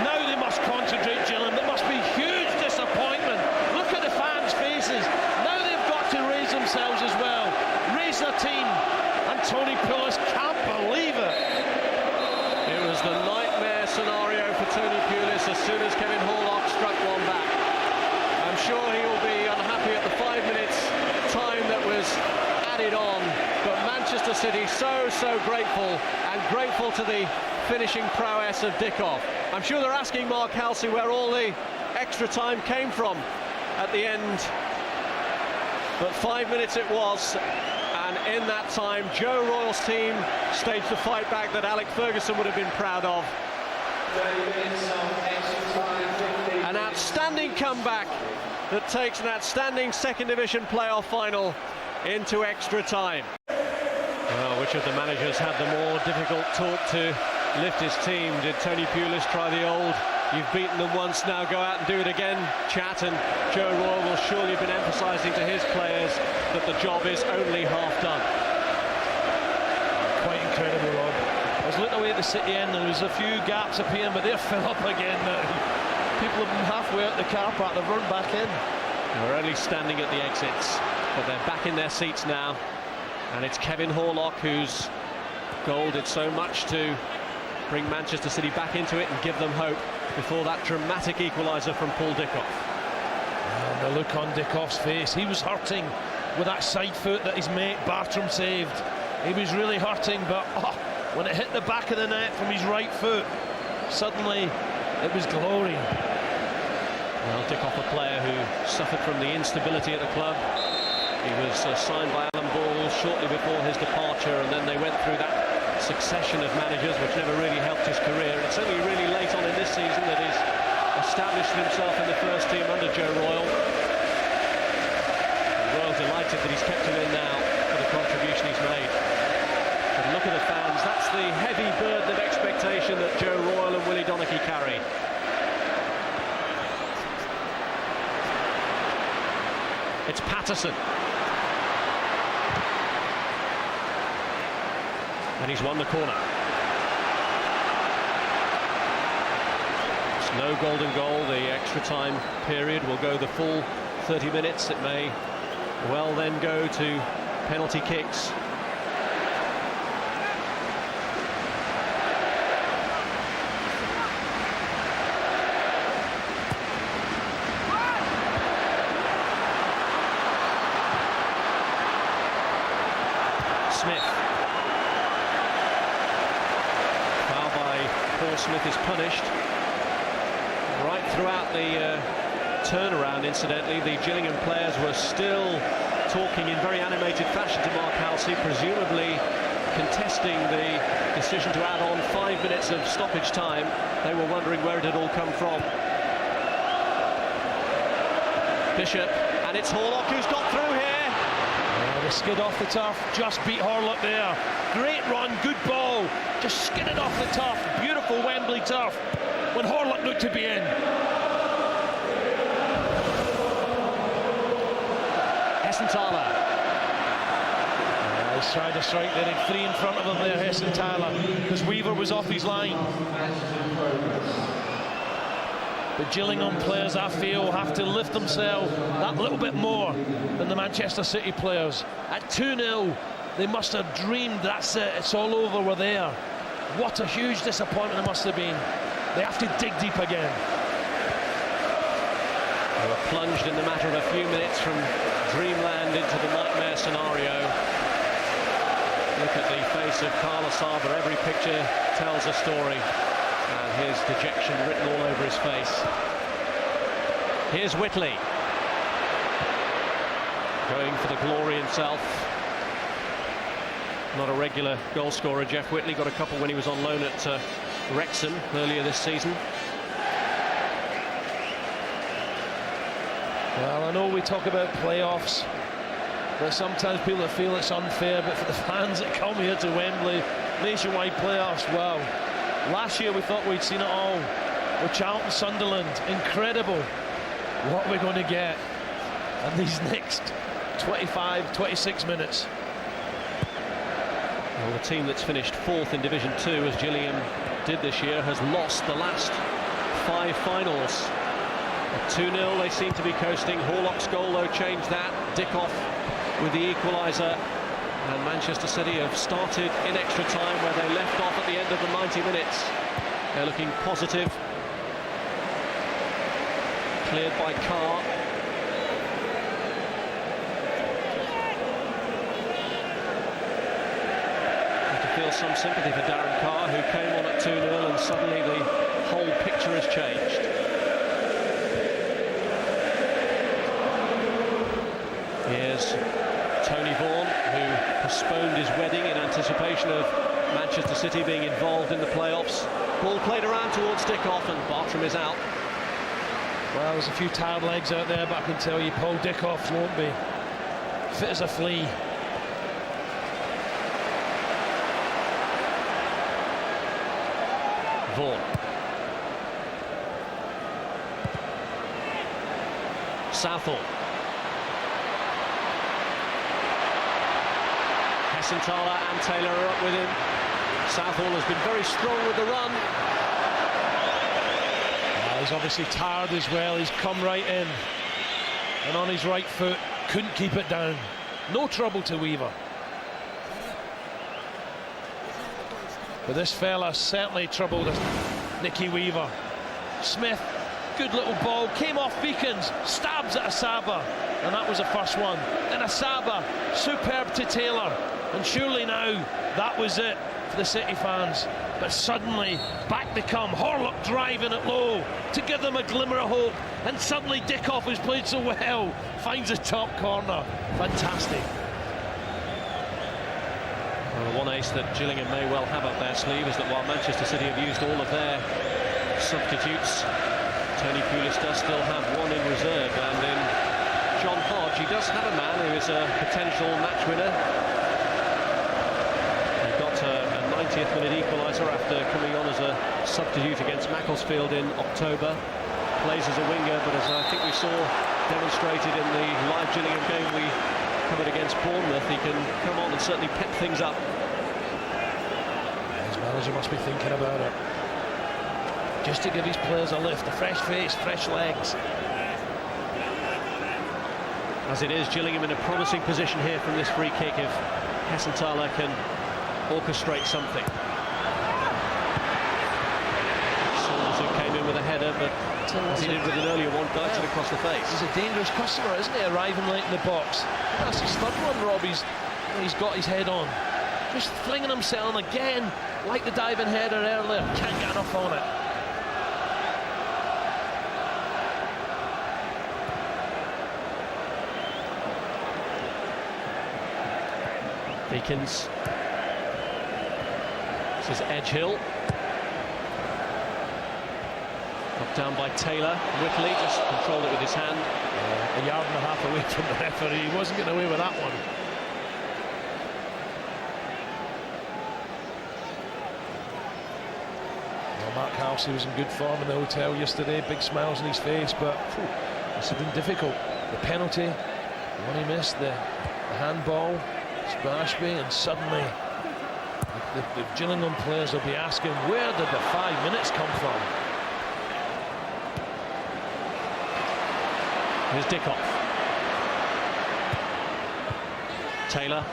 Now they must concentrate, Gillingham. There must be huge disappointment. Look at the fans' faces. Now they've got to raise themselves as well. Raise their team. And Tony Pulis can't believe it. It was the nightmare scenario for Tony Pulis as soon as Kevin Horlock struck one back. I'm sure he will be unhappy at the 5 minutes time that was added on, but Manchester City so grateful, and grateful to the finishing prowess of Dickov. I'm sure they're asking Mark Halsey where all the extra time came from at the end, but 5 minutes it was, and in that time Joe Royle's team staged the fight back that Alec Ferguson would have been proud of. An outstanding comeback that takes an outstanding second division playoff final into extra time. Well, which of the managers had the more difficult talk to lift his team? Did Tony Pulis try the old, you've beaten them once, now go out and do it again chat? And Joe Royle will surely have been emphasising to his players that the job is only half done. Quite incredible, Rob. I was looking away at the City end, and there was a few gaps appearing, but they're filled up again now. People have been halfway out the car park, they've run back in. They're only standing at the exits, but they're back in their seats now. And it's Kevin Horlock whose goal did so much to bring Manchester City back into it and give them hope before that dramatic equaliser from Paul Dickov. And the look on Dickov's face, he was hurting with that side foot that his mate Bartram saved. He was really hurting, but when it hit the back of the net from his right foot, suddenly it was glory. Well, Dickov, a player who suffered from the instability at the club. He was signed by Alan Ball shortly before his departure, and then they went through that succession of managers which never really helped his career. And it's only really late on in this season that he's established himself in the first team under Joe Royle. And Royle delighted that he's kept him in now for the contribution he's made. But look at the fans, that's the heavy burden of expectation that Joe Royle and Willie Donachie carry. It's Patterson. And he's won the corner. No golden goal. The extra time period will go the full 30 minutes. It may well then go to penalty kicks. Smith is punished. Right throughout the turnaround, incidentally, the Gillingham players were still talking in very animated fashion to Mark Halsey, presumably contesting the decision to add on 5 minutes of stoppage time. They were wondering where it had all come from. Bishop, and it's Horlock who's got through here. The skid off the turf, just beat Horlock there. Great run, good ball, just skidded off the turf. Beautiful Wembley turf when Horlock looked to be in. Hessenthaler. He's tried to strike there, had three in front of him there, Hessenthaler, because Weaver was off his line. The Gillingham players, I feel, have to lift themselves that little bit more than the Manchester City players. At 2-0, they must have dreamed, that's it, it's all over, we're there. What a huge disappointment it must have been. They have to dig deep again. They were plunged in the matter of a few minutes from dreamland into the nightmare scenario. Look at the face of Asaba. Every picture tells a story. And his dejection written all over his face. Here's Whitley. Going for the glory himself. Not a regular goal scorer, Jeff Whitley. Got a couple when he was on loan at Wrexham earlier this season. Well, I know we talk about playoffs, but sometimes people feel it's unfair, but for the fans that come here to Wembley, nationwide playoffs, wow. Last year we thought we'd seen it all with Charlton, Sunderland, incredible. What we're going to get in these next 25, 26 minutes. Well, the team that's finished fourth in Division 2, as Gillingham did this year, has lost the last 5 finals. At 2-0, they seem to be coasting. Horlock's goal, though, changed that. Dickov with the equaliser. And Manchester City have started in extra time where they left off at the end of the 90 minutes. They're looking positive. Cleared by Carr. To feel some sympathy for Darren Carr, who came on at 2-0, and suddenly the whole picture has changed. Here's Tony Vaughan, who postponed his wedding in anticipation of Manchester City being involved in the playoffs. Ball played around towards Dickov, and Bartram is out. Well, there's a few tired legs out there, but I can tell you Paul Dickov won't be fit as a flea. Vaughan. Southall. Hessenthaler and Taylor are up with him. Southall has been very strong with the run. He's obviously tired as well. He's come right in and on his right foot, couldn't keep it down. No trouble to Weaver. But this fella certainly troubled Nicky Weaver. Smith, good little ball, came off Wiekens, stabs at Asaba, and that was the first one. Then Asaba, superb to Taylor, and surely now that was it for the City fans. But suddenly back they come, Horlock driving it low to give them a glimmer of hope, and suddenly Dickov, who's played so well, finds a top corner. Fantastic. Well, the one ace that Gillingham may well have up their sleeve is that while Manchester City have used all of their substitutes, Tony Pulis does still have one in reserve, and in John Hodge he does have a man who is a potential match winner. He got a 90th minute equaliser after coming on as a substitute against Macclesfield in October. Plays as a winger, but as I think we saw demonstrated in the live Gillingham game we covered against Bournemouth, he can come on and certainly pep things up. His manager must be thinking about it. just to give his players a lift, a fresh face, fresh legs. As it is, Gillingham in a promising position here from this free kick if Hessenthaler can orchestrate something. Saunders, who came in with a header, but as he did with an earlier one, darted across the face. He's a dangerous customer, isn't he, arriving late in the box? That's his third one, Rob. He's got his head on. Just flinging himself, and again, like the diving header earlier, can't get enough on it. Wiekens. This is Edghill. Knocked down by Taylor. Whitley just controlled it with his hand. A yard and a half away from the referee. He wasn't getting away with that one. Well, Mark Halsey was in good form in the hotel yesterday. Big smiles on his face, but it's been difficult. The penalty, the one he missed, the handball, it's Ashby, and suddenly the Gillingham players will be asking, where did the 5 minutes come from? Here's Dickov. Taylor.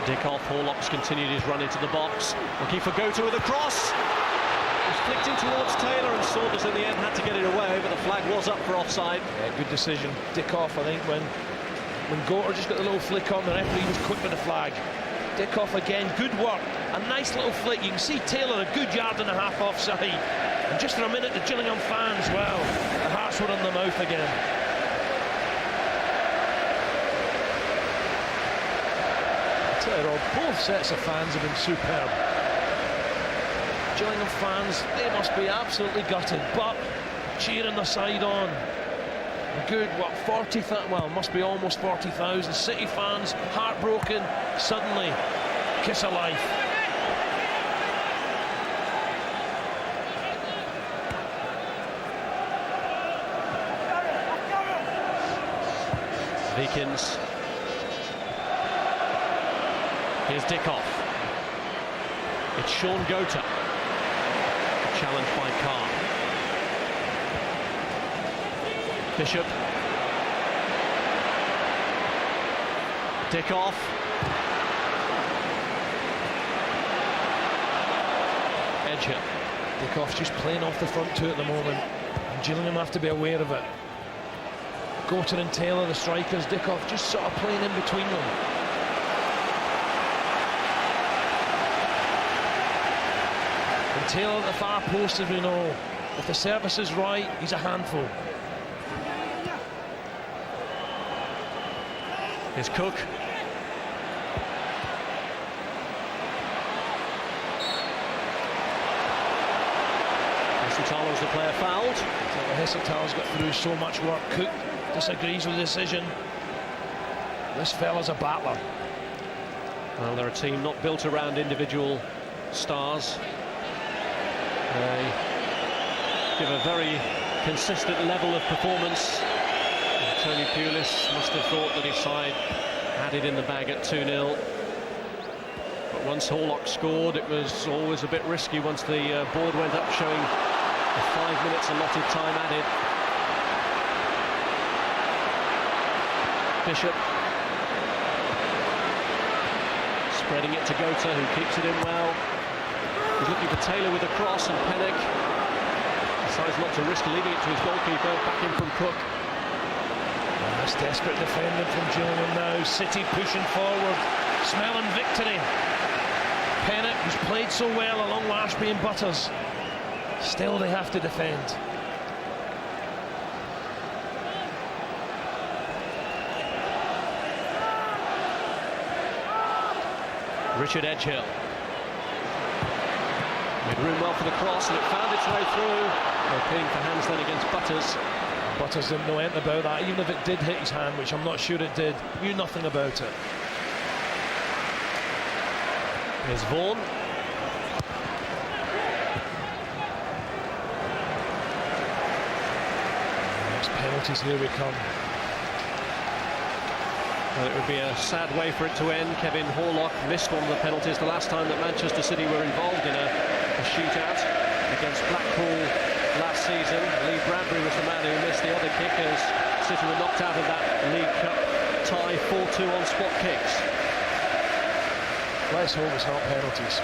Dickov. Horlock's continued his run into the box. Looking for Goater with a cross. It was flicked in towards Taylor, and Saunders in the end had to get it away, but the flag was up for offside. Yeah, good decision. Dickov, I think, when Goater just got the little flick on, the referee was quick with the flag. Dickov again, good work. A nice little flick. You can see Taylor a good yard and a half offside. And just for a minute, the Gillingham fans, well, the hearts were in their mouth again. I tell you, Rob, both sets of fans have been superb. Gillingham fans, they must be absolutely gutted, but cheering the side on. Good, what, 40,000, well, must be almost 40,000. City fans, heartbroken, suddenly, kiss of life. Wiekens. Here's Dickov. It's Shaun Goater. Challenged by Carr. Bishop. Dickov. Edghill. Dickov's just playing off the front two at the moment, and Gillingham have to be aware of it. Goater and Taylor, the strikers. Dickov just sort of playing in between them. And Taylor at the far post, as we know, if the service is right, he's a handful. Here's Cooke. Hessenthaler was the player fouled. Hessenthaler's got through so much work. Cooke disagrees with the decision. This fella's a battler. Well, they're a team not built around individual stars. They give a very consistent level of performance. And Tony Pulis must have thought that his side had it in the bag at 2-0. But once Horlock scored, it was always a bit risky once the board went up, showing the 5 minutes allotted time added. Bishop spreading it to Goater, who keeps it in well. He's looking for Taylor with a cross, and Pennock decides not to risk leaving it to his goalkeeper. Back in from Cooke. That's desperate defending from Gillingham now. City pushing forward, smelling victory. Pennock, who's played so well along with Ashby and Butters, still they have to defend. Richard Edghill. Made room well for the cross, and it found its way through. Appealing for hands then against Butters. Butters didn't know anything about that, even if it did hit his hand, which I'm not sure it did. Knew nothing about it. Here's Vaughan. Next penalties, here we come. Well, it would be a sad way for it to end. Kevin Horlock missed one of the penalties the last time that Manchester City were involved in a shootout against Blackpool last season. Lee Bradbury was the man who missed the other kick as City were knocked out of that League Cup tie 4-2 on spot kicks. Let's hope it's not penalties.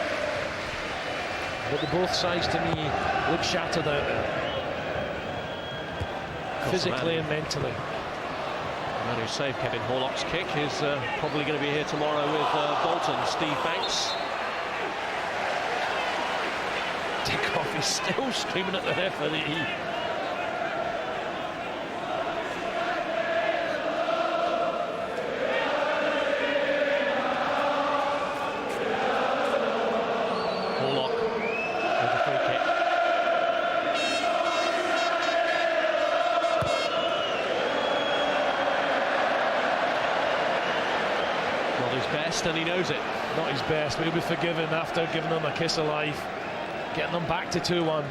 But the both sides to me look shattered out there, physically and mentally. The man who saved Kevin Horlock's kick is probably going to be here tomorrow with Bolton, Steve Banks. Dickov is still screaming at the referee. Horlock with a free kick. Not his best, and he knows it. Not his best, but he'll be forgiven after giving them a kiss of life, getting them back to 2-1.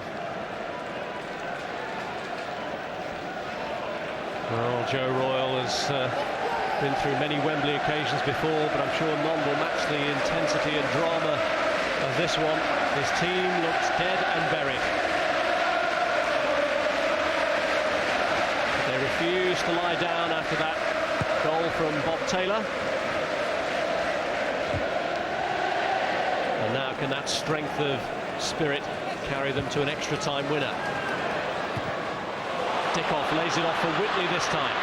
Well, Joe Royle has been through many Wembley occasions before, but I'm sure none will match the intensity and drama of this one. His team looks dead and buried. They refuse to lie down after that goal from Bob Taylor. And now can that strength of spirit carry them to an extra time winner? Dickov lays it off for Whitley this time.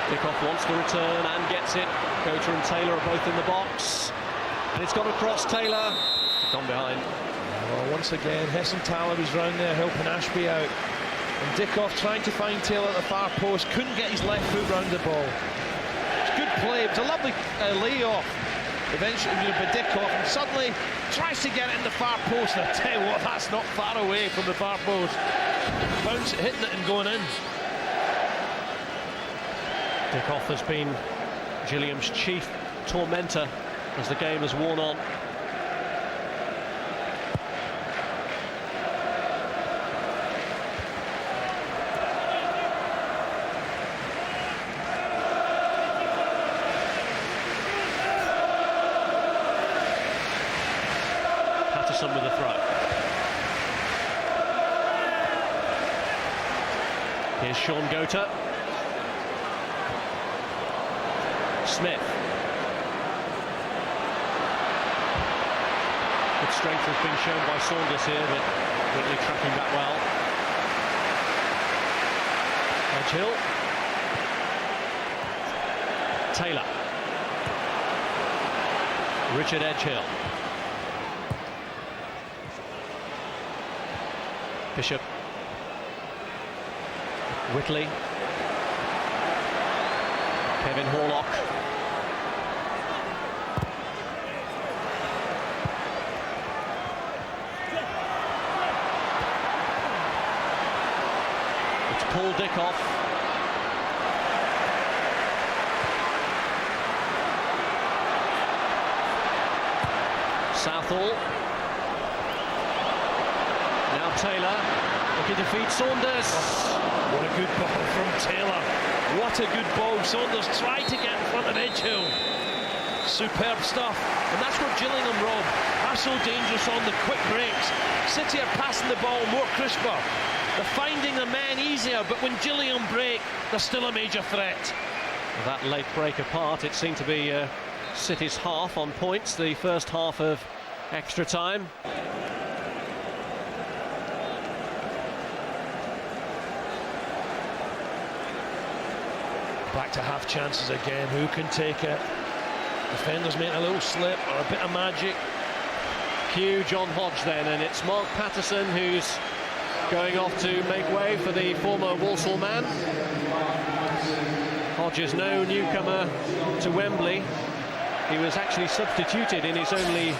Dickov wants the return and gets it. Goater and Taylor are both in the box. And it's gone across Taylor. Gone behind. Well, once again, Hessenthaler was round there helping Ashby out. And Dickov trying to find Taylor at the far post. Couldn't get his left foot round the ball. It's good play. It was a lovely layoff. Eventually by Dickov, and suddenly tries to get it in the far post. And I tell you what, that's not far away from the far post. Bounce it, hitting it and going in. Dickov has been Gillingham's chief tormentor as the game has worn on. Patterson with a throw. Here's Shaun Goater. Smith. Good strength has been shown by Saunders here, but Whitley tracking back well. Edghill. Taylor. Richard Edghill. Bishop. Whitley. Kevin Horlock. It's Paul Dickov. Southall. Now Taylor looking to feed Saunders. What a good ball from Taylor. What a good ball. Saunders tried to get in front of Edghill. Superb stuff. And that's what Gillingham, Rob, are so dangerous on the quick breaks. City are passing the ball more crisper. They're finding the men easier, but when Gillingham break, they're still a major threat. That late break apart, it seemed to be City's half on points, the first half of extra time. Back to half chances again. Who can take it? Defenders make a little slip or a bit of magic. Cue John Hodge then, and it's Mark Patterson who's going off to make way for the former Walsall man. Hodge is no newcomer to Wembley. He was actually substituted in his only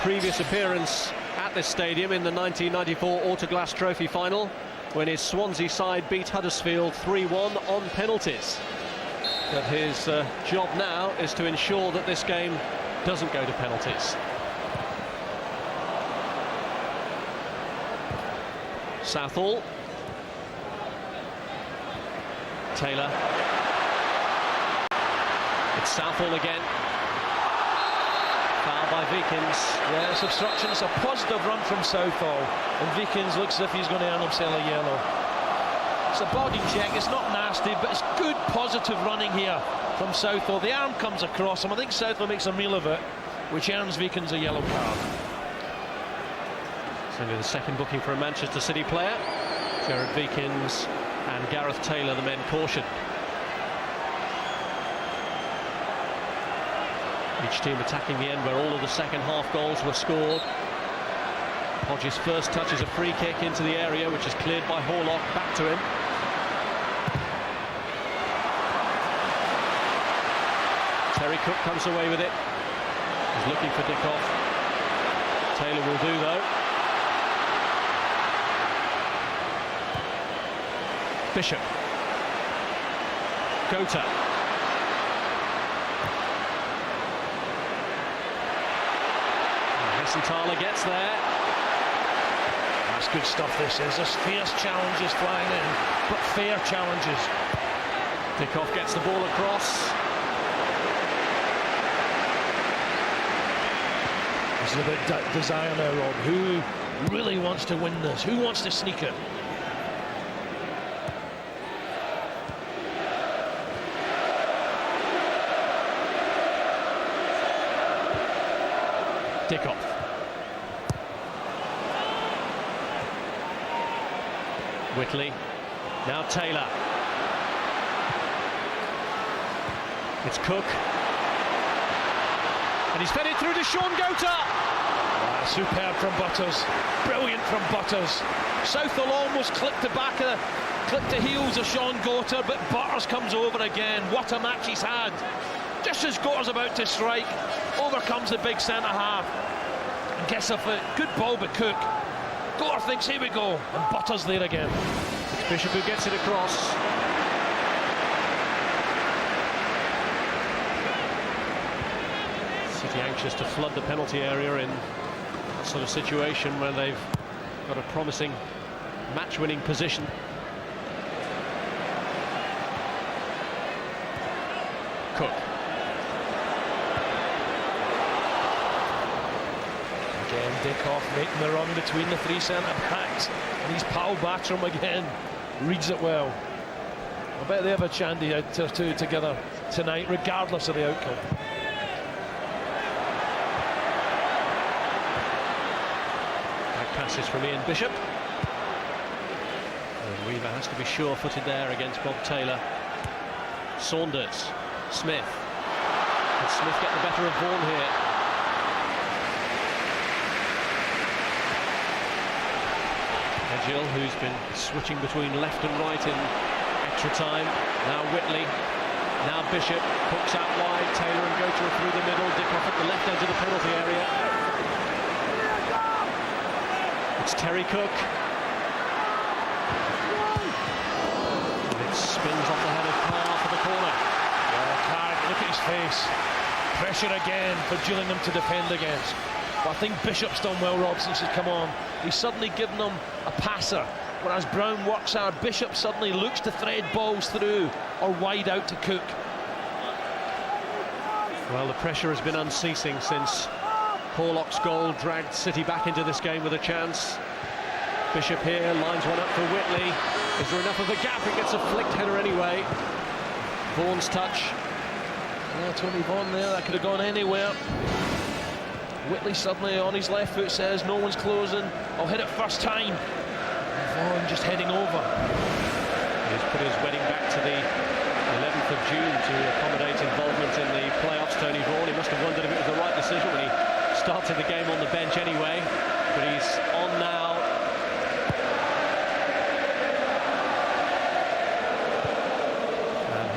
previous appearance at this stadium in the 1994 Autoglass Trophy final, when his Swansea side beat Huddersfield 3-1 on penalties. But his job now is to ensure that this game doesn't go to penalties. Southall. Taylor. It's Southall again. Foul by Wiekens. Yeah, it's obstruction. It's a positive run from Southall, and Wiekens looks as if he's going to earn himself a yellow. It's a body check. It's not nasty, but it's good positive running here from Southall. The arm comes across him. I think Southall makes a meal of it, which earns Wiekens a yellow card. It's only the second booking for a Manchester City player. Gerard Wiekens and Gareth Taylor, the men cautioned. Each team attacking the end where all of the second half goals were scored. Hodge's first touch is a free kick into the area, which is cleared by Horlock. Back to him. Terry Cooke comes away with it. He's looking for Dickov. Taylor will do, though. Bishop. Goater. Hessenthaler gets there. That's good stuff, this is. There's fierce challenges flying in, but fair challenges. Dickov gets the ball across. This is about desire now, Rob. Who really wants to win this? Who wants to sneak it? Dickov. Whitley. Now Taylor. It's Cooke. And he's fed it through to Shaun Goater. Superb from Butters. Brilliant from Butters. Southall almost clipped the heels of Shaun Goater, but Butters comes over again. What a match he's had. Just as Goater's about to strike, over comes the big centre half and gets a foot. Good ball by Cooke. Goater thinks, here we go, and Butters there again. It's Bishop who gets it across. City anxious to flood the penalty area in that sort of situation where they've got a promising match-winning position. Cooke. Again, Dickov making the run between the three centre-backs, and he's pal Bartram again. Reads it well. I bet they have a chandy out or two together tonight, regardless of the outcome. Back passes from Ian Bishop. And Weaver has to be sure-footed there against Bob Taylor. Saunders. Smith. Can Smith get the better of Vaughan here? Edghill, who's been switching between left and right in extra time. Now Whitley. Now Bishop. Hooks out wide. Taylor and Goater are through the middle. Dickov at the left edge of the penalty area. It's Terry Cooke. And it spins off the head of Carr for the corner. Look at his face. Pressure again for Gillingham to defend against. But I think Bishop's done well, Rob, since he's come on. He's suddenly given them a passer, whereas Brown works hard. Bishop suddenly looks to thread balls through or wide out to Cooke. Well, the pressure has been unceasing since Horlock's goal dragged City back into this game with a chance. Bishop here lines one up for Whitley. Is there enough of a gap? It gets a flicked header anyway. Vaughan's touch. Yeah, Tony Vaughan there, that could have gone anywhere. Whitley suddenly on his left foot says, no one's closing, I'll hit it first time. And Vaughan just heading over. He's put his wedding back to the 11th of June to accommodate involvement in the playoffs, Tony Vaughan. He must have wondered if it was the right decision when he started the game on the bench anyway. But he's on now.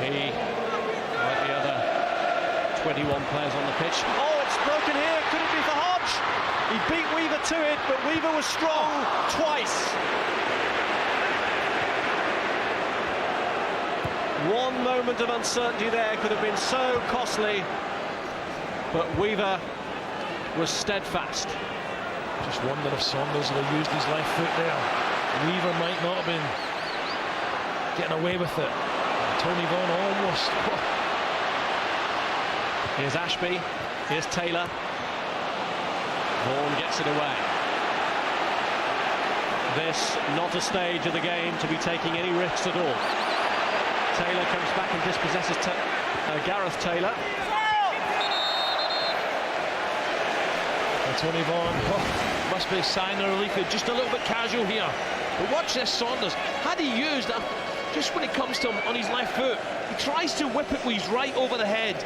And he, like the other 21 players on the pitch. Oh, it's broken here. Could it be for Hodge? He beat Weaver to it, but Weaver was strong twice. One moment of uncertainty there could have been so costly, but Weaver was steadfast. Just wondered if Saunders would have used his left foot there. Weaver might not have been getting away with it. Tony Vaughan almost. Here's Ashby, here's Taylor. Vaughan gets it away. This not a stage of the game to be taking any risks at all. Taylor comes back and dispossesses Gareth Taylor. Tony Vaughan, must be a sign of relief. Just a little bit casual here. But watch this, Saunders. Had he used that, just when it comes to him on his left foot, he tries to whip it with his right over the head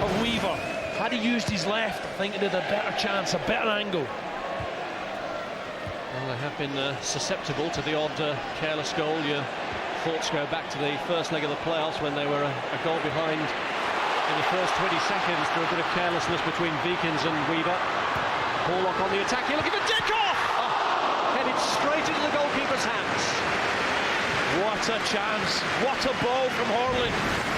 of Weaver. Had he used his left, I think it had a better chance, a better angle. Well, they have been susceptible to the odd careless goal. Your thoughts go back to the first leg of the playoffs when they were a goal behind in the first 20 seconds through a bit of carelessness between Wiekens and Weaver. Horlock on the attack here, looking for Dickov! Headed straight into the goalkeeper's hands. What a chance, what a ball from Horlock.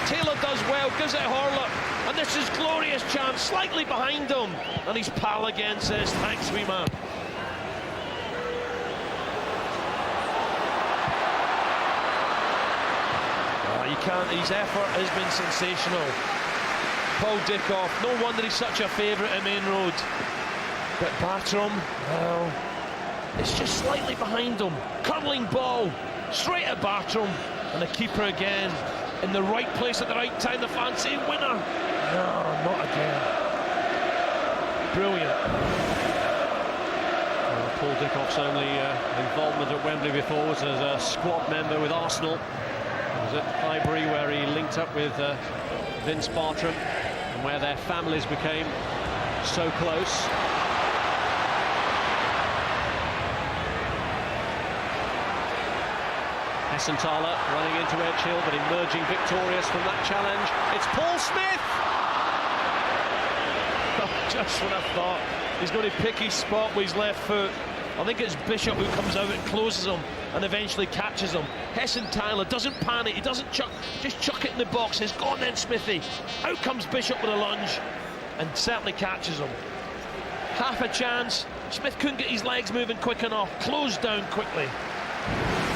Taylor does well, gives it Horlock, and this is glorious chance, slightly behind him. And his pal again says, thanks, wee man. You can't, his effort has been sensational. Paul Dickov, no wonder he's such a favourite at Main Road. But Bartram, well, it's just slightly behind him. Curling ball, straight at Bartram, and the keeper again in the right place at the right time. The fans say winner. No, not again. Brilliant. Well, Paul Dickov's only involvement at Wembley before was as a squad member with Arsenal. It was at Highbury where he linked up with Vince Bartram and where their families became so close. Hessenthaler running into Edghill, but emerging victorious from that challenge. It's Paul Smith! Oh, just when I thought he's going to pick his spot with his left foot. I think it's Bishop who comes out and closes him and eventually catches him. Hessenthaler doesn't panic, he doesn't just chuck it in the box. He's gone then, Smithy. Out comes Bishop with a lunge and certainly catches him. Half a chance. Smith couldn't get his legs moving quick enough. Closed down quickly.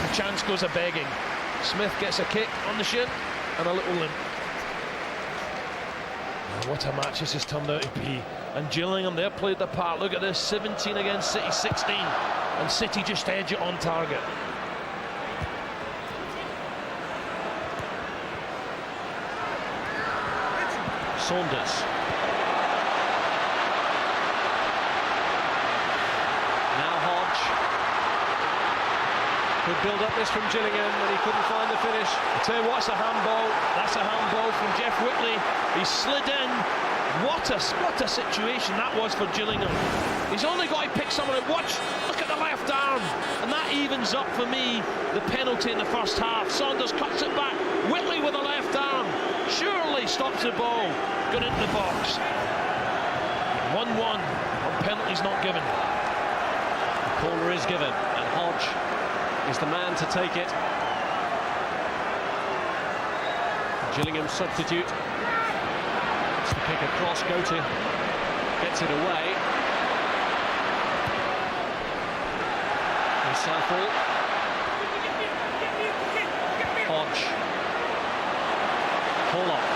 The chance goes a begging. Smith gets a kick on the shin and a little limp. Oh, what a match this has turned out to be. And Gillingham, they've played the part. Look at this, 17 against City 16. And City just edge it on target. Saunders. Now Hodge. Could build up this from Gillingham, and he couldn't find the finish. I tell you what, it's a handball. That's a handball from Jeff Whitley. He slid in. What a situation that was for Gillingham. He's only got to pick someone up. Watch, look at the left arm. And that evens up for me the penalty in the first half. Saunders cuts it back. Whitley with the left arm. Surely stops the ball. Got into the box. 1-1. And penalty's not given. The corner is given, and Hodge is the man to take it. Gillingham substitute. It's the kick across. Goater gets it away. And Southall. Hodge. Horlock.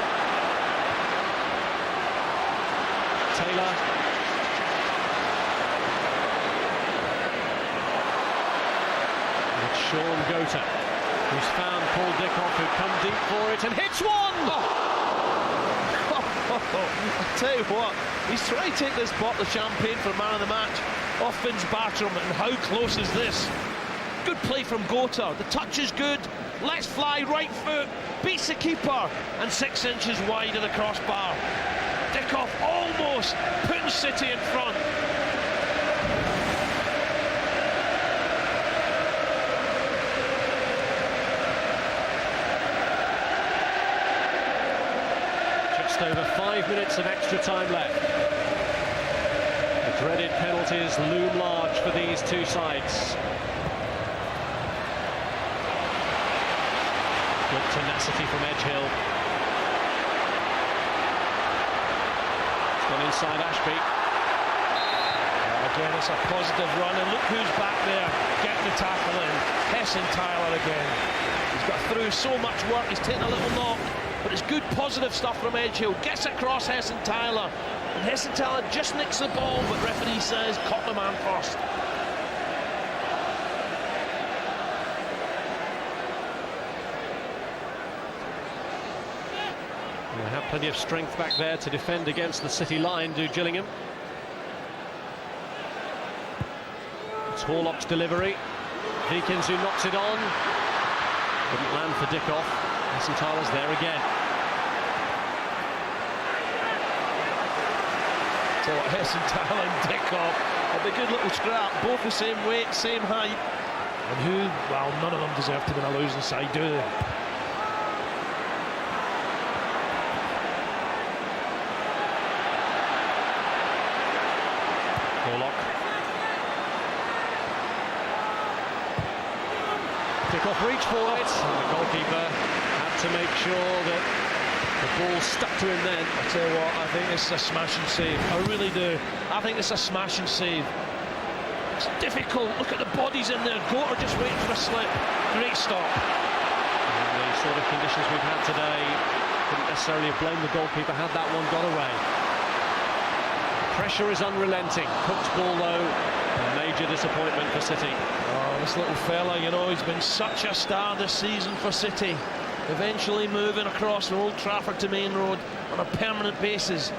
Taylor. It's Shaun Goater, who's found Paul Dickov, who come deep for it and hits one! I tell you what, he's trying to take this bottle of champagne for man of the match off Vince Bartram, and how close is this? Good play from Goater, the touch is good, let's fly, right foot, beats the keeper, and 6 inches wide of the crossbar. Dickov almost putting City in front. Over 5 minutes of extra time left. The dreaded penalties loom large for these two sides. Good tenacity from Edghill. It's gone inside Ashby. Again, it's a positive run, and look who's back there getting the tackle in. Hessenthaler again. He's got through so much work, he's taken a little knock. but it's good positive stuff from Edghill. Gets across Hessenthaler, and Hessenthaler just nicks the ball, but referee says caught the man first. They have plenty of strength back there to defend against the City line, do Gillingham. It's Horlock's delivery. Wiekens who knocks it on. Wouldn't land for Dickov. Hessenthaler's there again. So Hessenthaler and Dickov had a good little scrap, both the same weight, same height. And who, well, none of them deserve to be on a losing side, do they? Horlock. Dickov reached for it, and the goalkeeper had to make sure that the ball stuck to him then. I tell you what, I think this is a smashing save. I really do. I think it's a smashing save. It's difficult. Look at the bodies in there. Goater just waiting for a slip. Great stop. In the sort of conditions we've had today, couldn't necessarily have blamed the goalkeeper had that one got away. Pressure is unrelenting. Cooke's ball, though, a major disappointment for City. Oh, this little fella, you know, he's been such a star this season for City. Eventually moving across from Old Trafford to Main Road on a permanent basis.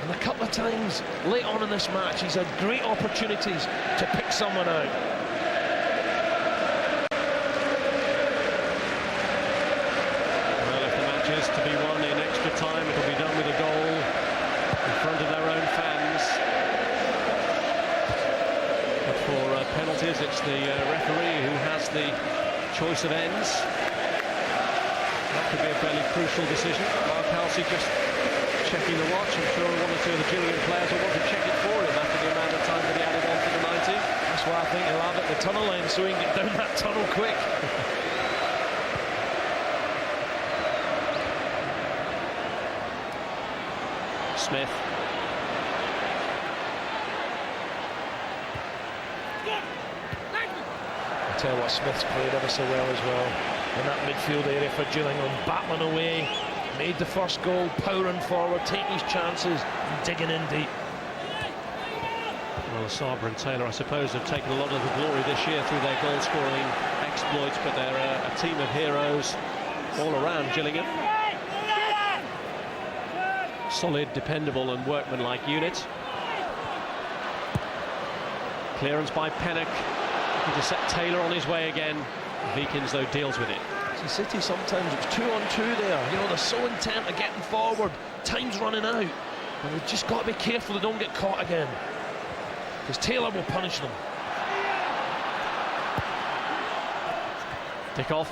And a couple of times late on in this match, he's had great opportunities to pick someone out. Well, if the match is to be won in extra time, it'll be done with a goal in front of their own fans. But for penalties, it's the referee who has the choice of ends. That could be a fairly crucial decision. Mark Halsey just checking the watch. I'm sure one or two of the Gillingham players will want to check it for him after the amount of time that he added on to the 90. That's why I think he'll have it the tunnel end so he can get down that tunnel quick. Smith. I tell you what, Smith's played ever so well as well in that midfield area for Gillingham, battling away, made the first goal, powering forward, taking his chances and digging in deep. Well, Asaba and Taylor, I suppose, have taken a lot of the glory this year through their goal-scoring exploits, but they're a team of heroes all around Gillingham. Solid, dependable and workmanlike unit. Clearance by Pennock. Looking to set Taylor on his way again. Wiekens, though, deals with it. See, City sometimes it's 2-on-2 there. You know, they're so intent on getting forward. Time's running out. And we've just got to be careful they don't get caught again, because Taylor will punish them. Dickov.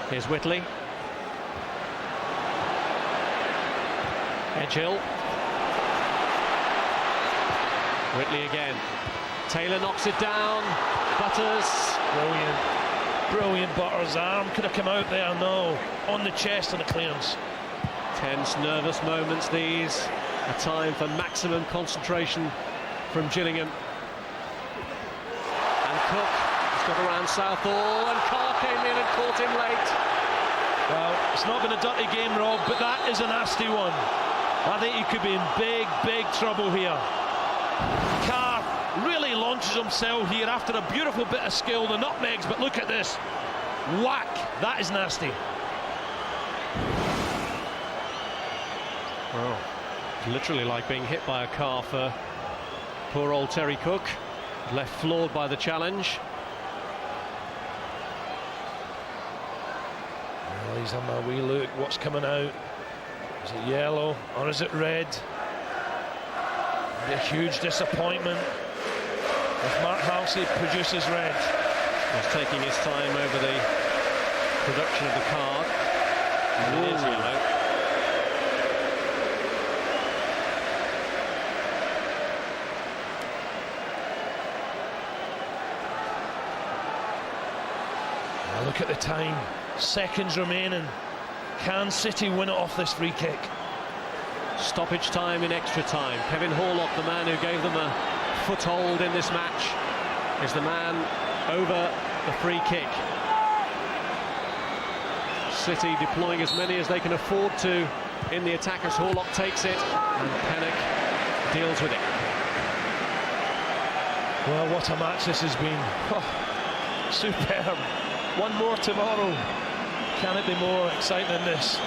Here's Whitley. Edghill. Whitley again. Taylor knocks it down. Butters. Brilliant Butters. Arm could have come out there, no. On the chest and a clearance. Tense, nervous moments these. A time for maximum concentration from Gillingham. And Cooke has got around Southall, and Carr came in and caught him late. Well, it's not been a dirty game, Rob, but that is a nasty one. I think he could be in big trouble here. Carr really launches himself here after a beautiful bit of skill, the nutmegs, but look at this. Whack! That is nasty. Well, literally like being hit by a car for poor old Terry Cooke. Left floored by the challenge. Well, he's on my wee look. What's coming out? Is it yellow or is it red? It'll be a huge disappointment if Mark Halsey produces red. He's taking his time over the production of the card. And it is yellow. Now look at the time. Seconds remaining. Can City win it off this free kick? Stoppage time in extra time. Kevin Horlock, the man who gave them a foothold in this match, is the man over the free kick. City deploying as many as they can afford to in the attack as Horlock takes it and Pennock deals with it. Well, what a match this has been. Oh, superb. One more tomorrow. Can it be more exciting than this?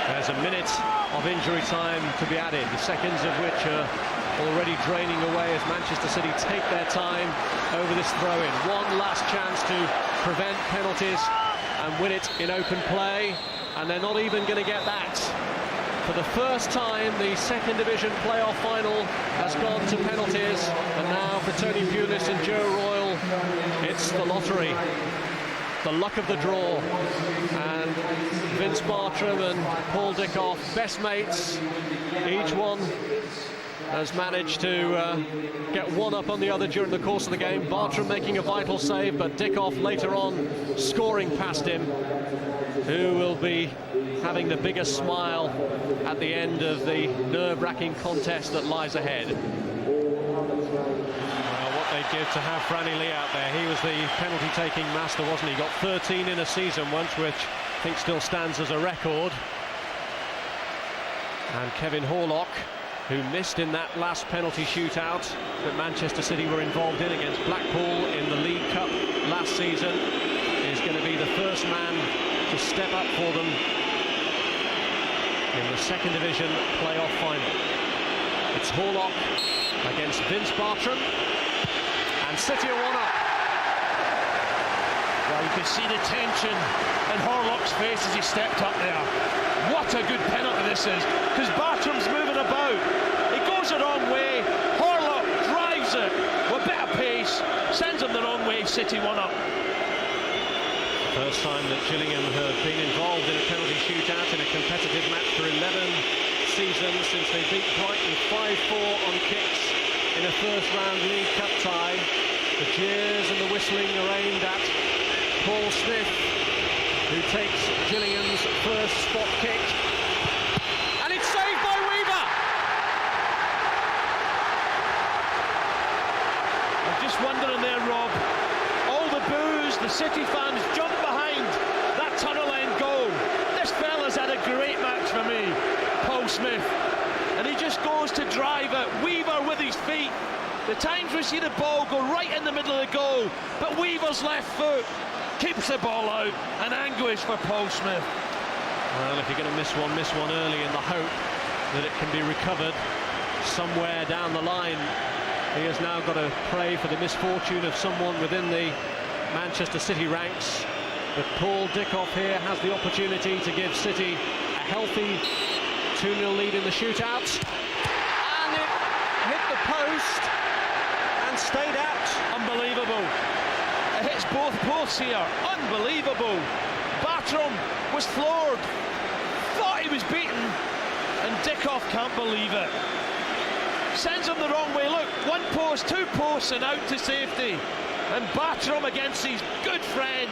There's a minute of injury time to be added, the seconds of which are already draining away as Manchester City take their time over this throw-in. One last chance to prevent penalties and win it in open play, and they're not even going to get that. For the first time, the second division playoff final has gone to penalties, and now for Tony Pulis and Joe Royle, it's the lottery, the luck of the draw. And Vince Bartram and Paul Dickov, best mates, each one has managed to get one up on the other during the course of the game. Bartram making a vital save, but Dickov later on scoring past him, who will be having the biggest smile at the end of the nerve-wracking contest that lies ahead. Well, what they'd give to have Franny Lee out there. He was the penalty-taking master, wasn't he? Got 13 in a season once, which I think still stands as a record. And Kevin Horlock, who missed in that last penalty shootout that Manchester City were involved in against Blackpool in the League Cup last season, is going to be the first man to step up for them in the second division playoff final. It's Horlock against Vince Bartram, and City are one up. Well, you can see the tension in Horlock's face as he stepped up there. What a good penalty this is, because Bartram's moving about. He goes the wrong way, Horlock drives it with a bit of pace, sends him the wrong way, City one up. First time that Gillingham have been involved in a penalty shootout in a competitive match for 11 seasons since they beat Brighton 5-4 on kicks in a first-round League Cup tie. The jeers and the whistling are aimed at Paul Smith, who takes Gillingham's first spot kick. And it's saved by Weaver! I'm just wondering there, Rob, all the boos, the City fans jump behind that tunnel end goal. This fella's had a great match for me, Paul Smith, and he just goes to drive it. Weaver with his feet. The times we see the ball go right in the middle of the goal, but Weaver's left foot keeps the ball out, and anguish for Paul Smith. Well, if you're going to miss one early in the hope that it can be recovered somewhere down the line. He has now got to pray for the misfortune of someone within the Manchester City ranks. But Paul Dickov here has the opportunity to give City a healthy 2-0 lead in the shootout. And it hit the post and stayed out. Unbelievable. It hits both posts here. Unbelievable. Bartram was floored. Thought he was beaten. And Dickov can't believe it. Sends him the wrong way. Look, one post, two posts and out to safety. And Bartram against his good friend.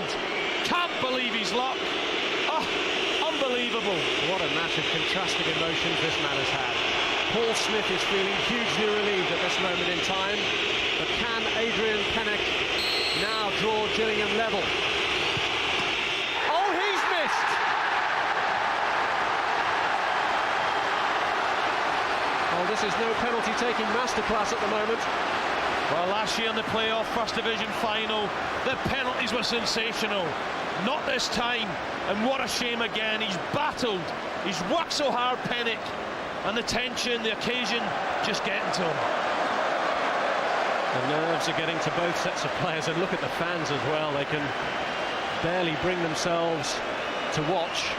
Can't believe his luck. Oh, unbelievable. What a match of contrasting emotions this man has had. Paul Smith is feeling hugely relieved at this moment in time. But can Adrian Pennock now draw Gillingham level? Oh, he's missed! Oh, this is no penalty-taking masterclass at the moment. Well, last year in the playoff First Division final, the penalties were sensational. Not this time, and what a shame again. He's battled, he's worked so hard, Pennock, and the tension, the occasion, just getting to him. The nerves are getting to both sets of players, and look at the fans as well. They can barely bring themselves to watch.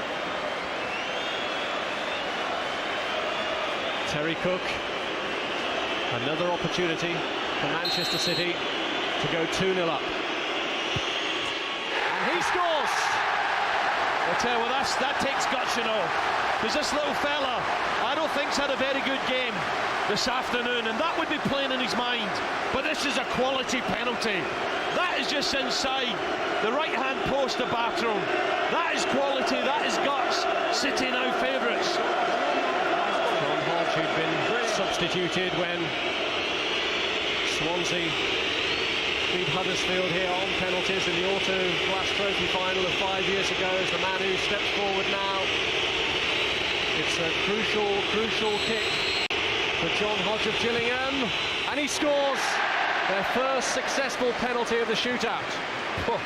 Terry Cooke, another opportunity for Manchester City to go 2-0 up. And he scores! I tell you what, that takes guts, you know, because this little fella, I don't think's had a very good game this afternoon, and that would be playing in his mind. But this is a quality penalty. That is just inside the right-hand post of Bartram. That is quality, that is guts. City now favourites. Hodge, who'd been substituted when Swansea beat Huddersfield here on penalties in the Auto Glass Trophy final of 5 years ago, is the man who steps forward now. It's a crucial kick for John Hodge of Gillingham, and he scores their first successful penalty of the shootout. Oh,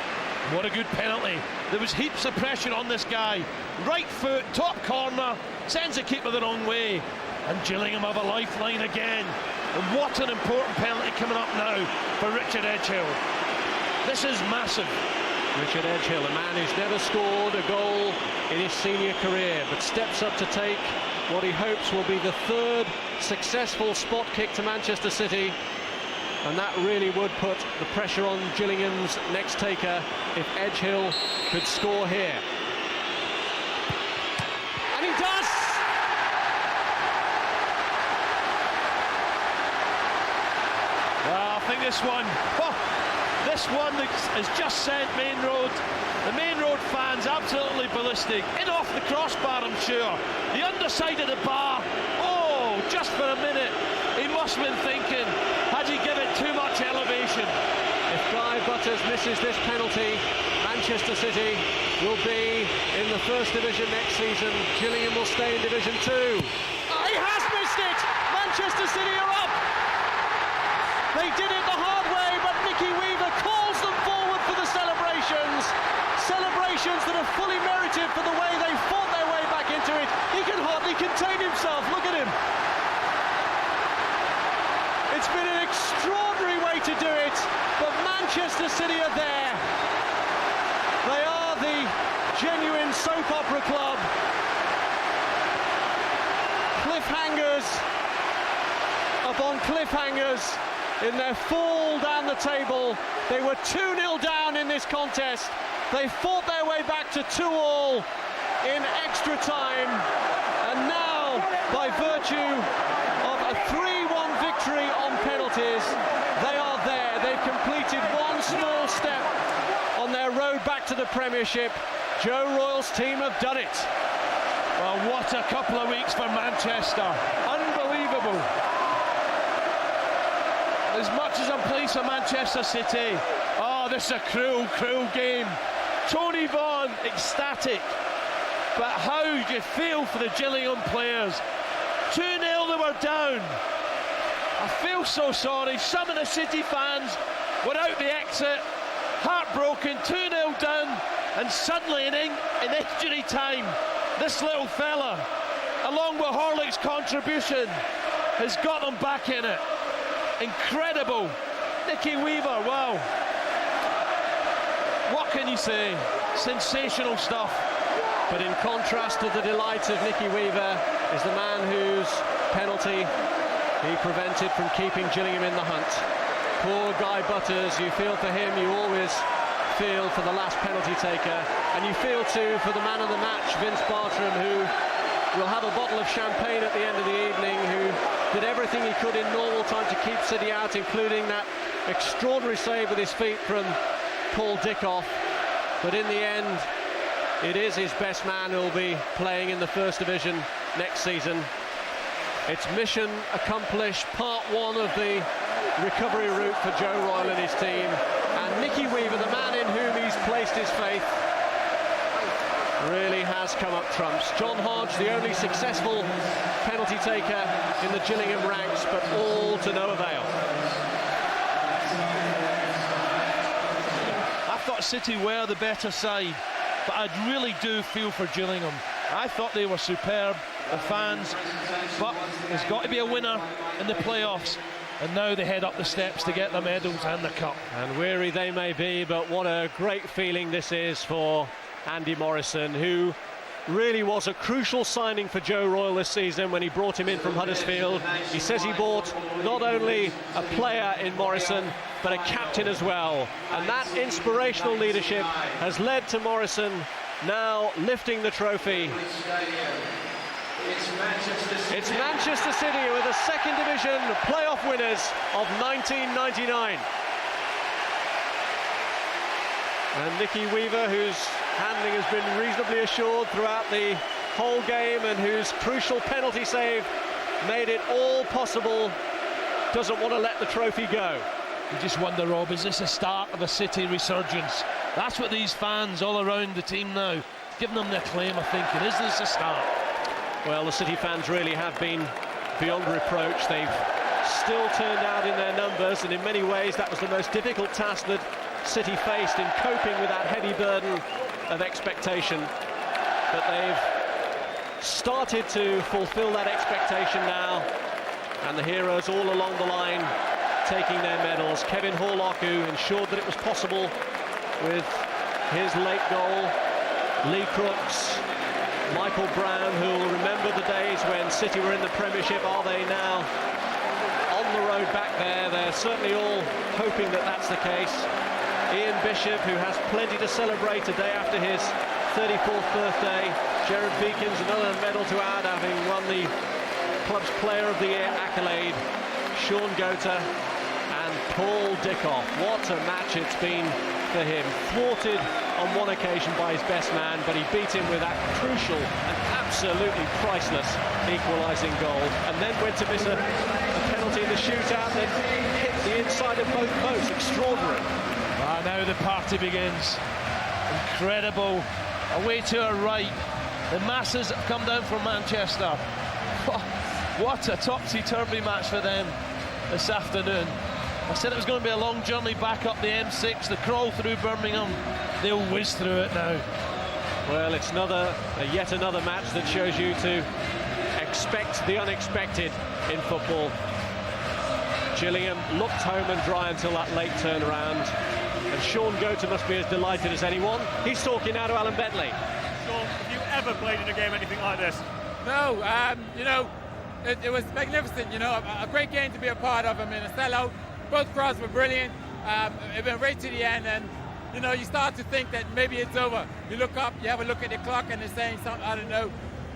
what a good penalty. There was heaps of pressure on this guy. Right foot, top corner, sends the keeper the wrong way, and Gillingham have a lifeline again. And what an important penalty coming up now for Richard Edghill. This is massive. Richard Edghill, a man who's never scored a goal in his senior career, but steps up to take what he hopes will be the third successful spot kick to Manchester City. And that really would put the pressure on Gillingham's next taker if Edghill could score here. And he does! Well, I think this one has just sent the Main Road fans absolutely ballistic. In off the crossbar, I'm sure. The underside of the bar, oh, just for a minute, he must have been thinking, had he given too much elevation? If Guy Butters misses this penalty, Manchester City will be in the First Division next season. Gillingham will stay in Division 2. He has missed it! Manchester City are up! They did it the hard way, but Nicky Weaver calls them forward for the celebrations. Celebrations that are fully merited for the way they fought their way back into it. He can hardly contain himself. Look at him. It's been an extraordinary way to do it, but Manchester City are there. They are the genuine soap opera club. Cliffhangers upon cliffhangers in their fall down the table. They were 2-0 down in this contest. They fought their way back to 2-2 in extra time, and now, by virtue of a 3-1 victory on penalties, they are there. They've completed one small step on their road back to the Premiership. Joe Royle's team have done it. Well, what a couple of weeks for Manchester. Unbelievable. As much as I'm pleased for Manchester City, oh, this is a cruel game. Tony Vaughan, ecstatic. But how do you feel for the Gillingham players? 2-0 they were down. I feel so sorry. Some of the City fans were out the exit, heartbroken, 2-0 down, and suddenly in injury time, this little fella, along with Horlock's contribution, has got them back in it. Incredible. Nicky Weaver, wow. What can you say? Sensational stuff. But in contrast to the delight of Nicky Weaver is the man whose penalty he prevented from keeping Gillingham in the hunt. Poor Guy Butters, you feel for him, you always feel for the last penalty taker, and you feel too for the man of the match, Vince Bartram, who will have a bottle of champagne at the end of the evening, who did everything he could in normal time to keep City out, including that extraordinary save with his feet from Paul Dickov. But in the end, it is his best man who will be playing in the First Division next season. It's mission accomplished, part one of the recovery route for Joe Royle and his team. And Nicky Weaver, the man in whom he's placed his faith, really has come up trumps. John Hodge, the only successful penalty taker in the Gillingham ranks, but all to no avail. I thought City were the better side, but I really do feel for Gillingham. I thought they were superb, the fans, but there's got to be a winner in the playoffs, and now they head up the steps to get the medals and the cup. And weary they may be, but what a great feeling this is for Andy Morrison, who really was a crucial signing for Joe Royle this season when he brought him in from Huddersfield. He says he bought not only a player in Morrison, but a captain as well. And that inspirational leadership has led to Morrison now lifting the trophy. It's Manchester City who are the second division playoff winners of 1999. And Nicky Weaver, whose handling has been reasonably assured throughout the whole game and whose crucial penalty save made it all possible, doesn't want to let the trophy go. You just wonder, Rob, is this a start of a City resurgence? That's what these fans all around the team now, giving them their claim of thinking, is this a start? Well, the City fans really have been beyond reproach. They've still turned out in their numbers, and in many ways that was the most difficult task that City faced in coping with that heavy burden of expectation. But they've started to fulfill that expectation now, and the heroes all along the line taking their medals. Kevin Horlock, who ensured that it was possible with his late goal. Lee Crooks, Michael Brown, who will remember the days when City were in the Premiership. Are they now on the road back there? They're certainly all hoping that that's the case. Ian Bishop, who has plenty to celebrate a day after his 34th birthday. Gerard Wiekens, another medal to add, having won the club's Player of the Year accolade. Shaun Goater and Paul Dickov. What a match it's been for him. Thwarted on one occasion by his best man, but he beat him with that crucial and absolutely priceless equalising goal, and then went to miss a penalty in the shootout that hit the inside of both posts. Extraordinary. Now the party begins. Incredible. Away to our right, the masses have come down from Manchester. What a topsy-turvy match for them this afternoon. I said it was going to be a long journey back up the M6, the crawl through Birmingham. They'll whiz through it now. Well, it's yet another match that shows you to expect the unexpected in football. Gillingham looked home and dry until that late turnaround, and Shaun Goater must be as delighted as anyone. He's talking now to Alan Bentley. Shaun, have you ever played in a game anything like this? No, you know, it was magnificent, you know, a great game to be a part of. I mean, a sellout. Both crowds were brilliant. It went right to the end, and you know, you start to think that maybe it's over. You look up, you have a look at the clock, and they're saying something, I don't know,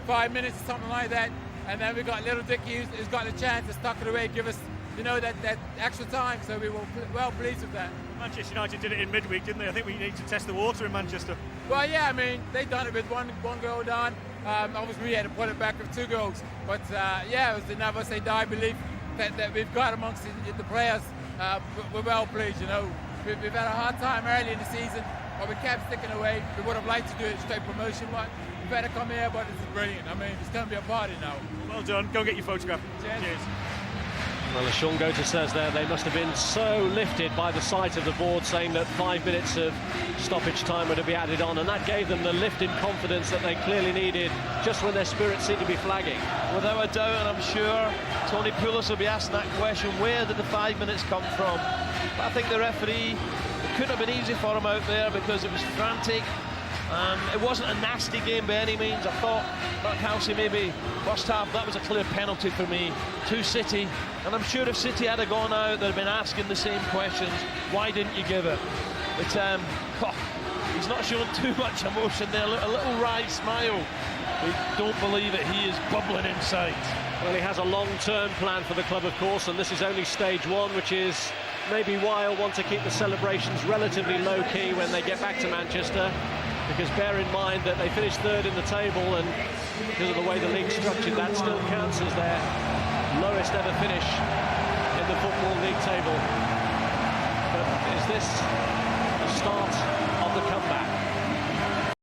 5 minutes or something like that. And then we got little Dicky who's got a chance to stuck it away, give us, you know, that extra time. So we were well pleased with that. Manchester United did it in midweek, didn't they? I think we need to test the water in Manchester. Well, yeah, I mean, they done it with one goal down. Obviously, we had to put it back with 2 goals. But yeah, it was the never say die belief that we've got amongst the players. We're well pleased, you know. We've had a hard time early in the season, but we kept sticking away. We would have liked to do it straight promotion, but we've had to come here, but it's brilliant. I mean, it's going to be a party now. Well done. Go and get your photograph. Cheers. Well, as Shaun Goater says there, they must have been so lifted by the sight of the board saying that 5 minutes of stoppage time were to be added on, and that gave them the lift in confidence that they clearly needed just when their spirits seemed to be flagging. Without a doubt, and I'm sure Tony Pulis will be asking that question, where did the 5 minutes come from? But I think the referee, it couldn't have been easy for him out there because it was frantic. It wasn't a nasty game by any means. I thought, like Halsey, maybe first half, that was a clear penalty for me to City. And I'm sure if City had gone out, they'd have been asking the same questions. Why didn't you give it? But he's not showing too much emotion there. A little wry smile. We don't believe it. He is bubbling inside. Well, he has a long-term plan for the club, of course, and this is only stage one, which is maybe why he'll want to keep the celebrations relatively low-key when they get back to Manchester. Because bear in mind that they finished third in the table, and because of the way the league's structured, that still counts as their lowest ever finish in the Football League table. But is this the start of the comeback?